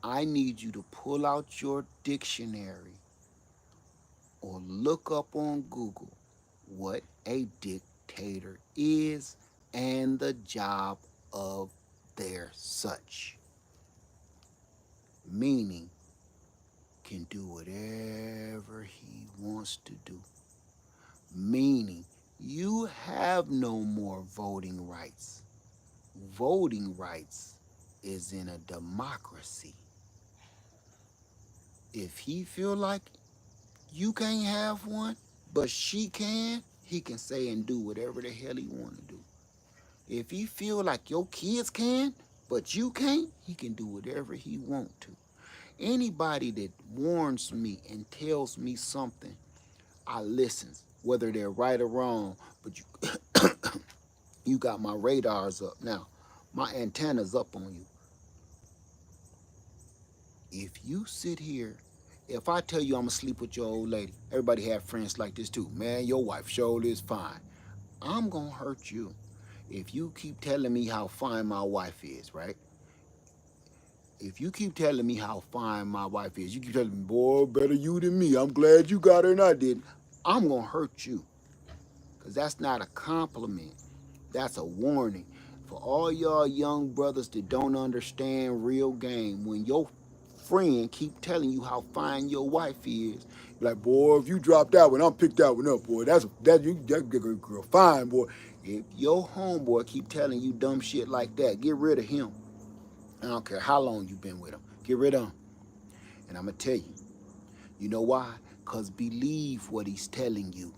I need you to pull out your dictionary or look up on Google what a dictator is and the job of their such. Meaning, can do whatever he wants to do. Meaning, you have no more voting rights. Voting rights is in a democracy. If he feel like you can't have one, but she can, he can say and do whatever the hell he want to do. If he feel like your kids can, but you can't, he can do whatever he want to. Anybody that warns me and tells me something, I listen, whether they're right or wrong, but you got my radars up. Now, my antenna's up on you. If you sit here, if I tell you I'm gonna sleep with your old lady, everybody have friends like this too. Man, your wife surely is fine. I'm gonna hurt you. If you keep telling me how fine my wife is, right? If you keep telling me how fine my wife is, you keep telling me, boy, better you than me. I'm glad you got her and I didn't. I'm gonna hurt you. Because that's not a compliment. That's a warning. For all y'all young brothers that don't understand real game, when your friend keep telling you how fine your wife is, you're like, boy, if you drop that one, I'm pick that one up, boy. That girl fine, boy. If your homeboy keep telling you dumb shit like that, get rid of him. I don't care how long you been with him. Get rid of him. And I'm going to tell you. You know why? Because believe what he's telling you.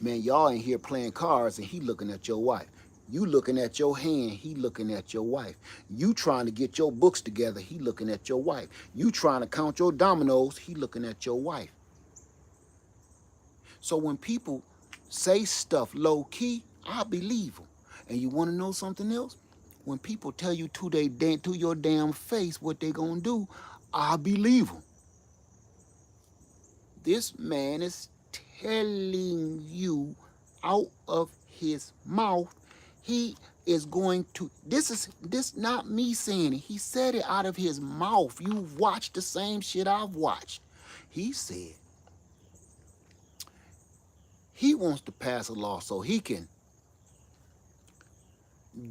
Man, y'all in here playing cards and he looking at your wife. You looking at your hand, he looking at your wife. You trying to get your books together, he looking at your wife. You trying to count your dominoes, he looking at your wife. So when people say stuff low key, I believe them. And you want to know something else? When people tell you to your damn face what they gonna do, I believe them. This man is telling you out of his mouth, he is going to, this not me saying it, he said it out of his mouth. You've watched the same shit I've watched. He said he wants to pass a law so he can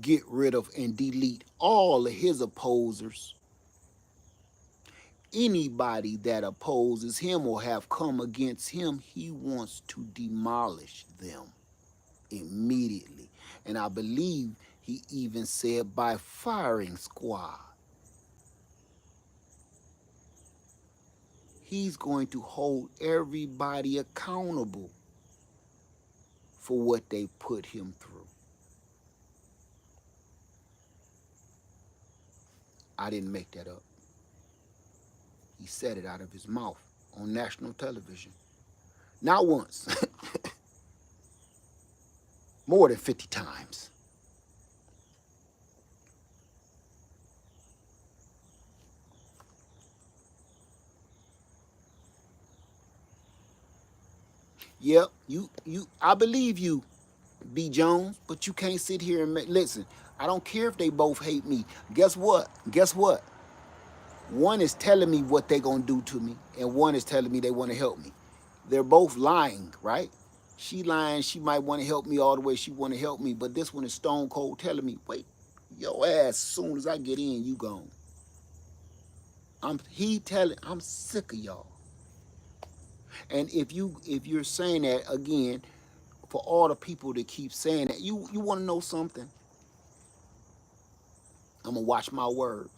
get rid of and delete all of his opposers. Anybody that opposes him or have come against him, he wants to demolish them immediately. And I believe he even said by firing squad. He's going to hold everybody accountable for what they put him through. I didn't make that up. He said it out of his mouth on national television. Not once, more than 50 times. Yep, I believe you, B. Jones, but you can't sit here and listen. I don't care if they both hate me. Guess what? Guess what? One is telling me what they're gonna do to me, and one is telling me they want to help me. They're both lying, right? She lying, she might want to help me all the way she want to help me, but this one is stone cold telling me, wait, your ass, as soon as I get in, you gone. I'm sick of y'all. And if you're saying that again, for all the people that keep saying that, you want to know something? I'm gonna watch my words.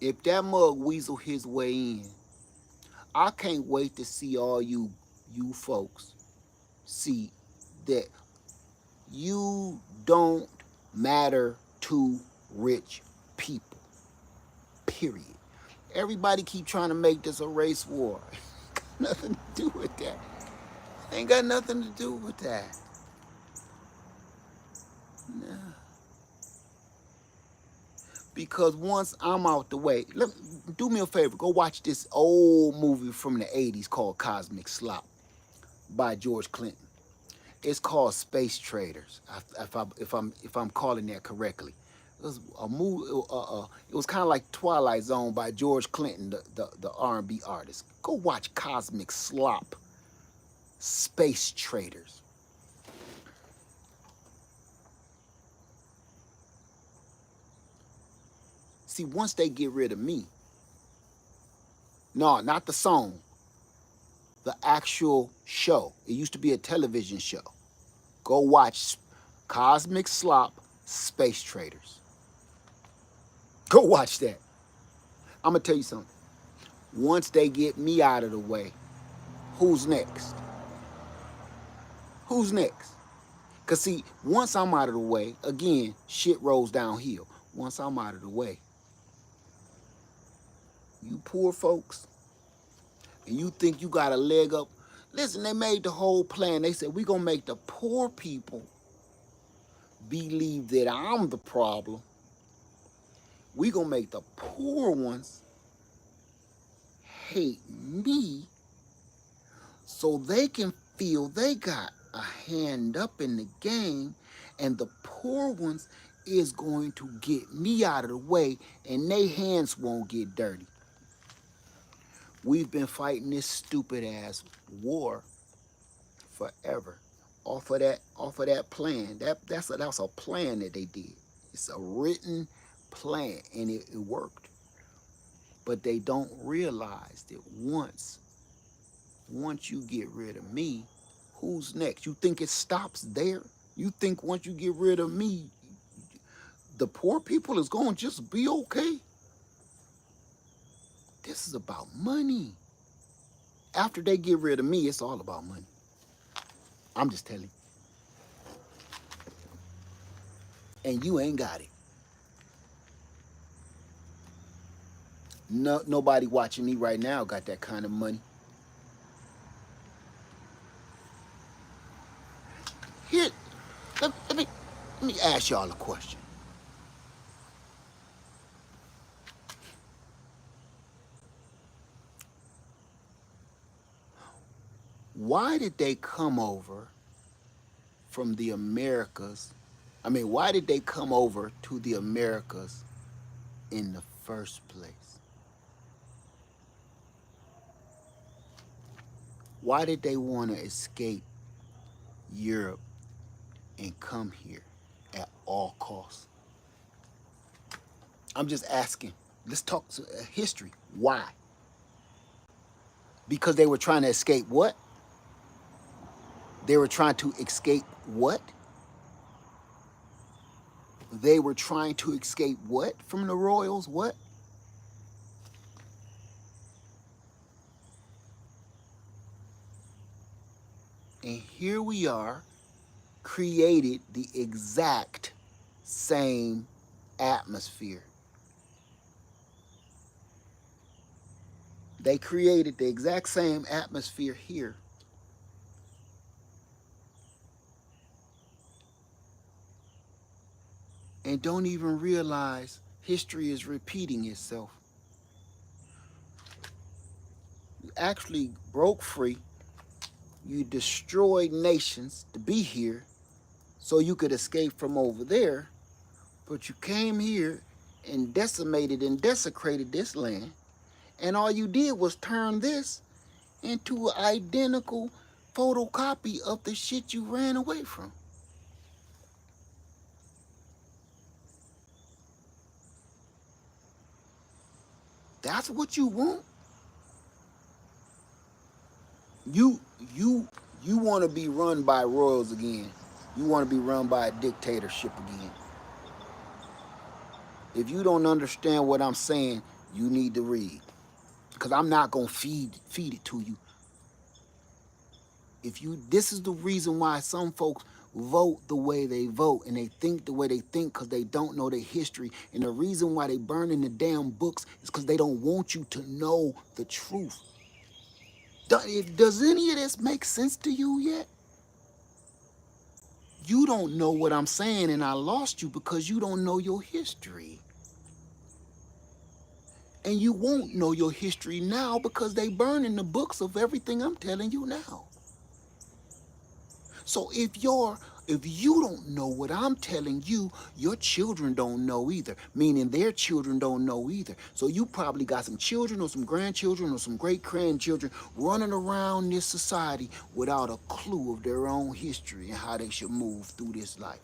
If that mug weasel his way in, I can't wait to see all you folks see that you don't matter to rich people. Period. Everybody keep trying to make this a race war. Nothing to do with that. Ain't got nothing to do with that. No. Because once I'm out the way, do me a favor, go watch this old movie from the 80s called Cosmic Slop by George Clinton. It's called Space Traders, if I'm calling that correctly. It was a movie. It was kind of like Twilight Zone by George Clinton, the R&B artist. Go watch Cosmic Slop, Space Traders. See, once they get rid of me, no, not the song, the actual show. It used to be a television show. Go watch Cosmic Slop, Space Traders. Go watch that. I'm going to tell you something. Once they get me out of the way, who's next? Who's next? Because, see, once I'm out of the way, again, shit rolls downhill. Once I'm out of the way, you poor folks, and you think you got a leg up. Listen, they made the whole plan. They said, we're going to make the poor people believe that I'm the problem. We're going to make the poor ones hate me so they can feel they got a hand up in the game, and the poor ones is going to get me out of the way and their hands won't get dirty. We've been fighting this stupid ass war forever off of that plan. That's a plan that they did. It's a written plan, and it worked. But they don't realize that once you get rid of me, who's next? You think it stops there? You think once you get rid of me, the poor people is going to just be okay? This is about money. After they get rid of me, it's all about money. I'm just telling you. And you ain't got it. No, nobody watching me right now got that kind of money. Here, let me ask y'all a question. Why did they come over from the Americas? I mean, why did they come over to the Americas in the first place? Why did they want to escape Europe and come here at all costs? I'm just asking. Let's talk history. Why? Because they were trying to escape what? They were trying to escape what? They were trying to escape what from the royals? What? And here we are, created the exact same atmosphere. They created the exact same atmosphere here. And don't even realize history is repeating itself. You actually broke free. You destroyed nations to be here so you could escape from over there. But you came here and decimated and desecrated this land. And all you did was turn this into an identical photocopy of the shit you ran away from. That's what you want? You you you want to be run by royals again. You want to be run by a dictatorship again. If you don't understand what I'm saying, you need to read. Because I'm not going to feed it to you. This is the reason why some folks vote the way they vote and they think the way they think because they don't know their history. And the reason why they burn in the damn books is because they don't want you to know the truth. Does any of this make sense to you yet? You don't know what I'm saying, and I lost you because you don't know your history. And you won't know your history now because they burn in the books of everything I'm telling you now. So if you don't know what I'm telling you, your children don't know either, meaning their children don't know either. So you probably got some children or some grandchildren or some great-grandchildren running around this society without a clue of their own history and how they should move through this life.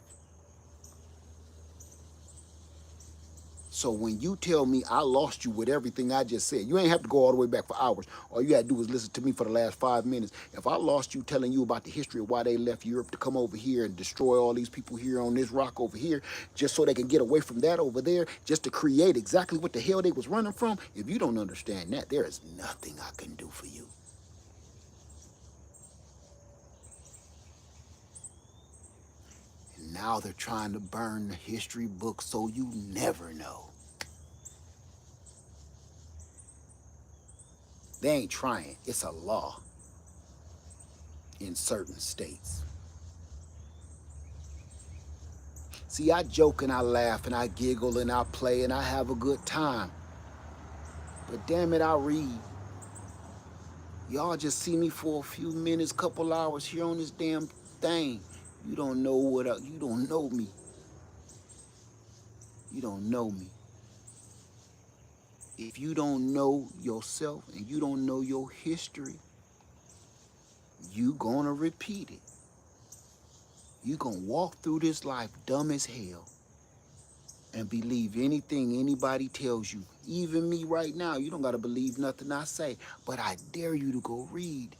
So when you tell me I lost you with everything I just said, you ain't have to go all the way back for hours. All you had to do was listen to me for the last 5 minutes. If I lost you telling you about the history of why they left Europe to come over here and destroy all these people here on this rock over here, just so they can get away from that over there, just to create exactly what the hell they was running from, if you don't understand that, there is nothing I can do for you. And now they're trying to burn the history book so you never know. They ain't trying. It's a law in certain states. See, I joke and I laugh and I giggle and I play and I have a good time. But damn it, I read. Y'all just see me for a few minutes, couple hours here on this damn thing. You don't know you don't know me. You don't know me. If you don't know yourself and you don't know your history, you gonna repeat it. You gonna walk through this life dumb as hell and believe anything anybody tells you. Even me right now, you don't gotta believe nothing I say, but I dare you to go read.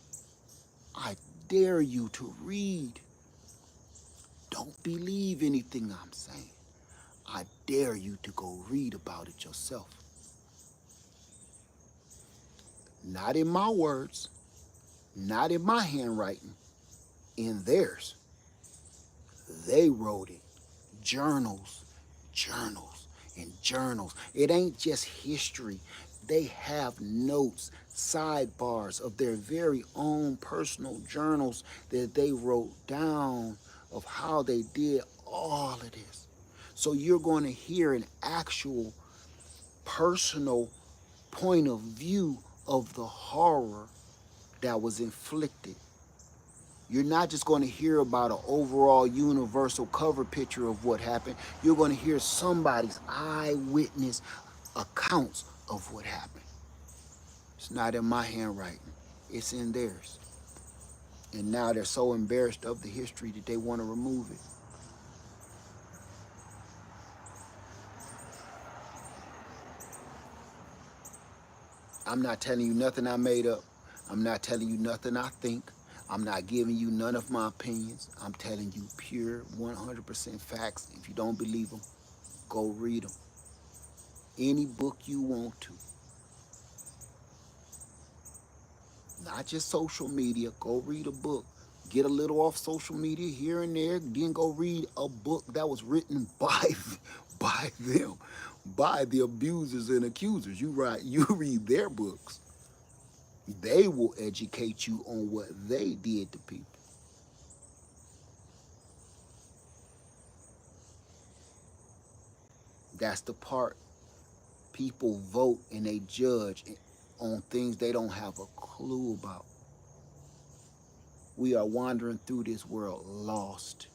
I dare you to read. Don't believe anything I'm saying. I dare you to go read about it yourself. Not in my words, Not in my handwriting, in theirs. They wrote it. Journals, journals, and journals. It ain't just history. They have notes, sidebars of their very own personal journals that they wrote down of how they did all of this. So you're going to hear an actual personal point of view of the horror that was inflicted. You're not just going to hear about an overall universal cover picture of what happened. You're going to hear somebody's eyewitness accounts of what happened. It's not in my handwriting. It's in theirs. And now they're so embarrassed of the history that they want to remove it. I'm not telling you nothing I made up. I'm not telling you nothing I think. I'm not giving you none of my opinions. I'm telling you pure 100% facts. If you don't believe them, go read them. Any book you want to. Not just social media. Go read a book. Get a little off social media here and there. Then go read a book that was written by them, by the abusers and accusers. You read their books. They will educate you on what they did to people. That's the part people vote and they judge on things they don't have a clue about. We are wandering through this world lost.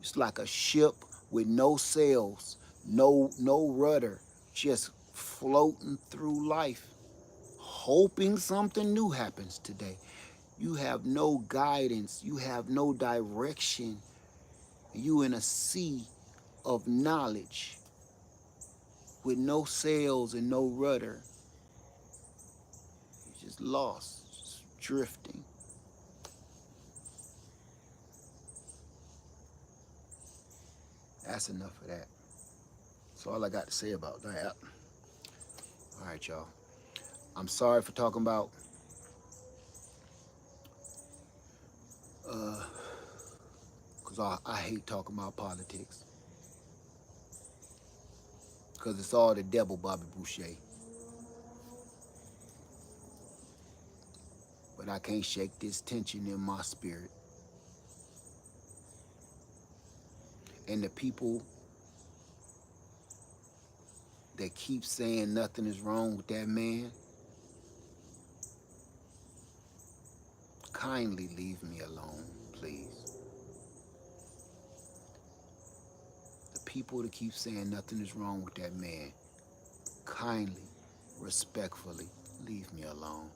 It's like a ship with no sails, no rudder, just floating through life, hoping something new happens today. You have no guidance, you have no direction. You in a sea of knowledge with no sails and no rudder. You're just lost, just drifting. That's enough of that. That's all I got to say about that. All right, y'all. I'm sorry for talking about because I hate talking about politics. Because it's all the devil, Bobby Boucher. But I can't shake this tension in my spirit. And the people that keep saying nothing is wrong with that man, kindly leave me alone, please. The people that keep saying nothing is wrong with that man, kindly, respectfully, leave me alone.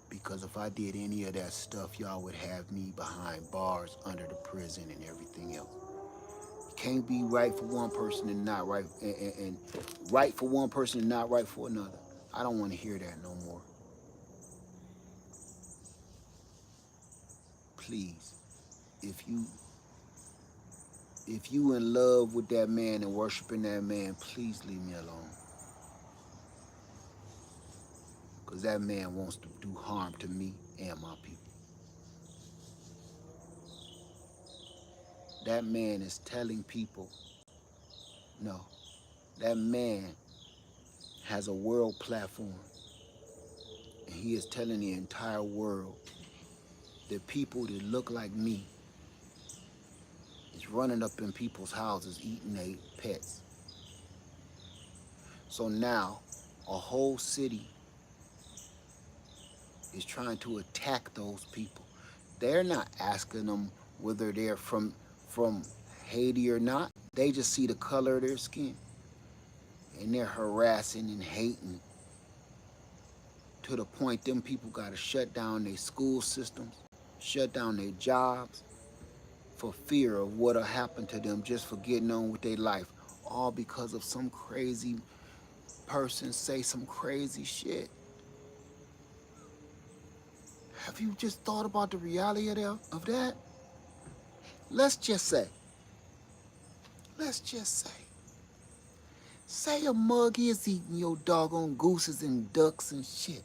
Because if I did any of that stuff, y'all would have me behind bars, under the prison, and everything else. You can't be right for one person and not right, and right for one person and not right for another. I don't want to hear that no more. Please, if you in love with that man and worshiping that man, please leave me alone. Because that man wants to do harm to me and my people. That man is telling people, no, that man has a world platform. And he is telling the entire world that people that look like me is running up in people's houses eating their pets. So now a whole city is trying to attack those people. They're not asking them whether they're from Haiti or not. They just see the color of their skin. And they're harassing and hating to the point them people gotta shut down their school systems, shut down their jobs for fear of what'll happen to them just for getting on with their life. All because of some crazy person say some crazy shit. Have you just thought about the reality of that? Let's just say say a mug is eating your doggone gooses and ducks and shit.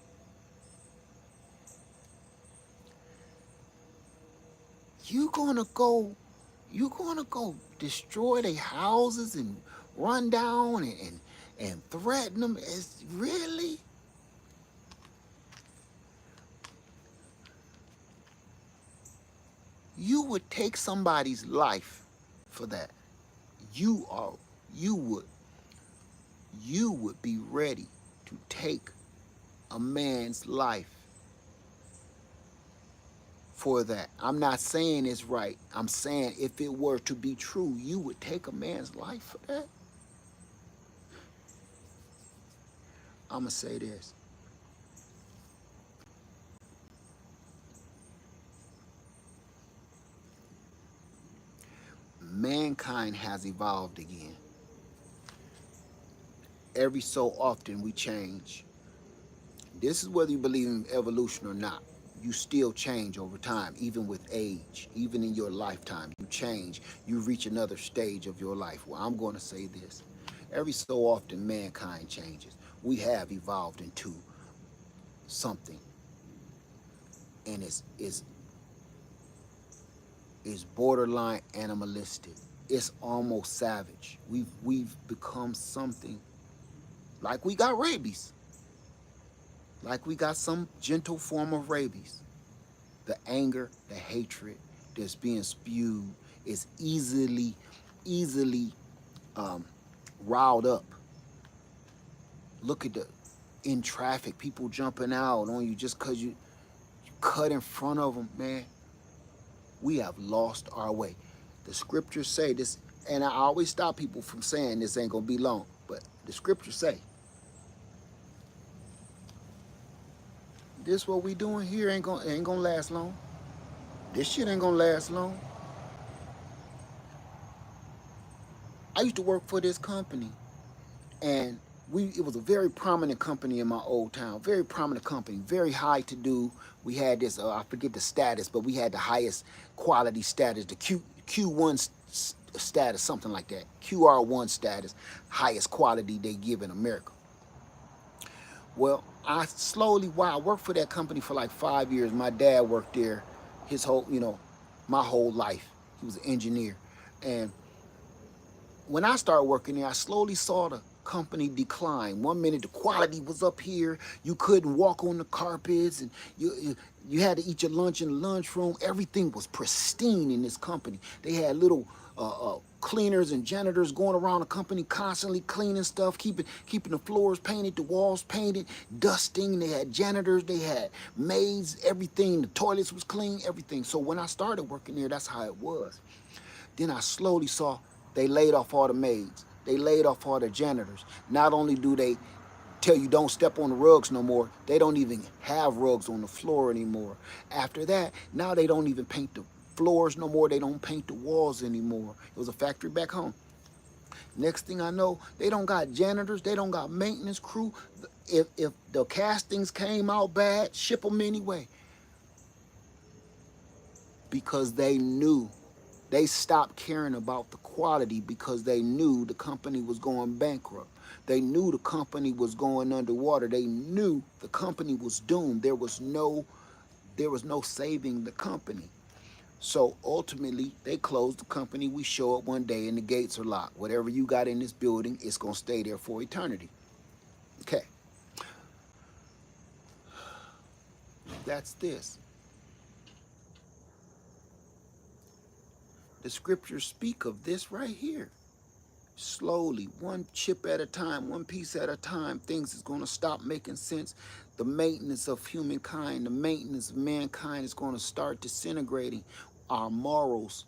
You gonna go, you gonna go destroy their houses and run down and threaten them? Is really? You would take somebody's life for that. You are, you would, you would be ready to take a man's life for that. I'm not saying it's right. I'm saying if it were to be true, you would take a man's life for that. I'm going to say this. Mankind has evolved again. Every so often we change. This is whether you believe in evolution or not. You still change over time, even with age, even in your lifetime. You change. You reach another stage of your life. Well, I'm going to say this. Every so often, mankind changes. We have evolved into something, and it's borderline animalistic. It's almost savage. We've become something like we got rabies, like we got some gentle form of rabies. The anger, the hatred that's being spewed is easily riled up. Look at the in traffic, people jumping out on you just because you cut in front of them, man. We have lost our way. The scriptures say this, and I always stop people from saying this ain't gonna be long, but the scriptures say this what we doing here ain't gonna last long. This shit ain't gonna last long. I used to work for this company, and it was a very prominent company in my old town. Very prominent company, very high to do. We had this I forget the status, but we had the highest quality status, the Q1 status, something like that. QR1 status, highest quality they give in America. Well, while I worked for that company for like 5 years, my dad worked there his whole, my whole life. He was an engineer. And when I started working there, I slowly saw the company decline. One minute the quality was up here, you couldn't walk on the carpets, and you had to eat your lunch in the lunchroom. Everything was pristine in this company. They had little cleaners and janitors going around the company constantly cleaning stuff, keeping the floors painted, the walls painted, dusting. They had janitors, they had maids, everything. The toilets was clean, everything. So when I started working there, that's how it was. Then I slowly saw they laid off all the maids. They laid off all the janitors. Not only do they tell you don't step on the rugs no more, they don't even have rugs on the floor anymore. After that, now they don't even paint the floors no more. They don't paint the walls anymore. It was a factory back home. Next thing I know, they don't got janitors. They don't got maintenance crew. If the castings came out bad, ship them anyway. Because they knew. They stopped caring about the quality because they knew the company was going bankrupt. They knew the company was going underwater. They knew the company was doomed. There was no saving the company. So ultimately, they closed the company. We show up one day and the gates are locked. Whatever you got in this building, it's going to stay there for eternity. Okay. That's this. The scriptures speak of this right here. Slowly, one chip at a time, one piece at a time, things is going to stop making sense. The maintenance of humankind, the maintenance of mankind is going to start disintegrating. Our morals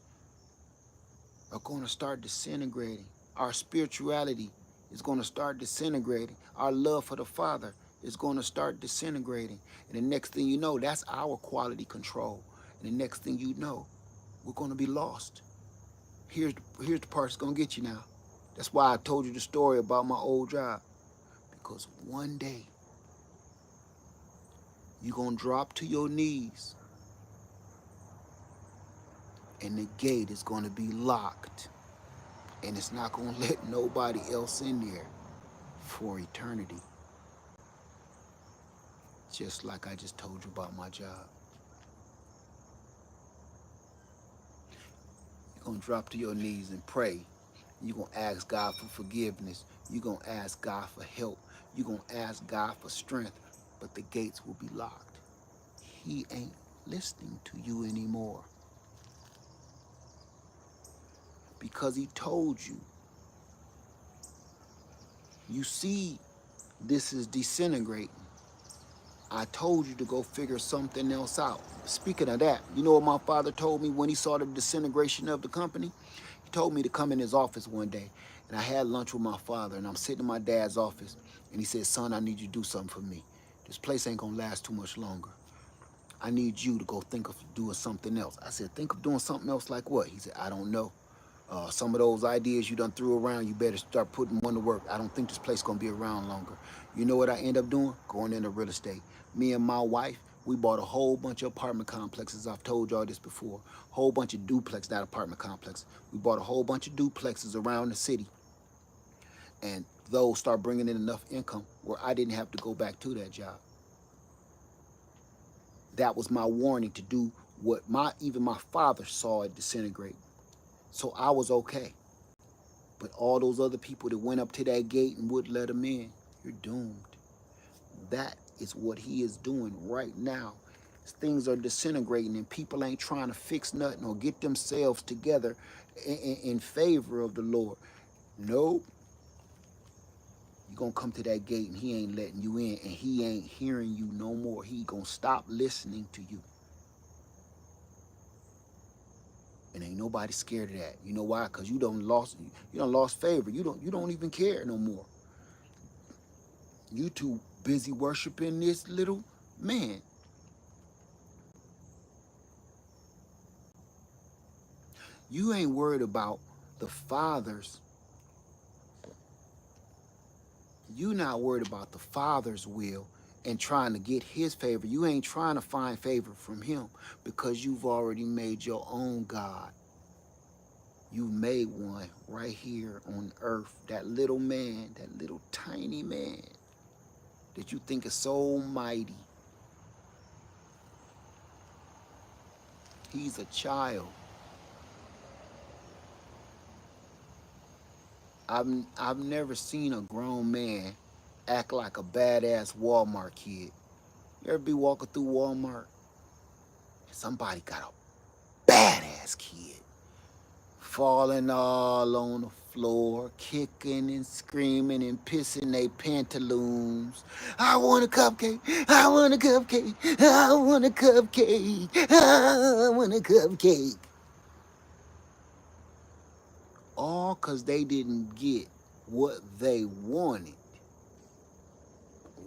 are going to start disintegrating. Our spirituality is going to start disintegrating. Our love for the Father is going to start disintegrating. And the next thing you know, that's our quality control. And the next thing you know, we're going to be lost. Here's the part that's going to get you now. That's why I told you the story about my old job. Because one day, you're going to drop to your knees and the gate is going to be locked. And it's not going to let nobody else in there for eternity. Just like I just told you about my job. going to drop to your knees and pray. You're going to ask God for forgiveness. You're going to ask God for help. You're going to ask God for strength. But the gates will be locked. He ain't listening to you anymore. Because he told you. You see, this is disintegrating. I told you to go figure something else out. Speaking of that, you know what my father told me when he saw the disintegration of the company? He told me to come in his office one day, and I had lunch with my father, and I'm sitting in my dad's office, and he said, son, I need you to do something for me. This place ain't gonna last too much longer. I need you to go think of doing something else. I said, think of doing something else like what? He said, I don't know. Some of those ideas you done threw around, you better start putting one to work. I don't think this place gonna be around longer. You know what I end up doing? Going into real estate. Me and my wife, we bought a whole bunch of apartment complexes. I've told y'all this before. Whole bunch of duplex, not apartment complexes. We bought a whole bunch of duplexes around the city. And those start bringing in enough income where I didn't have to go back to that job. That was my warning to do what even my father saw it disintegrate. So I was okay. But all those other people that went up to that gate and wouldn't let him in, you're doomed. That is what he is doing right now. Things are disintegrating and people ain't trying to fix nothing or get themselves together in favor of the Lord. Nope. You're going to come to that gate and he ain't letting you in and he ain't hearing you no more. He going to stop listening to you. And ain't nobody scared of that. You know why? Because you done lost favor. You don't even care no more. You too busy worshiping this little man. You ain't worried about the Father's. You not worried about the Father's will and trying to get his favor. You ain't trying to find favor from him because you've already made your own God. You made one right here on earth. That little man, that little tiny man that you think is so mighty. He's a child. I've never seen a grown man act like a badass Walmart kid. You ever be walking through Walmart and somebody got a badass kid falling all on the floor, kicking and screaming and pissing they pantaloons. I want a cupcake. I want a cupcake. I want a cupcake. I want a cupcake. All because they didn't get what they wanted.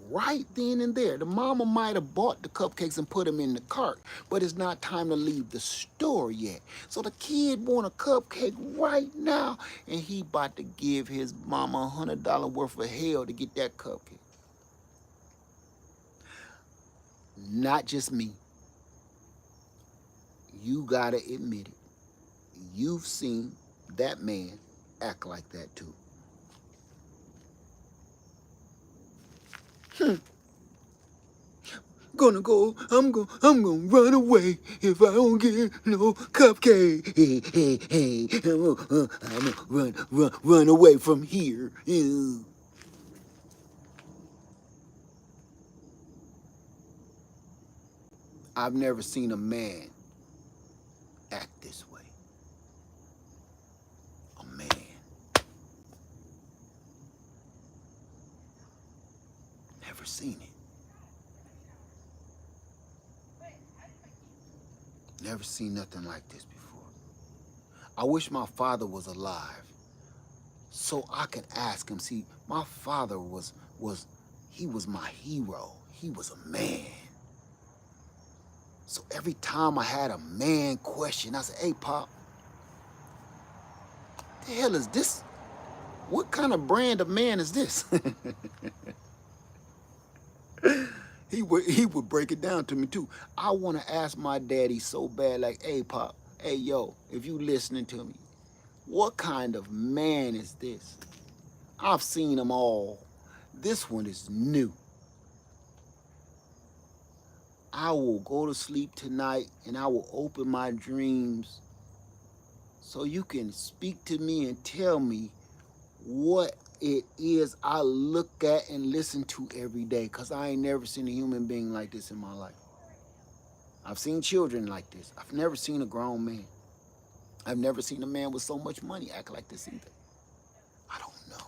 Right then and there. The mama might have bought the cupcakes and put them in the cart, but it's not time to leave the store yet. So the kid want a cupcake right now, and he about to give his mama $100 worth of hell to get that cupcake. Not just me. You gotta admit it. You've seen that man act like that too. I'm gonna run away if I don't get no cupcake. I'm gonna run away from here. I've never seen a man act this way. A man. Never seen it. Never seen nothing like this before. I wish my father was alive so I could ask him. See, my father was my hero. He was a man. So every time I had a man question, I said, hey, Pop, the hell is this? What kind of brand of man is this? He would break it down to me too. I want to ask my daddy so bad, like, hey, Pop, hey, yo, if you listening to me, what kind of man is this? I've seen them all. This one is new. I will go to sleep tonight and I will open my dreams so you can speak to me and tell me what it is I look at and listen to every day, because I ain't never seen a human being like this in my life. I've seen children like this. I've never seen a grown man. I've never seen a man with so much money act like this either. I don't know.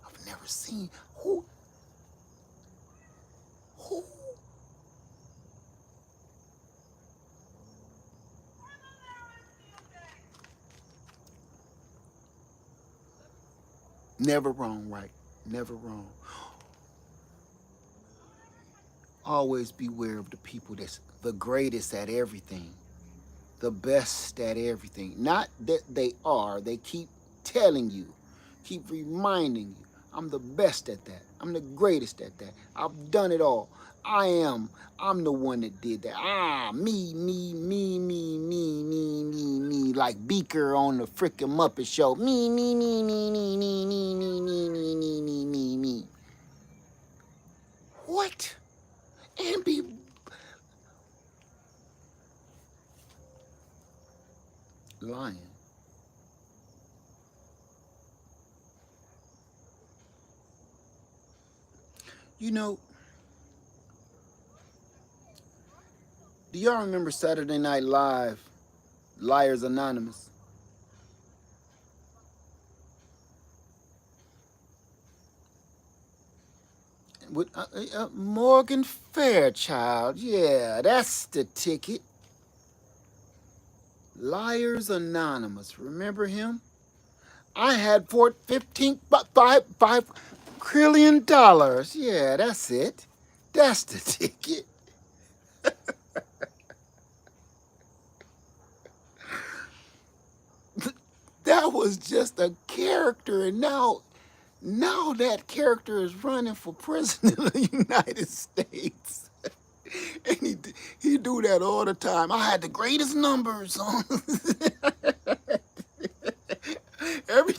I've never seen who. Never wrong, right? Never wrong. Always beware of the people that's the greatest at everything, the best at everything. Not that they are, they keep telling you, keep reminding you, I'm the best at that. I'm the greatest at that. I've done it all. I'm the one that did that. Me. Like Beaker on the frickin' Muppet Show. Me. What? And be lying. You know, do y'all remember Saturday Night Live, Liars Anonymous? With Morgan Fairchild. Yeah, that's the ticket. Liars Anonymous. Remember him? I had $5 trillion. Yeah, that's it. That's the ticket. That was just a character, and now that character is running for president of the United States. And he do that all the time. I had the greatest numbers on. every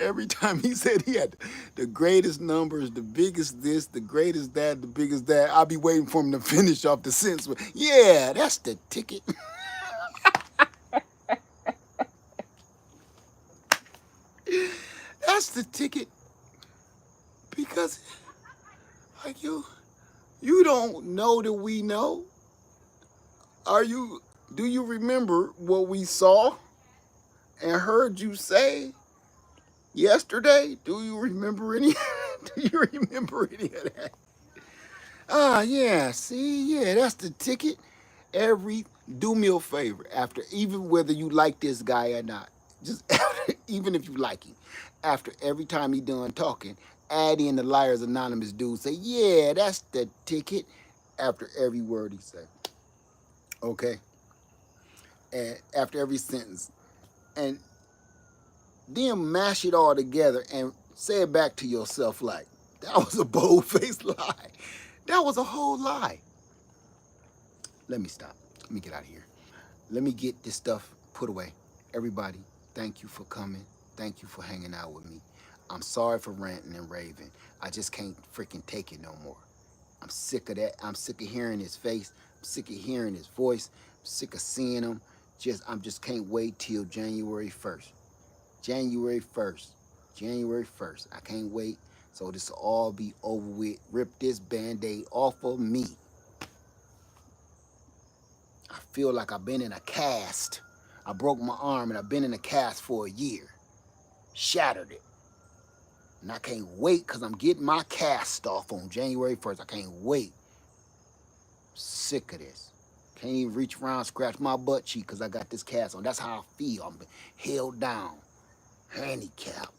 every time he said he had the greatest numbers, the biggest this, the greatest that, the biggest that, I'll be waiting for him to finish off the sentence with, yeah, that's the ticket. That's the ticket. Because like you don't know that we know. Do you remember what we saw and heard you say yesterday? Do you remember any? Do you remember any of that? Yeah. See, yeah, that's the ticket. Do me a favor, after, even whether you like this guy or not, just even if you like him, after every time he done talking, add in the Liars Anonymous dude. Say, yeah, that's the ticket. After every word he say, okay, and after every sentence, and then mash it all together and say it back to yourself like, that was a bold-faced lie. That was a whole lie. Let me stop. Let me get out of here. Let me get this stuff put away. Everybody, thank you for coming. Thank you for hanging out with me. I'm sorry for ranting and raving. I just can't freaking take it no more. I'm sick of that. I'm sick of hearing his face. I'm sick of hearing his voice. I'm sick of seeing him. I'm just can't wait till January 1st. January 1st. January 1st. I can't wait. So this will all be over with. Rip this Band-Aid off of me. I feel like I've been in a cast. I broke my arm and I've been in a cast for a year. Shattered it. And I can't wait because I'm getting my cast off on January 1st. I can't wait. Sick of this. Can't even reach around, scratch my butt cheek because I got this cast on. That's how I feel. I'm held down. Handicapped.